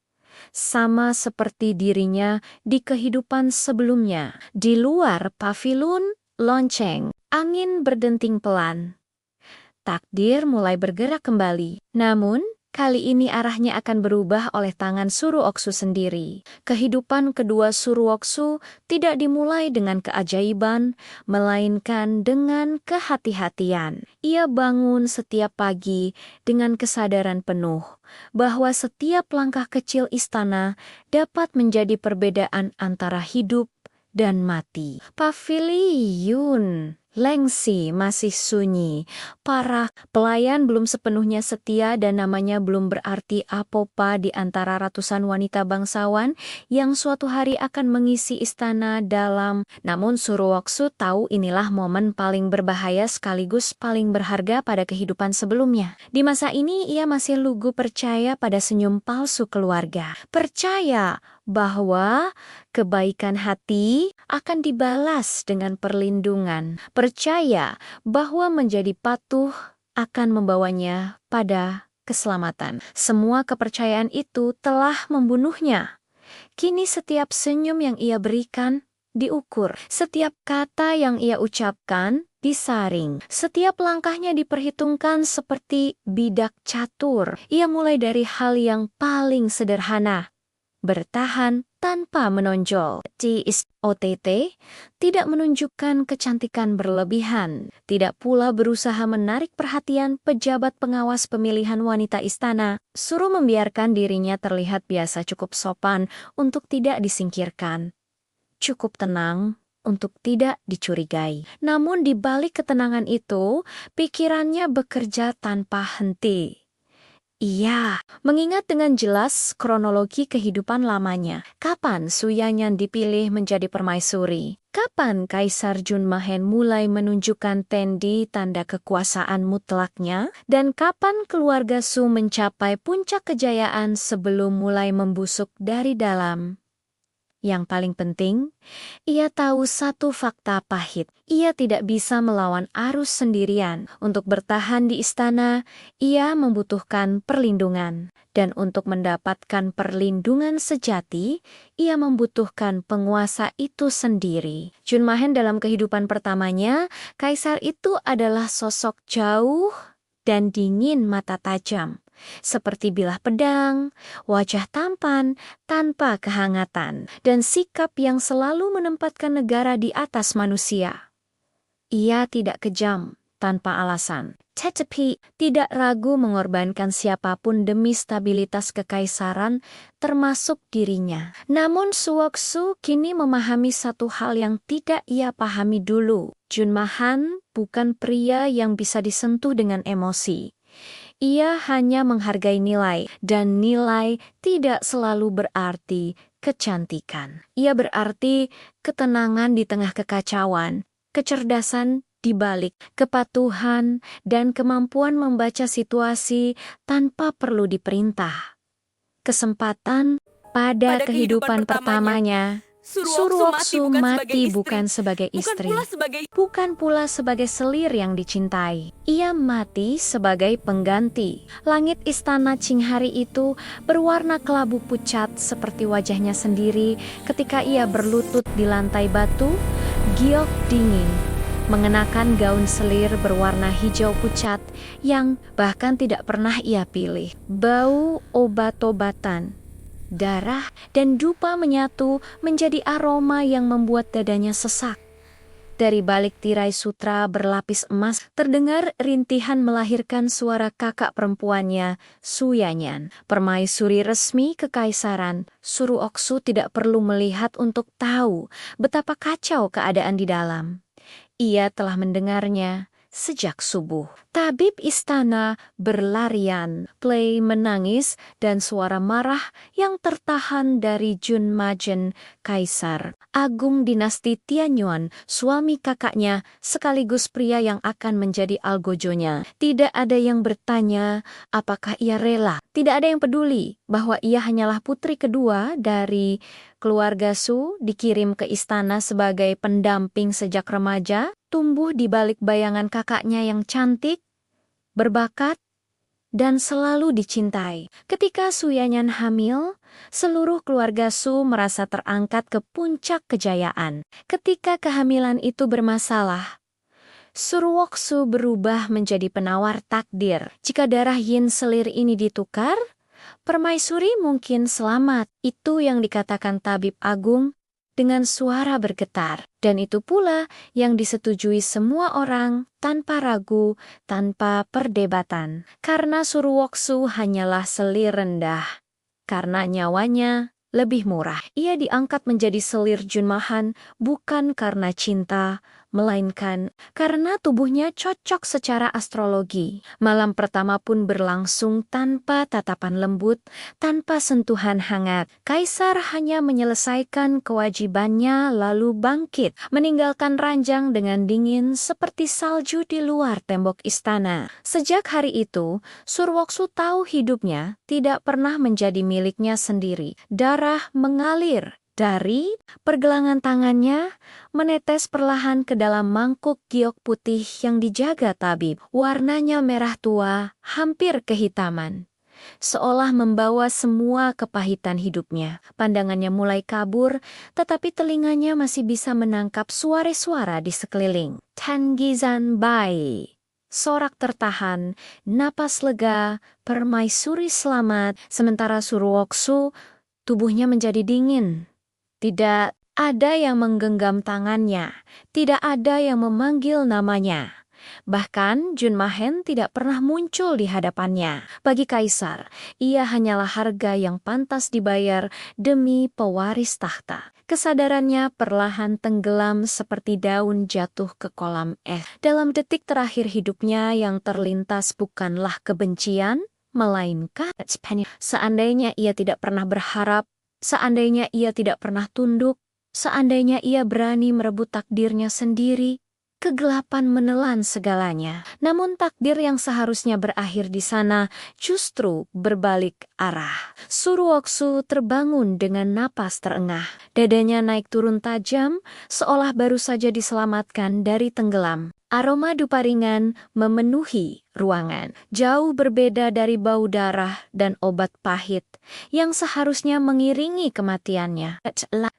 Sama seperti dirinya di kehidupan sebelumnya. Di luar pavilion lonceng, angin berdenting pelan. Takdir mulai bergerak kembali. Namun, kali ini arahnya akan berubah oleh tangan Suruoksu sendiri. Kehidupan kedua Suruoksu tidak dimulai dengan keajaiban, melainkan dengan kehati-hatian. Ia bangun setiap pagi dengan kesadaran penuh bahwa setiap langkah kecil istana dapat menjadi perbedaan antara hidup dan mati. Pavilion Lengsi masih sunyi. Para pelayan belum sepenuhnya setia dan namanya belum berarti apa-apa di antara ratusan wanita bangsawan yang suatu hari akan mengisi istana dalam. Namun Suruoksu tahu inilah momen paling berbahaya sekaligus paling berharga pada kehidupan sebelumnya. Di masa ini ia masih lugu percaya pada senyum palsu keluarga. Percaya bahwa kebaikan hati akan dibalas dengan perlindungan. Percaya bahwa menjadi patuh akan membawanya pada keselamatan. Semua kepercayaan itu telah membunuhnya. Kini setiap senyum yang ia berikan diukur. Setiap kata yang ia ucapkan disaring. Setiap langkahnya diperhitungkan seperti bidak catur. Ia mulai dari hal yang paling sederhana. Bertahan tanpa menonjol. OTT tidak menunjukkan kecantikan berlebihan, tidak pula berusaha menarik perhatian pejabat pengawas pemilihan wanita istana. Suruh membiarkan dirinya terlihat biasa, cukup sopan untuk tidak disingkirkan, cukup tenang untuk tidak dicurigai. Namun di balik ketenangan itu, pikirannya bekerja tanpa henti. Iya, mengingat dengan jelas kronologi kehidupan lamanya. Kapan Suyanyan dipilih menjadi permaisuri? Kapan Kaisar Junmahen mulai menunjukkan Tendi tanda kekuasaan mutlaknya? Dan kapan keluarga Su mencapai puncak kejayaan sebelum mulai membusuk dari dalam? Yang paling penting, ia tahu satu fakta pahit. Ia tidak bisa melawan arus sendirian. Untuk bertahan di istana, ia membutuhkan perlindungan. Dan untuk mendapatkan perlindungan sejati, ia membutuhkan penguasa itu sendiri. Junmahen dalam kehidupan pertamanya, kaisar itu adalah sosok jauh dan dingin mata tajam. Seperti bilah pedang, wajah tampan tanpa kehangatan, dan sikap yang selalu menempatkan negara di atas manusia. Ia tidak kejam tanpa alasan, tetapi tidak ragu mengorbankan siapapun demi stabilitas kekaisaran, termasuk dirinya. Namun Suwoksu kini memahami satu hal yang tidak ia pahami dulu. Junmahan bukan pria yang bisa disentuh dengan emosi. Ia hanya menghargai nilai, dan nilai tidak selalu berarti kecantikan. Ia berarti ketenangan di tengah kekacauan, kecerdasan di balik kepatuhan, dan kemampuan membaca situasi tanpa perlu diperintah. Kesempatan pada kehidupan pertamanya, Suruoksu mati bukan sebagai istri, bukan pula sebagai selir yang dicintai. Ia mati sebagai pengganti. Langit istana Qinghari itu berwarna kelabu pucat seperti wajahnya sendiri ketika ia berlutut di lantai batu. Giok dingin, mengenakan gaun selir berwarna hijau pucat yang bahkan tidak pernah ia pilih. Bau obat-obatan, darah, dan dupa menyatu menjadi aroma yang membuat dadanya sesak. Dari balik tirai sutra berlapis emas, terdengar rintihan melahirkan suara kakak perempuannya, Suyanyan. Permaisuri resmi kekaisaran, Suruoksu tidak perlu melihat untuk tahu betapa kacau keadaan di dalam. Ia telah mendengarnya sejak subuh. Tabib istana berlarian, Plei menangis, dan suara marah yang tertahan dari Junmajen, kaisar agung dinasti Tianyuan, suami kakaknya, sekaligus pria yang akan menjadi algojonya. Tidak ada yang bertanya apakah ia rela. Tidak ada yang peduli bahwa ia hanyalah putri kedua dari keluarga Su, dikirim ke istana sebagai pendamping sejak remaja, tumbuh di balik bayangan kakaknya yang cantik, berbakat, dan selalu dicintai. Ketika Suyanyan hamil, seluruh keluarga Su merasa terangkat ke puncak kejayaan. Ketika kehamilan itu bermasalah, Suruoksu berubah menjadi penawar takdir. Jika darah yin selir ini ditukar, permaisuri mungkin selamat. Itu yang dikatakan tabib agung dengan suara bergetar. Dan itu pula yang disetujui semua orang tanpa ragu, tanpa perdebatan. Karena Suruoksu hanyalah selir rendah. Karena nyawanya lebih murah. Ia diangkat menjadi selir Junmahan bukan karena cinta, melainkan karena tubuhnya cocok secara astrologi. Malam pertama pun berlangsung tanpa tatapan lembut, tanpa sentuhan hangat. Kaisar hanya menyelesaikan kewajibannya lalu bangkit, meninggalkan ranjang dengan dingin seperti salju di luar tembok istana. Sejak hari itu, Suruoksu tahu hidupnya tidak pernah menjadi miliknya sendiri. Darah mengalir dari pergelangan tangannya, menetes perlahan ke dalam mangkuk giok putih yang dijaga tabib. Warnanya merah tua, hampir kehitaman, seolah membawa semua kepahitan hidupnya. Pandangannya mulai kabur, tetapi telinganya masih bisa menangkap suara-suara di sekeliling. Tangizan Bai. Sorak tertahan, napas lega, permaisuri selamat, sementara Suruoksu tubuhnya menjadi dingin. Tidak ada yang menggenggam tangannya, tidak ada yang memanggil namanya. Bahkan Junmahen tidak pernah muncul di hadapannya. Bagi kaisar, ia hanyalah harga yang pantas dibayar demi pewaris tahta. Kesadarannya perlahan tenggelam seperti daun jatuh ke kolam es. Dalam detik terakhir hidupnya yang terlintas bukanlah kebencian, melainkan seandainya ia tidak pernah berharap, seandainya ia tidak pernah tunduk, seandainya ia berani merebut takdirnya sendiri, kegelapan menelan segalanya. Namun takdir yang seharusnya berakhir di sana justru berbalik arah. Suruoksu terbangun dengan napas terengah. Dadanya naik turun tajam, seolah baru saja diselamatkan dari tenggelam. Aroma dupa ringan memenuhi ruangan, jauh berbeda dari bau darah dan obat pahit yang seharusnya mengiringi kematiannya.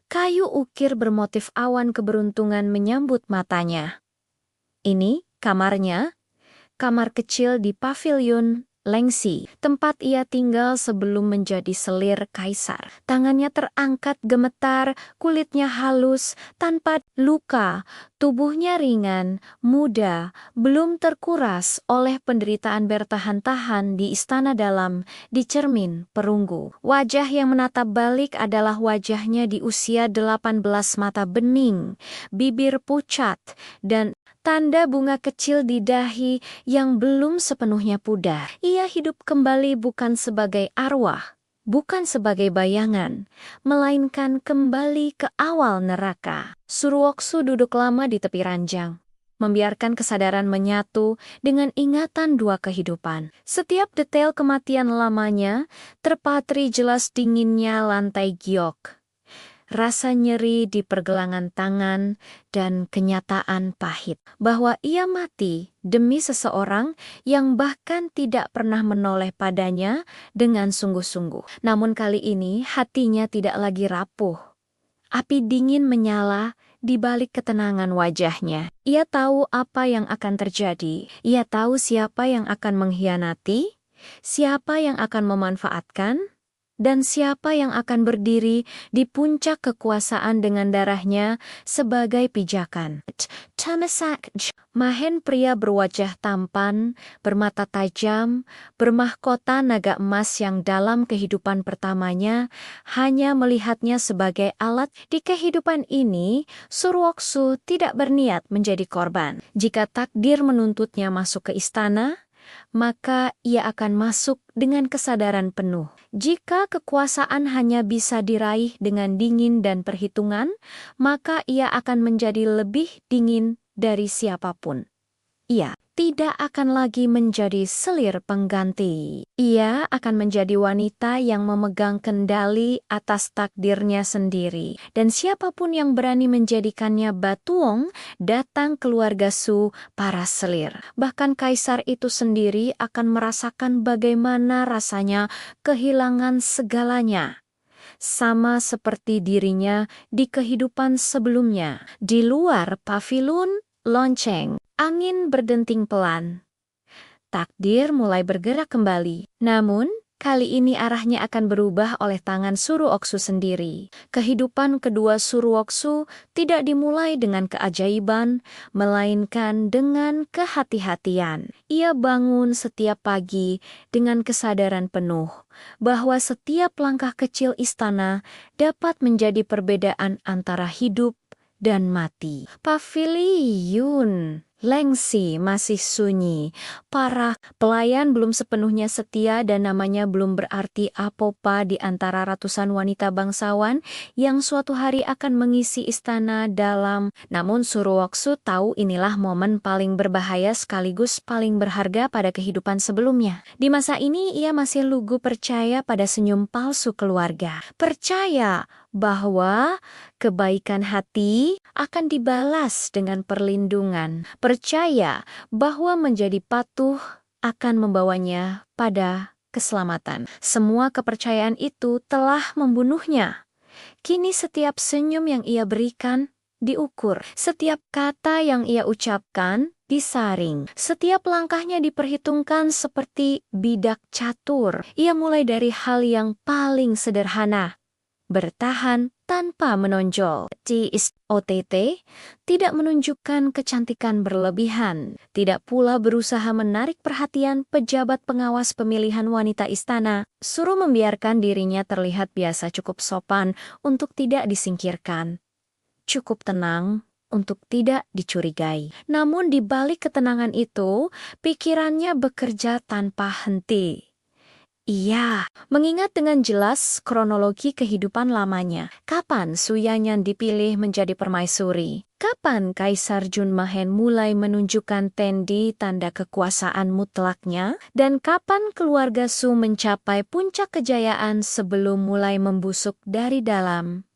Kayu ukir bermotif awan keberuntungan menyambut matanya. Ini kamarnya, kamar kecil di pavilion Lengsi, tempat ia tinggal sebelum menjadi selir kaisar. Tangannya terangkat gemetar, kulitnya halus, tanpa luka, tubuhnya ringan, muda, belum terkuras oleh penderitaan bertahan-tahan di istana dalam, di cermin perunggu. Wajah yang menatap balik adalah wajahnya di usia 18, mata bening, bibir pucat, dan tanda bunga kecil di dahi yang belum sepenuhnya pudar. Ia hidup kembali bukan sebagai arwah, bukan sebagai bayangan, melainkan kembali ke awal neraka. Suruoksu duduk lama di tepi ranjang, membiarkan kesadaran menyatu dengan ingatan dua kehidupan. Setiap detail kematian lamanya terpatri jelas dinginnya lantai giok, rasa nyeri di pergelangan tangan, dan kenyataan pahit bahwa ia mati demi seseorang yang bahkan tidak pernah menoleh padanya dengan sungguh-sungguh. Namun kali ini hatinya tidak lagi rapuh. Api dingin menyala di balik ketenangan wajahnya. Ia tahu apa yang akan terjadi. Ia tahu siapa yang akan mengkhianati, siapa yang akan memanfaatkan, dan siapa yang akan berdiri di puncak kekuasaan dengan darahnya sebagai pijakan. Mahen, pria berwajah tampan, bermata tajam, bermahkota naga emas yang dalam kehidupan pertamanya hanya melihatnya sebagai alat. Di kehidupan ini, Suruoksu tidak berniat menjadi korban. Jika takdir menuntutnya masuk ke istana, maka ia akan masuk dengan kesadaran penuh. Jika kekuasaan hanya bisa diraih dengan dingin dan perhitungan, maka ia akan menjadi lebih dingin dari siapapun. Ia tidak akan lagi menjadi selir pengganti. Ia akan menjadi wanita yang memegang kendali atas takdirnya sendiri. Dan siapapun yang berani menjadikannya batuong, datang keluarga Su, para selir. Bahkan kaisar itu sendiri akan merasakan bagaimana rasanya kehilangan segalanya. Sama seperti dirinya di kehidupan sebelumnya. Di luar pavilion lonceng, angin berdenting pelan. Takdir mulai bergerak kembali. Namun, kali ini arahnya akan berubah oleh tangan Suruoksu sendiri. Kehidupan kedua Suruoksu tidak dimulai dengan keajaiban, melainkan dengan kehati-hatian. Ia bangun setiap pagi dengan kesadaran penuh bahwa setiap langkah kecil istana dapat menjadi perbedaan antara hidup dan mati. Pavilion Lengsi masih sunyi. Para pelayan belum sepenuhnya setia dan namanya belum berarti apa-apa di antara ratusan wanita bangsawan yang suatu hari akan mengisi istana dalam. Namun Suruoksu tahu inilah momen paling berbahaya sekaligus paling berharga pada kehidupan sebelumnya. Di masa ini ia masih lugu percaya pada senyum palsu keluarga. Percaya bahwa kebaikan hati akan dibalas dengan perlindungan. Percaya bahwa menjadi patuh akan membawanya pada keselamatan. Semua kepercayaan itu telah membunuhnya. Kini setiap senyum yang ia berikan diukur. Setiap kata yang ia ucapkan disaring. Setiap langkahnya diperhitungkan seperti bidak catur. Ia mulai dari hal yang paling sederhana. Bertahan tanpa menonjol. OTT tidak menunjukkan kecantikan berlebihan, tidak pula berusaha menarik perhatian pejabat pengawas pemilihan wanita istana. Suruh membiarkan dirinya terlihat biasa, cukup sopan untuk tidak disingkirkan, cukup tenang untuk tidak dicurigai. Namun di balik ketenangan itu, pikirannya bekerja tanpa henti. Iya, mengingat dengan jelas kronologi kehidupan lamanya. Kapan Suyanyan dipilih menjadi permaisuri? Kapan Kaisar Junmahen mulai menunjukkan tendi tanda kekuasaan mutlaknya? Dan kapan keluarga Su mencapai puncak kejayaan sebelum mulai membusuk dari dalam?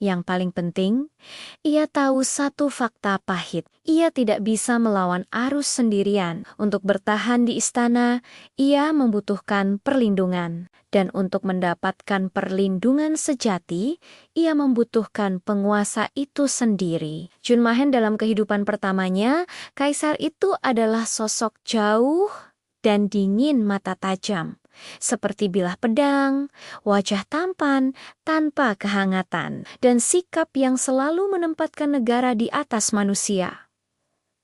Yang paling penting, ia tahu satu fakta pahit. Ia tidak bisa melawan arus sendirian. Untuk bertahan di istana, ia membutuhkan perlindungan. Dan untuk mendapatkan perlindungan sejati, ia membutuhkan penguasa itu sendiri. Junmahen dalam kehidupan pertamanya, kaisar itu adalah sosok jauh dan dingin mata tajam. Seperti bilah pedang, wajah tampan tanpa kehangatan, dan sikap yang selalu menempatkan negara di atas manusia.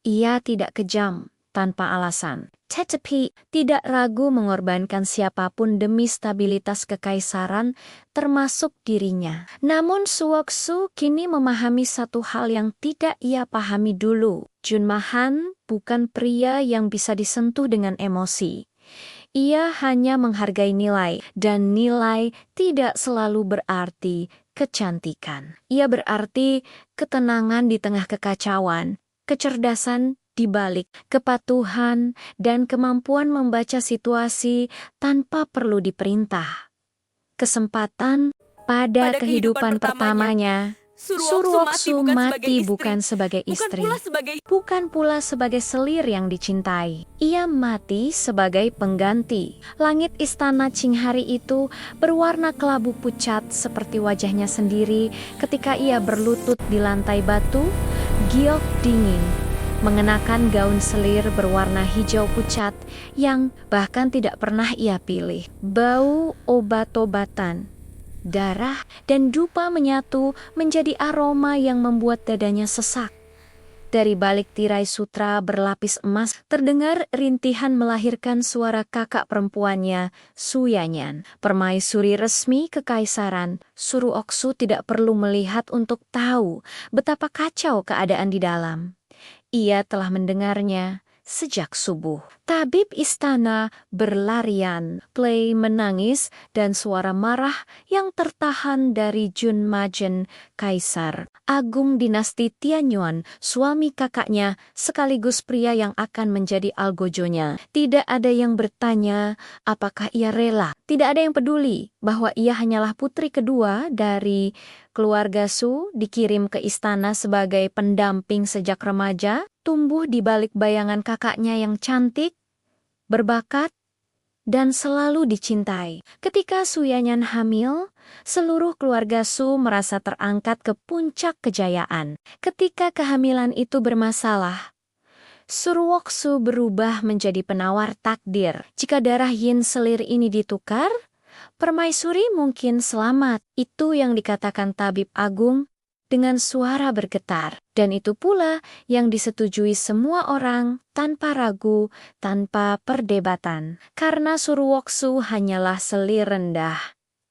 Ia tidak kejam tanpa alasan, tetapi tidak ragu mengorbankan siapapun demi stabilitas kekaisaran, termasuk dirinya. Namun Suwoksu kini memahami satu hal yang tidak ia pahami dulu. Junmahan bukan pria yang bisa disentuh dengan emosi. Ia hanya menghargai nilai, dan nilai tidak selalu berarti kecantikan. Ia berarti ketenangan di tengah kekacauan, kecerdasan di balik kepatuhan, dan kemampuan membaca situasi tanpa perlu diperintah. Kesempatan pada kehidupan pertamanya, Surwoksu mati bukan sebagai istri, bukan pula sebagai selir yang dicintai. Ia mati sebagai pengganti. Langit istana Qinghari itu berwarna kelabu pucat seperti wajahnya sendiri ketika ia berlutut di lantai batu, giok dingin, mengenakan gaun selir berwarna hijau pucat yang bahkan tidak pernah ia pilih. Bau obat-obatan, darah, dan dupa menyatu menjadi aroma yang membuat dadanya sesak. Dari balik tirai sutra berlapis emas, terdengar rintihan melahirkan suara kakak perempuannya, Suyanyan. Permaisuri resmi kekaisaran, Surwoksu tidak perlu melihat untuk tahu betapa kacau keadaan di dalam. Ia telah mendengarnya sejak subuh. Tabib istana berlarian, Plei menangis, dan suara marah yang tertahan dari Junmajen, Kaisar Agung dinasti Tianyuan, suami kakaknya, sekaligus pria yang akan menjadi algojonya. Tidak ada yang bertanya apakah ia rela. Tidak ada yang peduli bahwa ia hanyalah putri kedua dari keluarga Su, dikirim ke istana sebagai pendamping sejak remaja, tumbuh di balik bayangan kakaknya yang cantik, berbakat, dan selalu dicintai. Ketika Suyanyan hamil, seluruh keluarga Su merasa terangkat ke puncak kejayaan. Ketika kehamilan itu bermasalah, Surwoksu berubah menjadi penawar takdir. Jika darah yin selir ini ditukar, permaisuri mungkin selamat. Itu yang dikatakan tabib agung dengan suara bergetar. Dan itu pula yang disetujui semua orang tanpa ragu, tanpa perdebatan. Karena Surwoksu hanyalah selir rendah.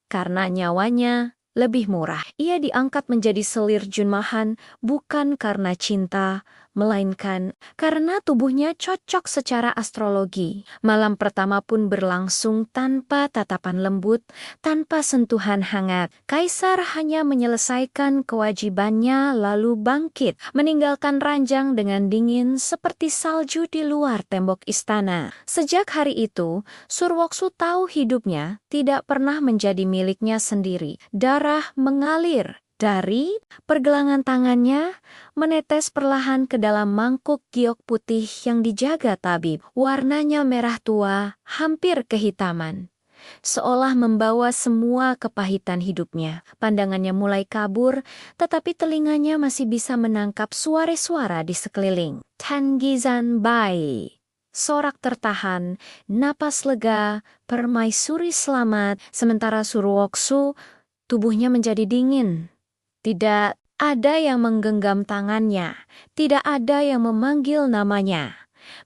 Karena nyawanya lebih murah. Ia diangkat menjadi selir Junmahan bukan karena cinta, melainkan karena tubuhnya cocok secara astrologi. Malam pertama pun berlangsung tanpa tatapan lembut, tanpa sentuhan hangat. Kaisar hanya menyelesaikan kewajibannya lalu bangkit, meninggalkan ranjang dengan dingin seperti salju di luar tembok istana. Sejak hari itu, Surwoksu tahu hidupnya tidak pernah menjadi miliknya sendiri. Darah mengalir dari pergelangan tangannya, menetes perlahan ke dalam mangkuk giok putih yang dijaga tabib. Warnanya merah tua, hampir kehitaman, seolah membawa semua kepahitan hidupnya. Pandangannya mulai kabur, tetapi telinganya masih bisa menangkap suara-suara di sekeliling. Tangizan Bai. Sorak tertahan, napas lega, permaisuri selamat, sementara Surwoksu tubuhnya menjadi dingin. Tidak ada yang menggenggam tangannya, tidak ada yang memanggil namanya.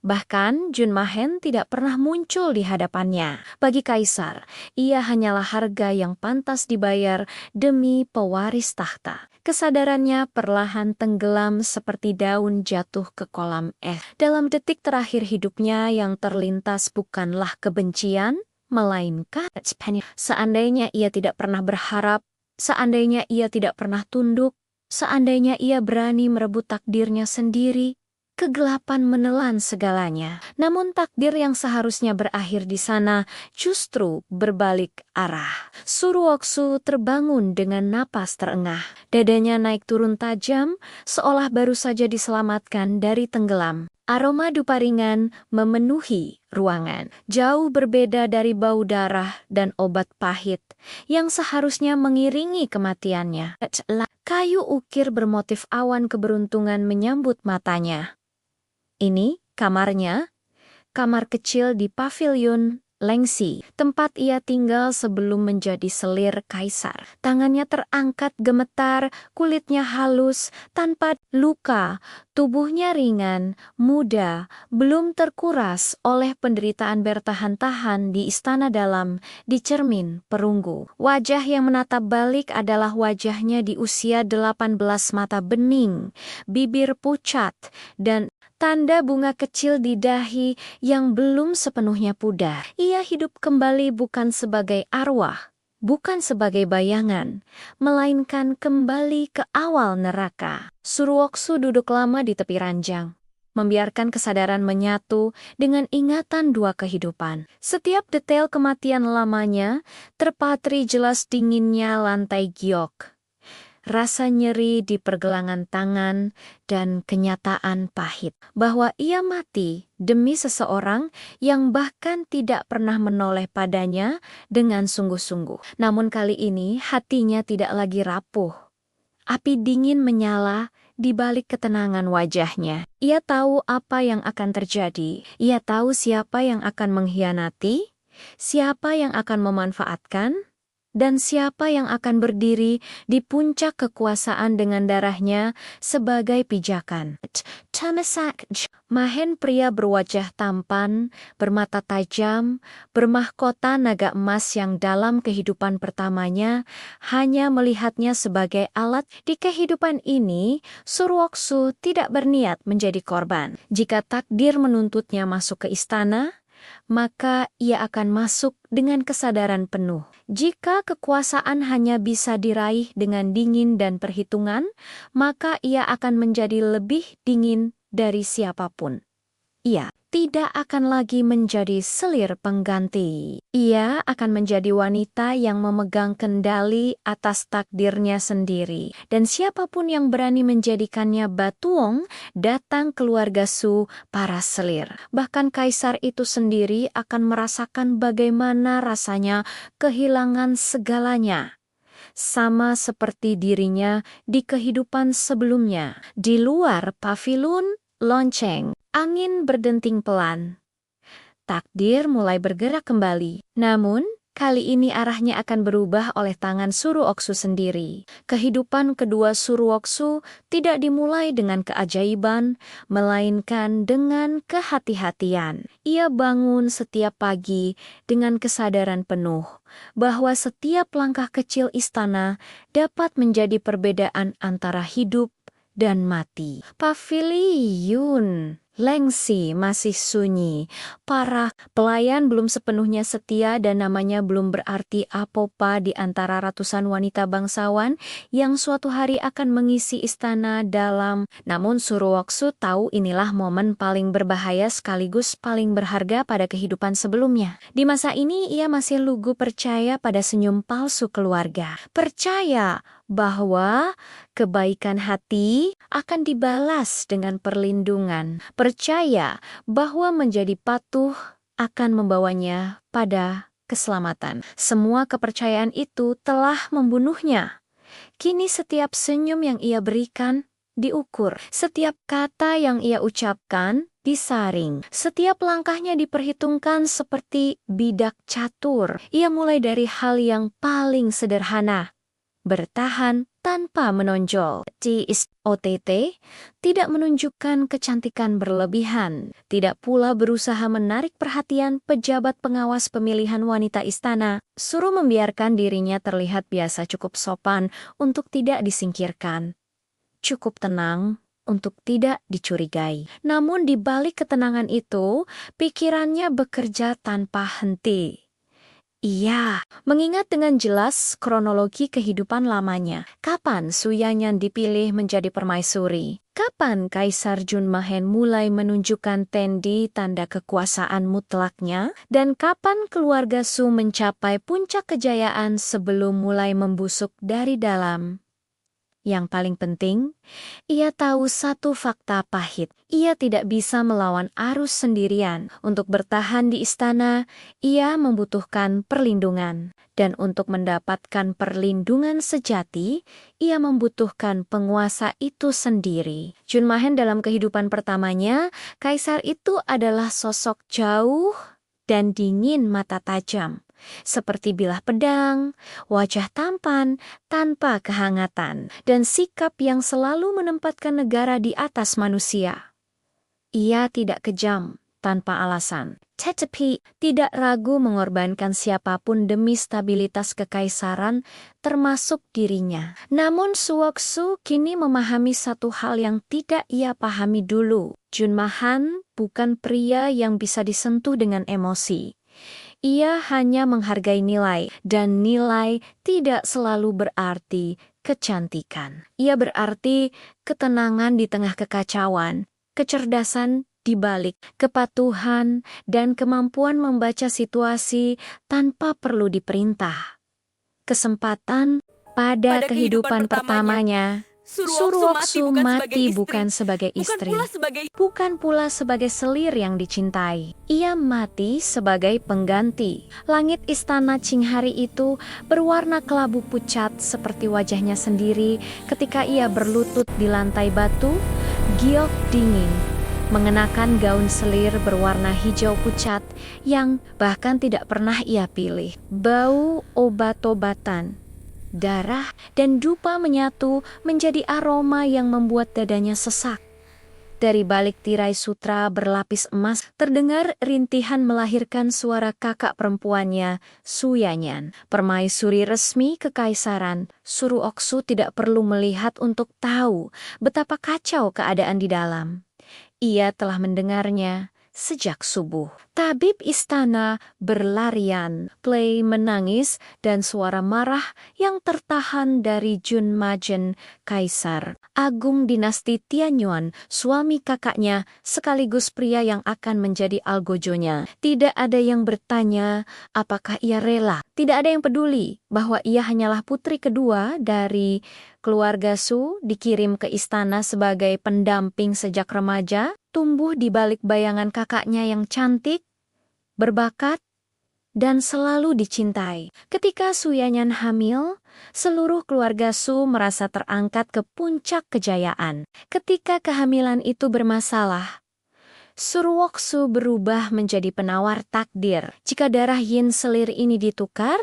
Bahkan Junmahen tidak pernah muncul di hadapannya. Bagi Kaisar, ia hanyalah harga yang pantas dibayar demi pewaris tahta. Kesadarannya perlahan tenggelam seperti daun jatuh ke kolam es. Dalam detik terakhir hidupnya yang terlintas bukanlah kebencian, melainkan seandainya ia tidak pernah berharap, seandainya ia tidak pernah tunduk, seandainya ia berani merebut takdirnya sendiri, kegelapan menelan segalanya. Namun takdir yang seharusnya berakhir di sana justru berbalik arah. Suruoksu terbangun dengan napas terengah. Dadanya naik turun tajam, seolah baru saja diselamatkan dari tenggelam. Aroma dupa ringan memenuhi ruangan, jauh berbeda dari bau darah dan obat pahit yang seharusnya mengiringi kematiannya. Kayu ukir bermotif awan keberuntungan menyambut matanya. Ini kamarnya, kamar kecil di pavilion Lengsi, tempat ia tinggal sebelum menjadi selir kaisar. Tangannya terangkat gemetar, kulitnya halus, tanpa luka, tubuhnya ringan, muda, belum terkuras oleh penderitaan bertahan-tahan di istana dalam, di cermin perunggu. Wajah yang menatap balik adalah wajahnya di usia 18, mata bening, bibir pucat, dan tanda bunga kecil di dahi yang belum sepenuhnya pudar. Ia hidup kembali bukan sebagai arwah, bukan sebagai bayangan, melainkan kembali ke awal neraka. Suruoksu duduk lama di tepi ranjang, membiarkan kesadaran menyatu dengan ingatan dua kehidupan. Setiap detail kematian lamanya terpatri jelas dinginnya lantai giok, rasa nyeri di pergelangan tangan, dan kenyataan pahit bahwa ia mati demi seseorang yang bahkan tidak pernah menoleh padanya dengan sungguh-sungguh. Namun kali ini hatinya tidak lagi rapuh. Api dingin menyala di balik ketenangan wajahnya. Ia tahu apa yang akan terjadi. Ia tahu siapa yang akan mengkhianati, siapa yang akan memanfaatkan, dan siapa yang akan berdiri di puncak kekuasaan dengan darahnya sebagai pijakan. Tamasak Mahen, pria berwajah tampan, bermata tajam, bermahkota naga emas yang dalam kehidupan pertamanya hanya melihatnya sebagai alat. Di kehidupan ini, Suruoksu tidak berniat menjadi korban. Jika takdir menuntutnya masuk ke istana, maka ia akan masuk dengan kesadaran penuh. Jika kekuasaan hanya bisa diraih dengan dingin dan perhitungan, maka ia akan menjadi lebih dingin dari siapapun. Ia tidak akan lagi menjadi selir pengganti. Ia akan menjadi wanita yang memegang kendali atas takdirnya sendiri. Dan siapapun yang berani menjadikannya batuong, datang keluarga Su, para selir. Bahkan kaisar itu sendiri akan merasakan bagaimana rasanya kehilangan segalanya. Sama seperti dirinya di kehidupan sebelumnya. Di luar pavilion lonceng, angin berdenting pelan. Takdir mulai bergerak kembali. Namun, kali ini arahnya akan berubah oleh tangan Suruoksu sendiri. Kehidupan kedua Suruoksu tidak dimulai dengan keajaiban, melainkan dengan kehati-hatian. Ia bangun setiap pagi dengan kesadaran penuh bahwa setiap langkah kecil istana dapat menjadi perbedaan antara hidup dan mati. Pavilion Lengsi masih sunyi. Para pelayan belum sepenuhnya setia dan namanya belum berarti apa-apa di antara ratusan wanita bangsawan yang suatu hari akan mengisi istana dalam. Namun Suruoksu tahu inilah momen paling berbahaya sekaligus paling berharga pada kehidupan sebelumnya. Di masa ini ia masih lugu percaya pada senyum palsu keluarga. Percaya bahwa kebaikan hati akan dibalas dengan perlindungan. Percaya bahwa menjadi patuh akan membawanya pada keselamatan. Semua kepercayaan itu telah membunuhnya. Kini setiap senyum yang ia berikan diukur. Setiap kata yang ia ucapkan disaring. Setiap langkahnya diperhitungkan seperti bidak catur. Ia mulai dari hal yang paling sederhana. Bertahan tanpa menonjol. OTT tidak menunjukkan kecantikan berlebihan, tidak pula berusaha menarik perhatian pejabat pengawas pemilihan wanita istana. Suruh membiarkan dirinya terlihat biasa, cukup sopan untuk tidak disingkirkan, cukup tenang untuk tidak dicurigai. Namun di balik ketenangan itu, pikirannya bekerja tanpa henti. Iya, mengingat dengan jelas kronologi kehidupan lamanya. Kapan Suyanyan dipilih menjadi permaisuri? Kapan Kaisar Junmahen mulai menunjukkan Tendi tanda kekuasaan mutlaknya? Dan kapan keluarga Su mencapai puncak kejayaan sebelum mulai membusuk dari dalam? Yang paling penting, ia tahu satu fakta pahit. Ia tidak bisa melawan arus sendirian. Untuk bertahan di istana, ia membutuhkan perlindungan. Dan untuk mendapatkan perlindungan sejati, ia membutuhkan penguasa itu sendiri. Junmahen dalam kehidupan pertamanya, kaisar itu adalah sosok jauh dan dingin mata tajam. Seperti bilah pedang, wajah tampan tanpa kehangatan, dan sikap yang selalu menempatkan negara di atas manusia. Ia tidak kejam tanpa alasan, tetapi tidak ragu mengorbankan siapapun demi stabilitas kekaisaran, termasuk dirinya. Namun Suwoksu kini memahami satu hal yang tidak ia pahami dulu. Junmahan bukan pria yang bisa disentuh dengan emosi. Ia hanya menghargai nilai, dan nilai tidak selalu berarti kecantikan. Ia berarti ketenangan di tengah kekacauan, kecerdasan di balik kepatuhan, dan kemampuan membaca situasi tanpa perlu diperintah. Kesempatan pada kehidupan pertamanya, Suruoksu mati bukan sebagai istri, bukan pula sebagai selir yang dicintai. Ia mati sebagai pengganti. Langit istana Qinghari itu berwarna kelabu pucat seperti wajahnya sendiri ketika ia berlutut di lantai batu, giok dingin, mengenakan gaun selir berwarna hijau pucat yang bahkan tidak pernah ia pilih. Bau obat-obatan, darah, dan dupa menyatu menjadi aroma yang membuat dadanya sesak. Dari balik tirai sutra berlapis emas, terdengar rintihan melahirkan suara kakak perempuannya, Suyanyan. Permaisuri resmi kekaisaran, Suruoksu tidak perlu melihat untuk tahu betapa kacau keadaan di dalam. Ia telah mendengarnya sejak subuh. Tabib istana berlarian, Plei menangis, dan suara marah yang tertahan dari Junmajen, kaisar agung dinasti Tianyuan, suami kakaknya, sekaligus pria yang akan menjadi algojonya. Tidak ada yang bertanya apakah ia rela. Tidak ada yang peduli bahwa ia hanyalah putri kedua dari keluarga Su, dikirim ke istana sebagai pendamping sejak remaja, tumbuh di balik bayangan kakaknya yang cantik, berbakat, dan selalu dicintai. Ketika Suyanyan hamil, seluruh keluarga Su merasa terangkat ke puncak kejayaan. Ketika kehamilan itu bermasalah, Suruoksu berubah menjadi penawar takdir. Jika darah yin selir ini ditukar,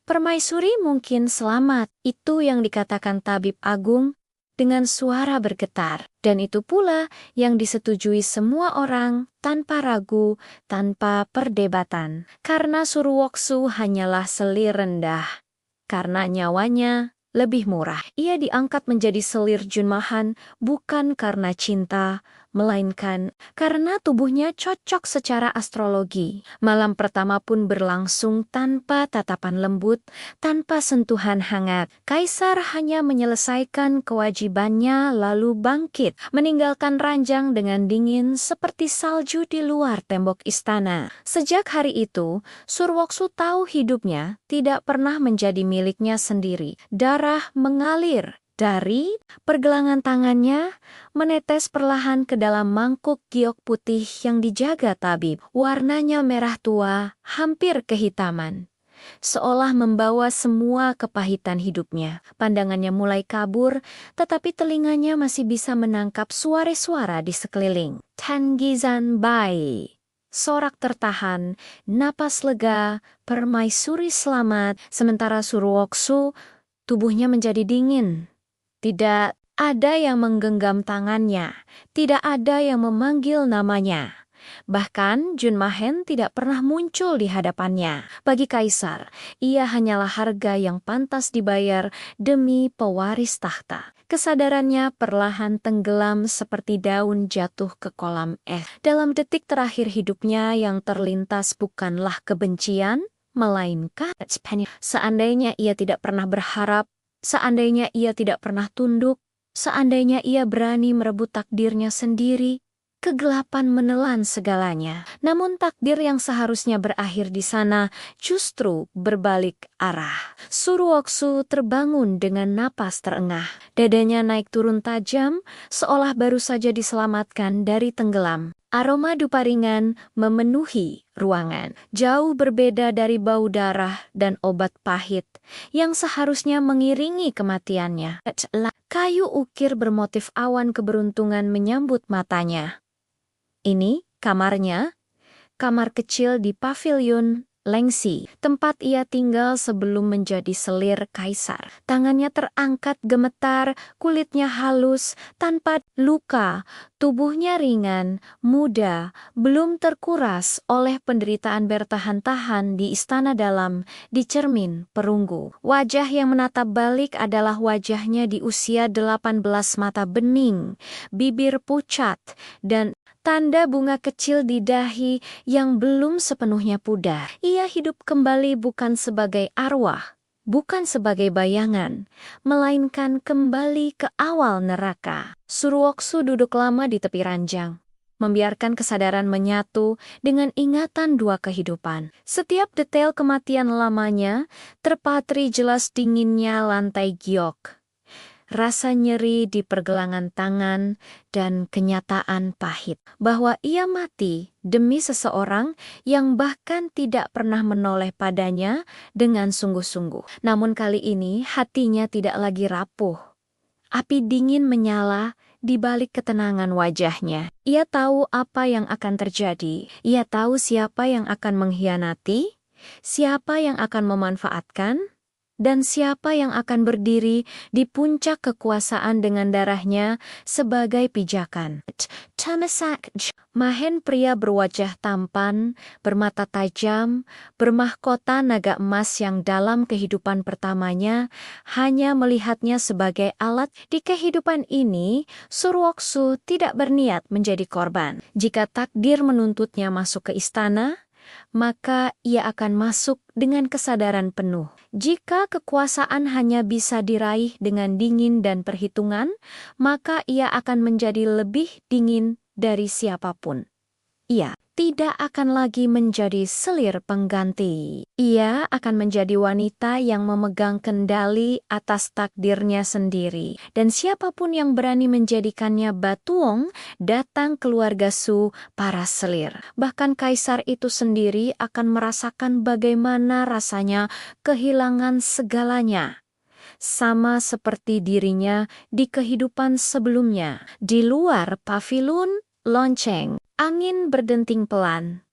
permaisuri mungkin selamat. Itu yang dikatakan tabib agung dengan suara bergetar. Dan itu pula yang disetujui semua orang tanpa ragu, tanpa perdebatan. Karena Suruoksu hanyalah selir rendah. Karena nyawanya lebih murah. Ia diangkat menjadi selir Junmahan bukan karena cinta, melainkan karena tubuhnya cocok secara astrologi. Malam pertama pun berlangsung tanpa tatapan lembut, tanpa sentuhan hangat. Kaisar hanya menyelesaikan kewajibannya lalu bangkit, meninggalkan ranjang dengan dingin seperti salju di luar tembok istana. Sejak hari itu, Suruoksu tahu hidupnya tidak pernah menjadi miliknya sendiri. Darah mengalir dari pergelangan tangannya, menetes perlahan ke dalam mangkuk giok putih yang dijaga tabib. Warnanya merah tua, hampir kehitaman, seolah membawa semua kepahitan hidupnya. Pandangannya mulai kabur, tetapi telinganya masih bisa menangkap suara-suara di sekeliling. Tangizan Bai. Sorak tertahan, napas lega, permaisuri selamat, sementara Suruoksu tubuhnya menjadi dingin. Tidak ada yang menggenggam tangannya, tidak ada yang memanggil namanya. Bahkan Junmahen tidak pernah muncul di hadapannya. Bagi kaisar, ia hanyalah harga yang pantas dibayar demi pewaris tahta. Kesadarannya perlahan tenggelam seperti daun jatuh ke kolam es. Dalam detik terakhir hidupnya yang terlintas bukanlah kebencian, melainkan seandainya ia tidak pernah berharap, seandainya ia tidak pernah tunduk, seandainya ia berani merebut takdirnya sendiri, kegelapan menelan segalanya. Namun takdir yang seharusnya berakhir di sana justru berbalik arah. Suruoksu terbangun dengan napas terengah. Dadanya naik turun tajam, seolah baru saja diselamatkan dari tenggelam. Aroma dupa ringan memenuhi ruangan, jauh berbeda dari bau darah dan obat pahit yang seharusnya mengiringi kematiannya. Kayu ukir bermotif awan keberuntungan menyambut matanya. Ini kamarnya, kamar kecil di pavilion Lengsi, tempat ia tinggal sebelum menjadi selir kaisar. Tangannya terangkat gemetar, kulitnya halus, tanpa luka, tubuhnya ringan, muda, belum terkuras oleh penderitaan bertahan-tahan di istana dalam, di cermin perunggu. Wajah yang menatap balik adalah wajahnya di usia 18, mata bening, bibir pucat, dan tanda bunga kecil di dahi yang belum sepenuhnya pudar. Ia hidup kembali bukan sebagai arwah, bukan sebagai bayangan, melainkan kembali ke awal neraka. Suruoksu duduk lama di tepi ranjang, membiarkan kesadaran menyatu dengan ingatan dua kehidupan. Setiap detail kematian lamanya terpatri jelas dinginnya lantai giok, rasa nyeri di pergelangan tangan, dan kenyataan pahit bahwa ia mati demi seseorang yang bahkan tidak pernah menoleh padanya dengan sungguh-sungguh. Namun kali ini hatinya tidak lagi rapuh. Api dingin menyala di balik ketenangan wajahnya. Ia tahu apa yang akan terjadi. Ia tahu siapa yang akan mengkhianati, siapa yang akan memanfaatkan, dan siapa yang akan berdiri di puncak kekuasaan dengan darahnya sebagai pijakan. Tamasak Mahen, pria berwajah tampan, bermata tajam, bermahkota naga emas yang dalam kehidupan pertamanya hanya melihatnya sebagai alat. Di kehidupan ini, Suruoksu tidak berniat menjadi korban. Jika takdir menuntutnya masuk ke istana, maka ia akan masuk dengan kesadaran penuh. Jika kekuasaan hanya bisa diraih dengan dingin dan perhitungan, maka ia akan menjadi lebih dingin dari siapapun. Ia tidak akan lagi menjadi selir pengganti. Ia akan menjadi wanita yang memegang kendali atas takdirnya sendiri. Dan siapapun yang berani menjadikannya batuong, datang keluarga Su, para selir. Bahkan kaisar itu sendiri akan merasakan bagaimana rasanya kehilangan segalanya. Sama seperti dirinya di kehidupan sebelumnya. Di luar pavilion lonceng, angin berdenting pelan.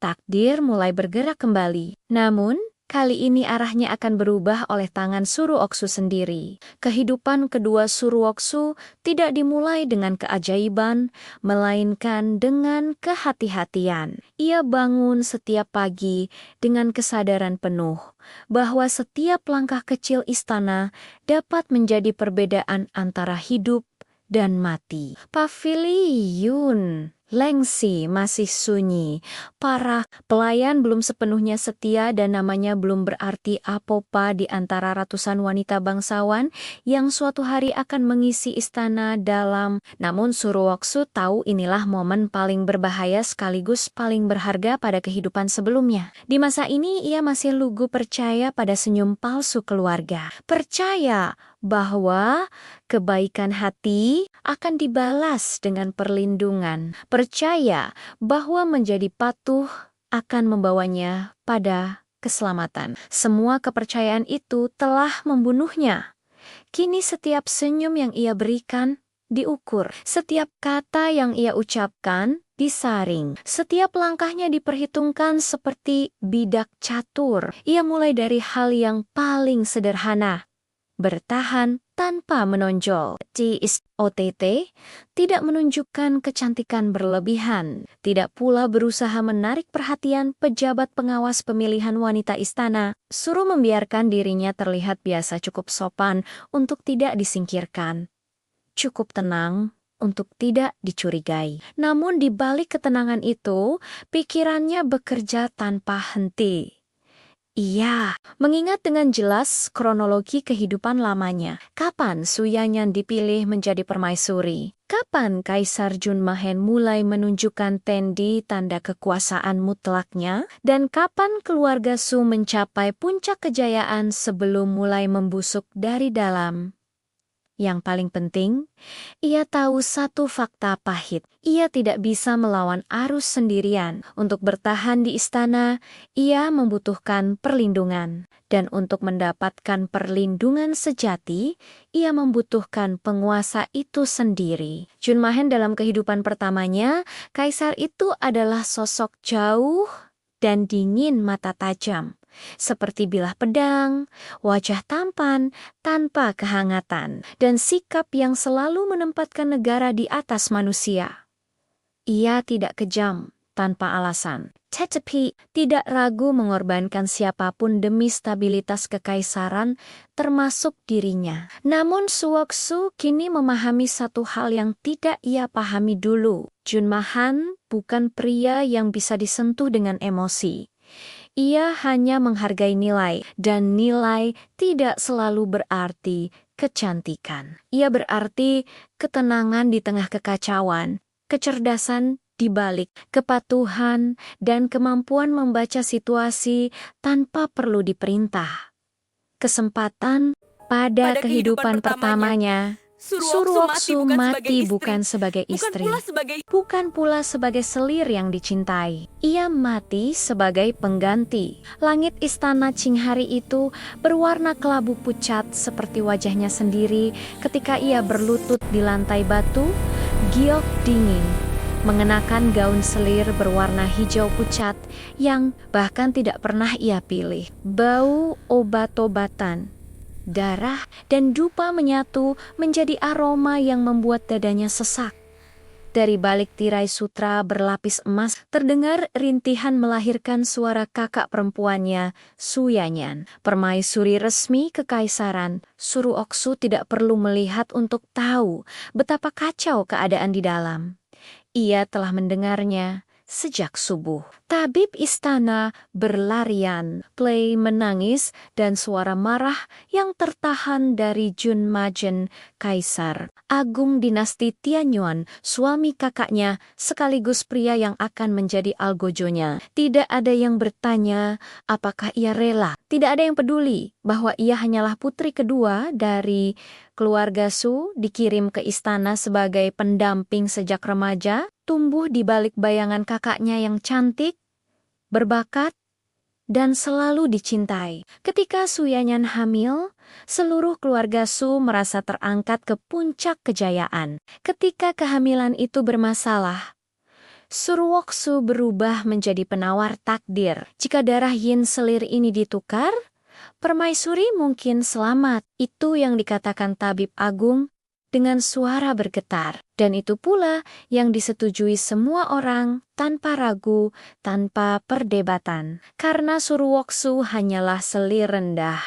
Takdir mulai bergerak kembali. Namun, kali ini arahnya akan berubah oleh tangan Suruoksu sendiri. Kehidupan kedua Suruoksu tidak dimulai dengan keajaiban, melainkan dengan kehati-hatian. Ia bangun setiap pagi dengan kesadaran penuh bahwa setiap langkah kecil istana dapat menjadi perbedaan antara hidup dan mati. Pavilion Lengsi masih sunyi. Para pelayan belum sepenuhnya setia dan namanya belum berarti apa-apa di antara ratusan wanita bangsawan yang suatu hari akan mengisi istana dalam. Namun Suruoksu tahu inilah momen paling berbahaya sekaligus paling berharga pada kehidupan sebelumnya. Di masa ini ia masih lugu percaya pada senyum palsu keluarga. Percaya bahwa kebaikan hati akan dibalas dengan perlindungan. Percaya bahwa menjadi patuh akan membawanya pada keselamatan. Semua kepercayaan itu telah membunuhnya. Kini setiap senyum yang ia berikan diukur. Setiap kata yang ia ucapkan disaring. Setiap langkahnya diperhitungkan seperti bidak catur. Ia mulai dari hal yang paling sederhana. Bertahan tanpa menonjol. OTT tidak menunjukkan kecantikan berlebihan, tidak pula berusaha menarik perhatian pejabat pengawas pemilihan wanita istana. Suruh membiarkan dirinya terlihat biasa, cukup sopan untuk tidak disingkirkan. Cukup tenang untuk tidak dicurigai. Namun di balik ketenangan itu, pikirannya bekerja tanpa henti. Iya, mengingat dengan jelas kronologi kehidupan lamanya. Kapan Suyanyan dipilih menjadi permaisuri? Kapan Kaisar Junmahen mulai menunjukkan tendi tanda kekuasaan mutlaknya? Dan kapan keluarga Su mencapai puncak kejayaan sebelum mulai membusuk dari dalam? Yang paling penting, ia tahu satu fakta pahit. Ia tidak bisa melawan arus sendirian. Untuk bertahan di istana, ia membutuhkan perlindungan. Dan untuk mendapatkan perlindungan sejati, ia membutuhkan penguasa itu sendiri. Junmahen dalam kehidupan pertamanya, kaisar itu adalah sosok jauh dan dingin mata tajam. Seperti bilah pedang, wajah tampan tanpa kehangatan, dan sikap yang selalu menempatkan negara di atas manusia. Ia tidak kejam tanpa alasan, tetapi tidak ragu mengorbankan siapapun demi stabilitas kekaisaran, termasuk dirinya. Namun Suwoksu kini memahami satu hal yang tidak ia pahami dulu. Junmahan bukan pria yang bisa disentuh dengan emosi. Ia hanya menghargai nilai, dan nilai tidak selalu berarti kecantikan. Ia berarti ketenangan di tengah kekacauan, kecerdasan di balik kepatuhan, dan kemampuan membaca situasi tanpa perlu diperintah. Kesempatan pada kehidupan pertamanya, Surwoksu mati bukan sebagai istri, bukan pula sebagai selir yang dicintai. Ia mati sebagai pengganti. Langit istana Qinghari itu berwarna kelabu pucat seperti wajahnya sendiri ketika ia berlutut di lantai batu, giok dingin, mengenakan gaun selir berwarna hijau pucat yang bahkan tidak pernah ia pilih. Bau obat-obatan, darah, dan dupa menyatu menjadi aroma yang membuat dadanya sesak. Dari balik tirai sutra berlapis emas, terdengar rintihan melahirkan suara kakak perempuannya, Suyanyan. Permaisuri resmi kekaisaran, Surwoksu tidak perlu melihat untuk tahu betapa kacau keadaan di dalam. Ia telah mendengarnya sejak subuh. Tabib istana berlarian, Plei menangis, dan suara marah yang tertahan dari Junmajen, kaisar agung dinasti Tianyuan, suami kakaknya, sekaligus pria yang akan menjadi algojonya. Tidak ada yang bertanya apakah ia rela. Tidak ada yang peduli bahwa ia hanyalah putri kedua dari keluarga Su, dikirim ke istana sebagai pendamping sejak remaja, tumbuh di balik bayangan kakaknya yang cantik, berbakat, dan selalu dicintai. Ketika Suyanyan hamil, seluruh keluarga Su merasa terangkat ke puncak kejayaan. Ketika kehamilan itu bermasalah, Surwoksu berubah menjadi penawar takdir. Jika darah yin selir ini ditukar, permaisuri mungkin selamat. Itu yang dikatakan tabib agung dengan suara bergetar. Dan itu pula yang disetujui semua orang tanpa ragu, tanpa perdebatan. Karena Surwoksu hanyalah selir rendah.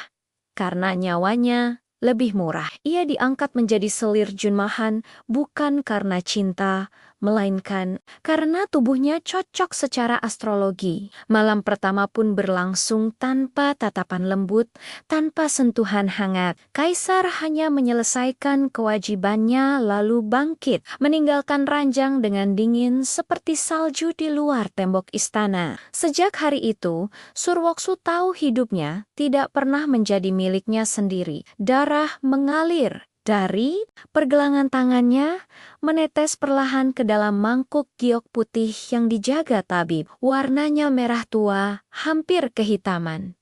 Karena nyawanya lebih murah. Ia diangkat menjadi selir Junmahan bukan karena cinta, melainkan karena tubuhnya cocok secara astrologi. Malam pertama pun berlangsung tanpa tatapan lembut, tanpa sentuhan hangat. Kaisar hanya menyelesaikan kewajibannya lalu bangkit, meninggalkan ranjang dengan dingin seperti salju di luar tembok istana. Sejak hari itu, Surwoksu tahu hidupnya tidak pernah menjadi miliknya sendiri. Darah mengalir dari pergelangan tangannya, menetes perlahan ke dalam mangkuk giok putih yang dijaga tabib. Warnanya merah tua, hampir kehitaman,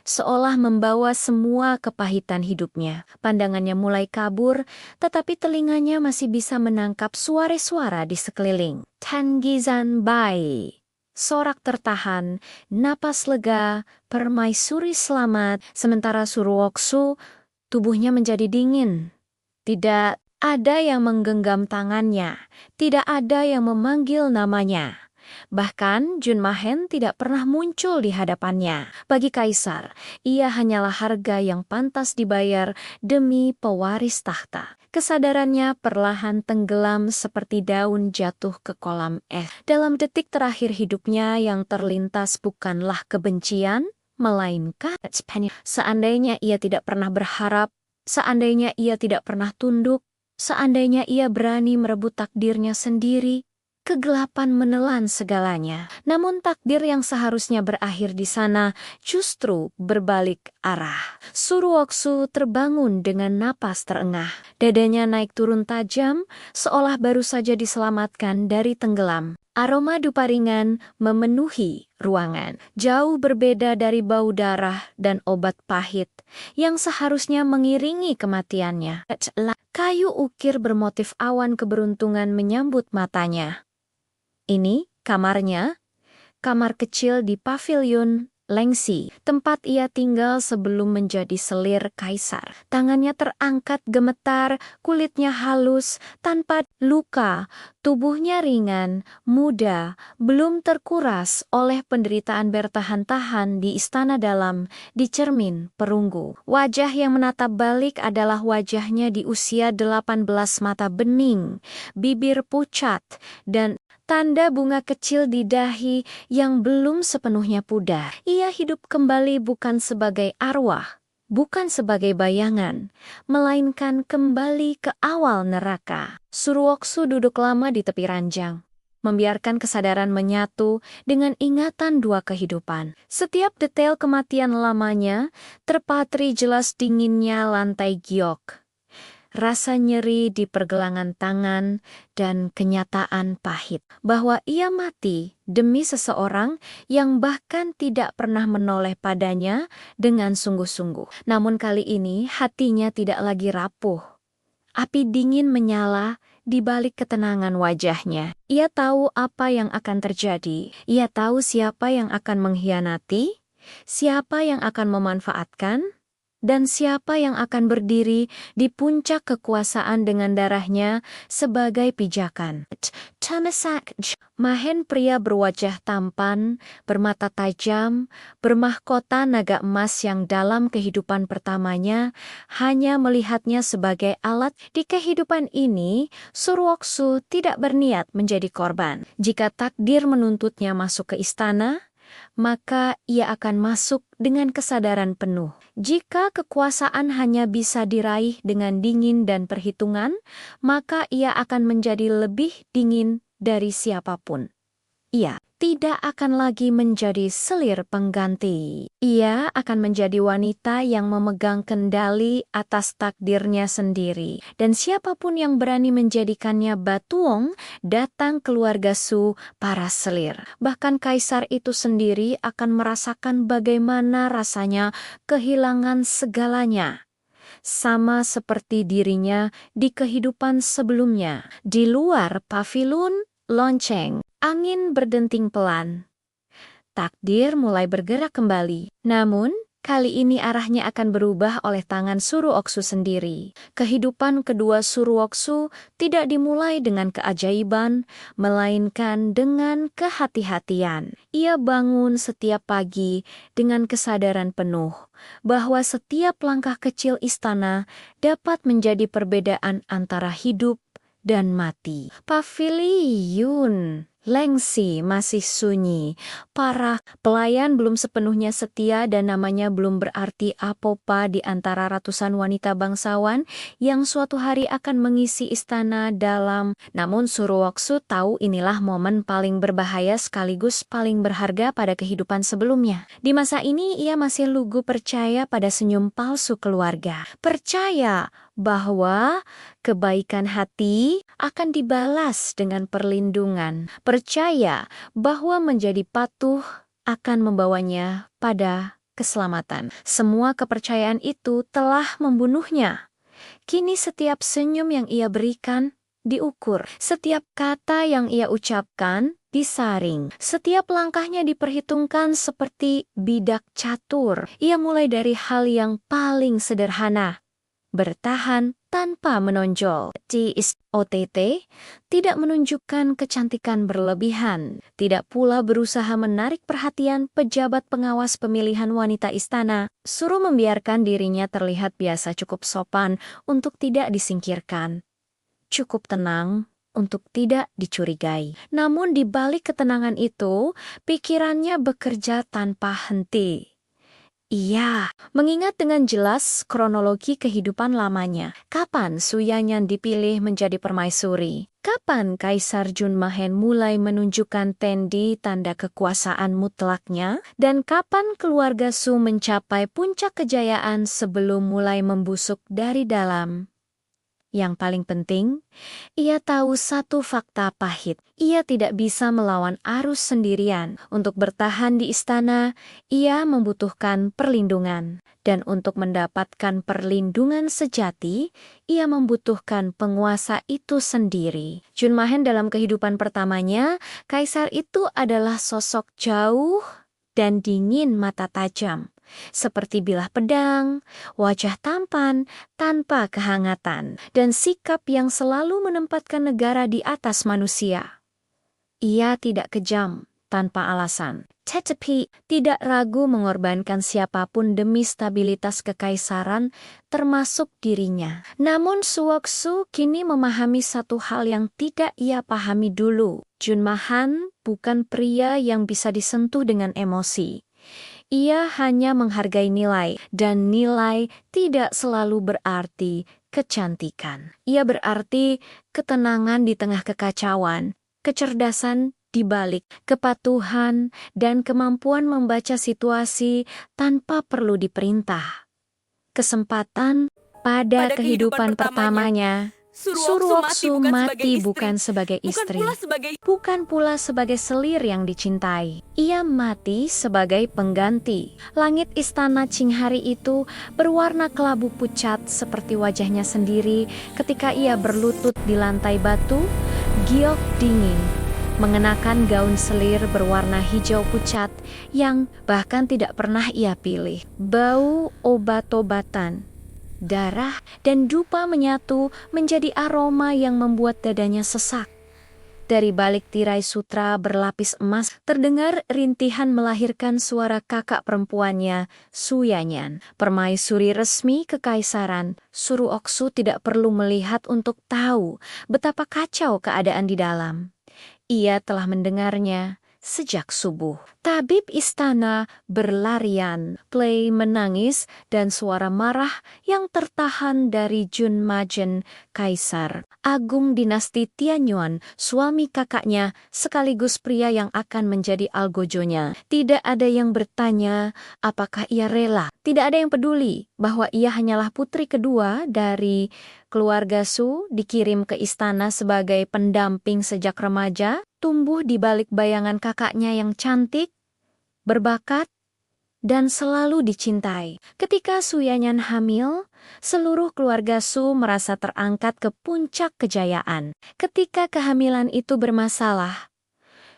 seolah membawa semua kepahitan hidupnya. Pandangannya mulai kabur, tetapi telinganya masih bisa menangkap suara-suara di sekeliling. Tangizan Bai. Sorak tertahan, napas lega, permaisuri selamat, sementara Surwoksu tubuhnya menjadi dingin. Tidak ada yang menggenggam tangannya, tidak ada yang memanggil namanya. Bahkan Junmahen tidak pernah muncul di hadapannya. Bagi kaisar, ia hanyalah harga yang pantas dibayar demi pewaris tahta. Kesadarannya perlahan tenggelam seperti daun jatuh ke kolam es. Dalam detik terakhir hidupnya yang terlintas bukanlah kebencian, melainkan seandainya ia tidak pernah berharap, seandainya ia tidak pernah tunduk, seandainya ia berani merebut takdirnya sendiri, kegelapan menelan segalanya. Namun takdir yang seharusnya berakhir di sana justru berbalik arah. Suruoksu terbangun dengan napas terengah. Dadanya naik turun tajam, seolah baru saja diselamatkan dari tenggelam. Aroma dupa ringan memenuhi ruangan, jauh berbeda dari bau darah dan obat pahit yang seharusnya mengiringi kematiannya. Kayu ukir bermotif awan keberuntungan menyambut matanya. Ini kamarnya, kamar kecil di pavilion Lengsi, tempat ia tinggal sebelum menjadi selir kaisar. Tangannya terangkat gemetar, kulitnya halus, tanpa luka, tubuhnya ringan, muda, belum terkuras oleh penderitaan bertahan-tahan di istana dalam, di cermin perunggu. Wajah yang menatap balik adalah wajahnya di usia 18, mata bening, bibir pucat, dan tanda bunga kecil di dahi yang belum sepenuhnya pudar. Ia hidup kembali bukan sebagai arwah, bukan sebagai bayangan, melainkan kembali ke awal neraka. Suruoksu duduk lama di tepi ranjang, membiarkan kesadaran menyatu dengan ingatan dua kehidupan. Setiap detail kematian lamanya terpatri jelas dinginnya lantai giok, rasa nyeri di pergelangan tangan, dan kenyataan pahit bahwa ia mati demi seseorang yang bahkan tidak pernah menoleh padanya dengan sungguh-sungguh. Namun kali ini hatinya tidak lagi rapuh. Api dingin menyala di balik ketenangan wajahnya. Ia tahu apa yang akan terjadi. Ia tahu siapa yang akan mengkhianati, siapa yang akan memanfaatkan, dan siapa yang akan berdiri di puncak kekuasaan dengan darahnya sebagai pijakan. Tamasak Mahen, pria berwajah tampan, bermata tajam, bermahkota naga emas yang dalam kehidupan pertamanya hanya melihatnya sebagai alat. Di kehidupan ini, Suruoksu tidak berniat menjadi korban. Jika takdir menuntutnya masuk ke istana, maka ia akan masuk dengan kesadaran penuh. Jika kekuasaan hanya bisa diraih dengan dingin dan perhitungan, maka ia akan menjadi lebih dingin dari siapapun. Ia tidak akan lagi menjadi selir pengganti. Ia akan menjadi wanita yang memegang kendali atas takdirnya sendiri. Dan siapapun yang berani menjadikannya batuong, datang keluarga Su, para selir. Bahkan kaisar itu sendiri akan merasakan bagaimana rasanya kehilangan segalanya. Sama seperti dirinya di kehidupan sebelumnya. Di luar pavilion lonceng, angin berdenting pelan. Takdir mulai bergerak kembali. Namun, kali ini arahnya akan berubah oleh tangan Suruoksu sendiri. Kehidupan kedua Suruoksu tidak dimulai dengan keajaiban, melainkan dengan kehati-hatian. Ia bangun setiap pagi dengan kesadaran penuh bahwa setiap langkah kecil istana dapat menjadi perbedaan antara hidup dan mati. Pavilion Lengsi masih sunyi. Para pelayan belum sepenuhnya setia dan namanya belum berarti apa-apa di antara ratusan wanita bangsawan yang suatu hari akan mengisi istana dalam. Namun Suruoksu tahu inilah momen paling berbahaya sekaligus paling berharga pada kehidupan sebelumnya. Di masa ini ia masih lugu percaya pada senyum palsu keluarga. Percaya bahwa kebaikan hati akan dibalas dengan perlindungan. Percaya bahwa menjadi patuh akan membawanya pada keselamatan. Semua kepercayaan itu telah membunuhnya. Kini setiap senyum yang ia berikan diukur. Setiap kata yang ia ucapkan disaring. Setiap langkahnya diperhitungkan seperti bidak catur. Ia mulai dari hal yang paling sederhana. Bertahan tanpa menonjol. OTT tidak menunjukkan kecantikan berlebihan, tidak pula berusaha menarik perhatian pejabat pengawas pemilihan wanita istana. Suruh membiarkan dirinya terlihat biasa, cukup sopan untuk tidak disingkirkan, cukup tenang untuk tidak dicurigai. Namun di balik ketenangan itu, pikirannya bekerja tanpa henti. Iya, mengingat dengan jelas kronologi kehidupan lamanya. Kapan Suyanyan dipilih menjadi permaisuri? Kapan Kaisar Junmahen mulai menunjukkan Tendi tanda kekuasaan mutlaknya? Dan kapan keluarga Su mencapai puncak kejayaan sebelum mulai membusuk dari dalam? Yang paling penting, ia tahu satu fakta pahit. Ia tidak bisa melawan arus sendirian. Untuk bertahan di istana, ia membutuhkan perlindungan. Dan untuk mendapatkan perlindungan sejati, ia membutuhkan penguasa itu sendiri. Junmahen dalam kehidupan pertamanya, kaisar itu adalah sosok jauh dan dingin mata tajam. Seperti bilah pedang, wajah tampan tanpa kehangatan, dan sikap yang selalu menempatkan negara di atas manusia. Ia tidak kejam tanpa alasan, tetapi tidak ragu mengorbankan siapapun demi stabilitas kekaisaran, termasuk dirinya. Namun Suwoksu kini memahami satu hal yang tidak ia pahami dulu. Junmahan bukan pria yang bisa disentuh dengan emosi. Ia hanya menghargai nilai, dan nilai tidak selalu berarti kecantikan. Ia berarti ketenangan di tengah kekacauan, kecerdasan di balik kepatuhan, dan kemampuan membaca situasi tanpa perlu diperintah. Kesempatan pada kehidupan pertamanya, Surwoksu mati bukan sebagai istri, bukan pula sebagai selir yang dicintai. Ia mati sebagai pengganti. Langit istana Qinghari itu berwarna kelabu pucat seperti wajahnya sendiri ketika ia berlutut di lantai batu, giok dingin, mengenakan gaun selir berwarna hijau pucat yang bahkan tidak pernah ia pilih. Bau obat-obatan, darah, dan dupa menyatu menjadi aroma yang membuat dadanya sesak. Dari balik tirai sutra berlapis emas, terdengar rintihan melahirkan suara kakak perempuannya, Suyanyan. Permaisuri resmi kekaisaran, Surwoksu tidak perlu melihat untuk tahu betapa kacau keadaan di dalam. Ia telah mendengarnya sejak subuh. Tabib istana berlarian, Plei menangis, dan suara marah yang tertahan dari Junmajen, Kaisar Agung dinasti Tianyuan, suami kakaknya, sekaligus pria yang akan menjadi algojonya. Tidak ada yang bertanya apakah ia rela. Tidak ada yang peduli bahwa ia hanyalah putri kedua dari keluarga Su, dikirim ke istana sebagai pendamping sejak remaja, tumbuh di balik bayangan kakaknya yang cantik, berbakat, dan selalu dicintai. Ketika Suyanyan hamil, seluruh keluarga Su merasa terangkat ke puncak kejayaan. Ketika kehamilan itu bermasalah,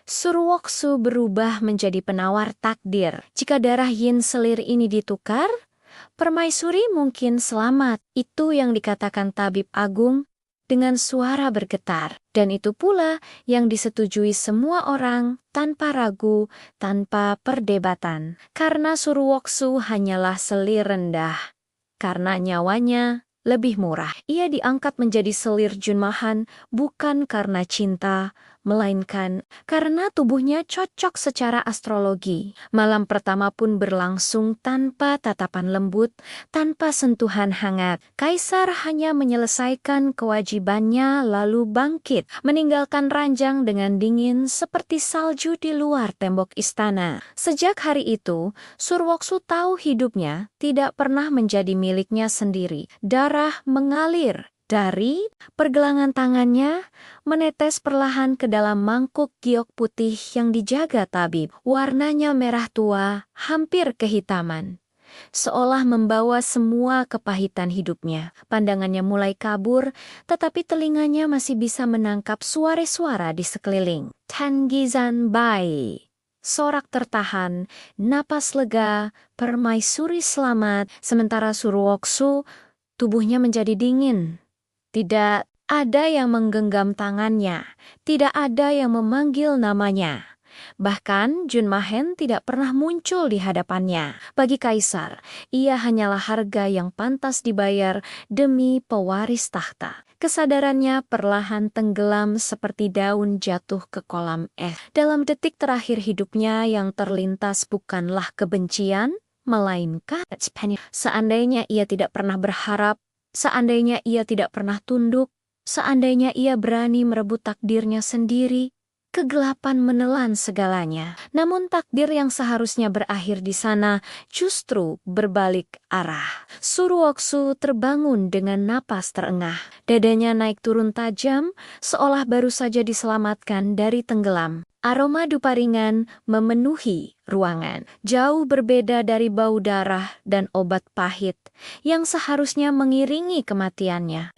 Surwoksu berubah menjadi penawar takdir. Jika darah yin selir ini ditukar, permaisuri mungkin selamat. Itu yang dikatakan tabib agung dengan suara bergetar. Dan itu pula yang disetujui semua orang tanpa ragu, tanpa perdebatan. Karena Surwoksu hanyalah selir rendah. Karena nyawanya lebih murah. Ia diangkat menjadi selir Junmahan bukan karena cinta, melainkan karena tubuhnya cocok secara astrologi. Malam pertama pun berlangsung tanpa tatapan lembut, tanpa sentuhan hangat. Kaisar hanya menyelesaikan kewajibannya lalu bangkit, meninggalkan ranjang dengan dingin seperti salju di luar tembok istana. Sejak hari itu, Surwoksu tahu hidupnya tidak pernah menjadi miliknya sendiri. Darah mengalir dari pergelangan tangannya, menetes perlahan ke dalam mangkuk giok putih yang dijaga tabib. Warnanya merah tua, hampir kehitaman, seolah membawa semua kepahitan hidupnya. Pandangannya mulai kabur, tetapi telinganya masih bisa menangkap suara-suara di sekeliling. Tangizan Bai, sorak tertahan, napas lega, permaisuri selamat, sementara Surwoksu tubuhnya menjadi dingin. Tidak ada yang menggenggam tangannya, tidak ada yang memanggil namanya. Bahkan Junmahen tidak pernah muncul di hadapannya. Bagi Kaisar, ia hanyalah harga yang pantas dibayar demi pewaris tahta. Kesadarannya perlahan tenggelam seperti daun jatuh ke kolam es. Dalam detik terakhir hidupnya yang terlintas bukanlah kebencian, melainkan seandainya ia tidak pernah berharap, seandainya ia tidak pernah tunduk, seandainya ia berani merebut takdirnya sendiri, kegelapan menelan segalanya. Namun takdir yang seharusnya berakhir di sana justru berbalik arah. Suruoksu terbangun dengan napas terengah. Dadanya naik turun tajam, seolah baru saja diselamatkan dari tenggelam. Aroma dupa ringan memenuhi ruangan. Jauh berbeda dari bau darah dan obat pahit yang seharusnya mengiringi kematiannya.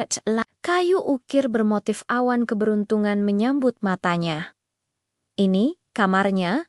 Kayu ukir bermotif awan keberuntungan menyambut matanya. Ini kamarnya,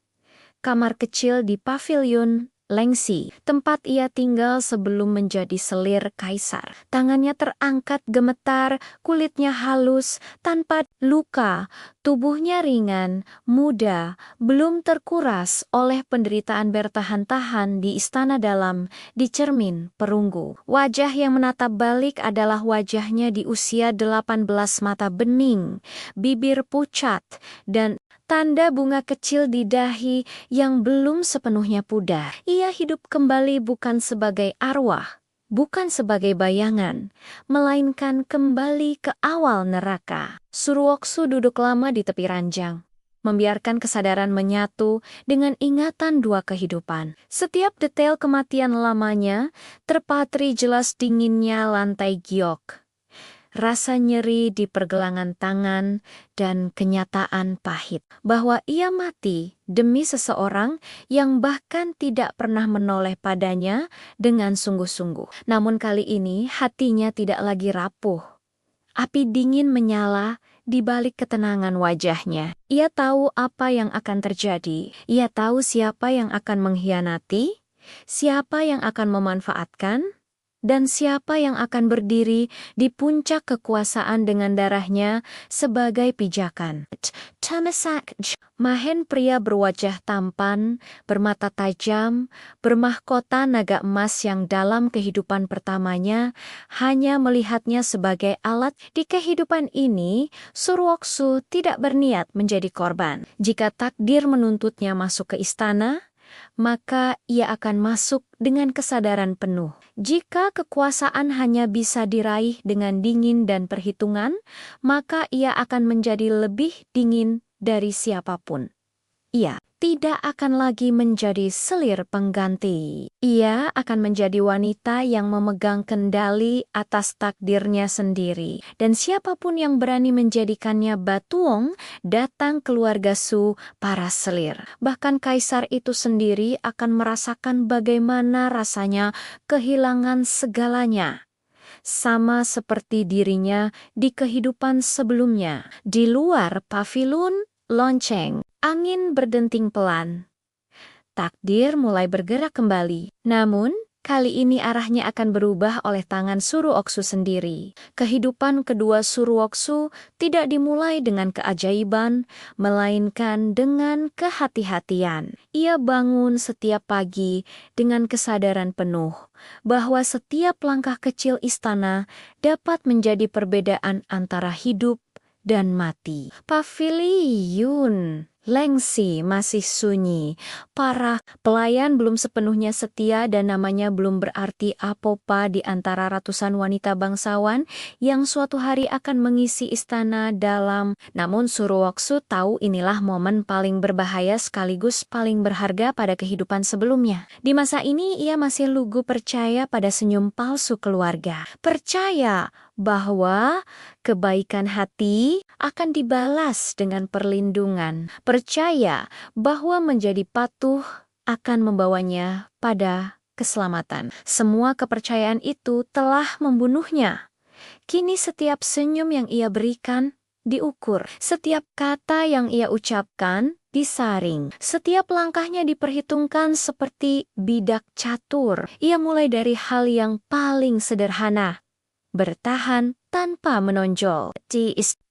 kamar kecil di pavilion Lengsi, tempat ia tinggal sebelum menjadi selir kaisar. Tangannya terangkat gemetar, kulitnya halus, tanpa luka, tubuhnya ringan, muda, belum terkuras oleh penderitaan bertahan-tahan di istana dalam, di cermin perunggu. Wajah yang menatap balik adalah wajahnya di usia 18, mata bening, bibir pucat, dan tanda bunga kecil di dahi yang belum sepenuhnya pudar. Ia hidup kembali bukan sebagai arwah, bukan sebagai bayangan, melainkan kembali ke awal neraka. Suruoksu duduk lama di tepi ranjang, membiarkan kesadaran menyatu dengan ingatan dua kehidupan. Setiap detail kematian lamanya terpatri jelas dinginnya lantai giok, rasa nyeri di pergelangan tangan, dan kenyataan pahit bahwa ia mati demi seseorang yang bahkan tidak pernah menoleh padanya dengan sungguh-sungguh. Namun kali ini hatinya tidak lagi rapuh. Api dingin menyala di balik ketenangan wajahnya. Ia tahu apa yang akan terjadi. Ia tahu siapa yang akan mengkhianati, siapa yang akan memanfaatkan, dan siapa yang akan berdiri di puncak kekuasaan dengan darahnya sebagai pijakan. Tamasak, Mahen pria berwajah tampan, bermata tajam, bermahkota naga emas yang dalam kehidupan pertamanya hanya melihatnya sebagai alat. Di kehidupan ini, Suruoksu tidak berniat menjadi korban. Jika takdir menuntutnya masuk ke istana, maka ia akan masuk dengan kesadaran penuh. Jika kekuasaan hanya bisa diraih dengan dingin dan perhitungan, maka ia akan menjadi lebih dingin dari siapapun. Ia tidak akan lagi menjadi selir pengganti. Ia akan menjadi wanita yang memegang kendali atas takdirnya sendiri. Dan siapapun yang berani menjadikannya batuong, datang keluarga Su, para selir. Bahkan kaisar itu sendiri akan merasakan bagaimana rasanya kehilangan segalanya. Sama seperti dirinya di kehidupan sebelumnya. Di luar pavilion lonceng, angin berdenting pelan. Takdir mulai bergerak kembali. Namun, kali ini arahnya akan berubah oleh tangan Suruoksu sendiri. Kehidupan kedua Suruoksu tidak dimulai dengan keajaiban, melainkan dengan kehati-hatian. Ia bangun setiap pagi dengan kesadaran penuh bahwa setiap langkah kecil istana dapat menjadi perbedaan antara hidup dan mati. Pavilion Lengsi masih sunyi. Para pelayan belum sepenuhnya setia dan namanya belum berarti apa-apa di antara ratusan wanita bangsawan yang suatu hari akan mengisi istana dalam. Namun Suruoksu tahu inilah momen paling berbahaya sekaligus paling berharga pada kehidupan sebelumnya. Di masa ini ia masih lugu percaya pada senyum palsu keluarga. Percaya bahwa kebaikan hati akan dibalas dengan perlindungan. Percaya bahwa menjadi patuh akan membawanya pada keselamatan. Semua kepercayaan itu telah membunuhnya. Kini setiap senyum yang ia berikan diukur. Setiap kata yang ia ucapkan disaring. Setiap langkahnya diperhitungkan seperti bidak catur. Ia mulai dari hal yang paling sederhana. Bertahan tanpa menonjol.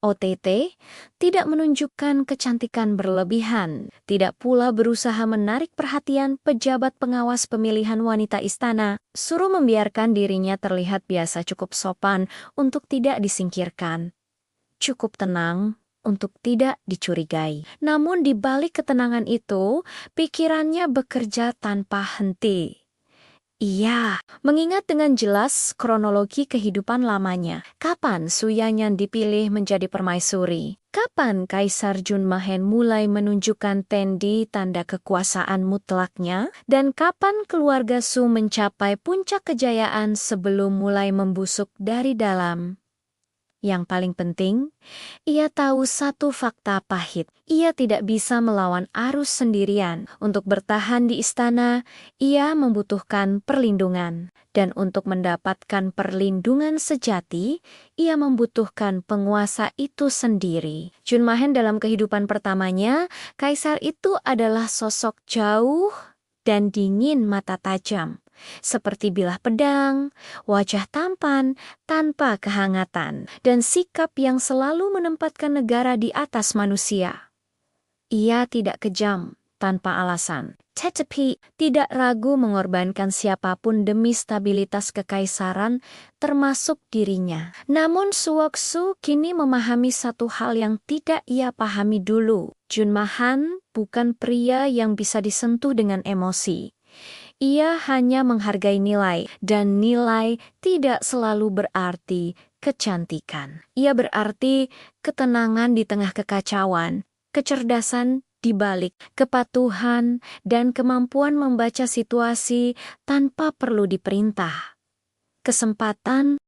OTT tidak menunjukkan kecantikan berlebihan, tidak pula berusaha menarik perhatian pejabat pengawas pemilihan wanita istana. Suruh membiarkan dirinya terlihat biasa, cukup sopan untuk tidak disingkirkan, cukup tenang untuk tidak dicurigai. Namun di balik ketenangan itu, pikirannya bekerja tanpa henti. Iya, mengingat dengan jelas kronologi kehidupan lamanya. Kapan Su Yanyan dipilih menjadi permaisuri? Kapan Kaisar Junmahen mulai menunjukkan Tendi tanda kekuasaan mutlaknya? Dan kapan keluarga Su mencapai puncak kejayaan sebelum mulai membusuk dari dalam? Yang paling penting, ia tahu satu fakta pahit. Ia tidak bisa melawan arus sendirian. Untuk bertahan di istana, ia membutuhkan perlindungan. Dan untuk mendapatkan perlindungan sejati, ia membutuhkan penguasa itu sendiri. Junmahen dalam kehidupan pertamanya, kaisar itu adalah sosok jauh dan dingin mata tajam. Seperti bilah pedang, wajah tampan tanpa kehangatan, dan sikap yang selalu menempatkan negara di atas manusia. Ia tidak kejam tanpa alasan, tetapi tidak ragu mengorbankan siapapun demi stabilitas kekaisaran, termasuk dirinya. Namun Suwoksu kini memahami satu hal yang tidak ia pahami dulu. Junmahan bukan pria yang bisa disentuh dengan emosi. Ia hanya menghargai nilai, dan nilai tidak selalu berarti kecantikan. Ia berarti ketenangan di tengah kekacauan, kecerdasan di balik kepatuhan, dan kemampuan membaca situasi tanpa perlu diperintah. Kesempatan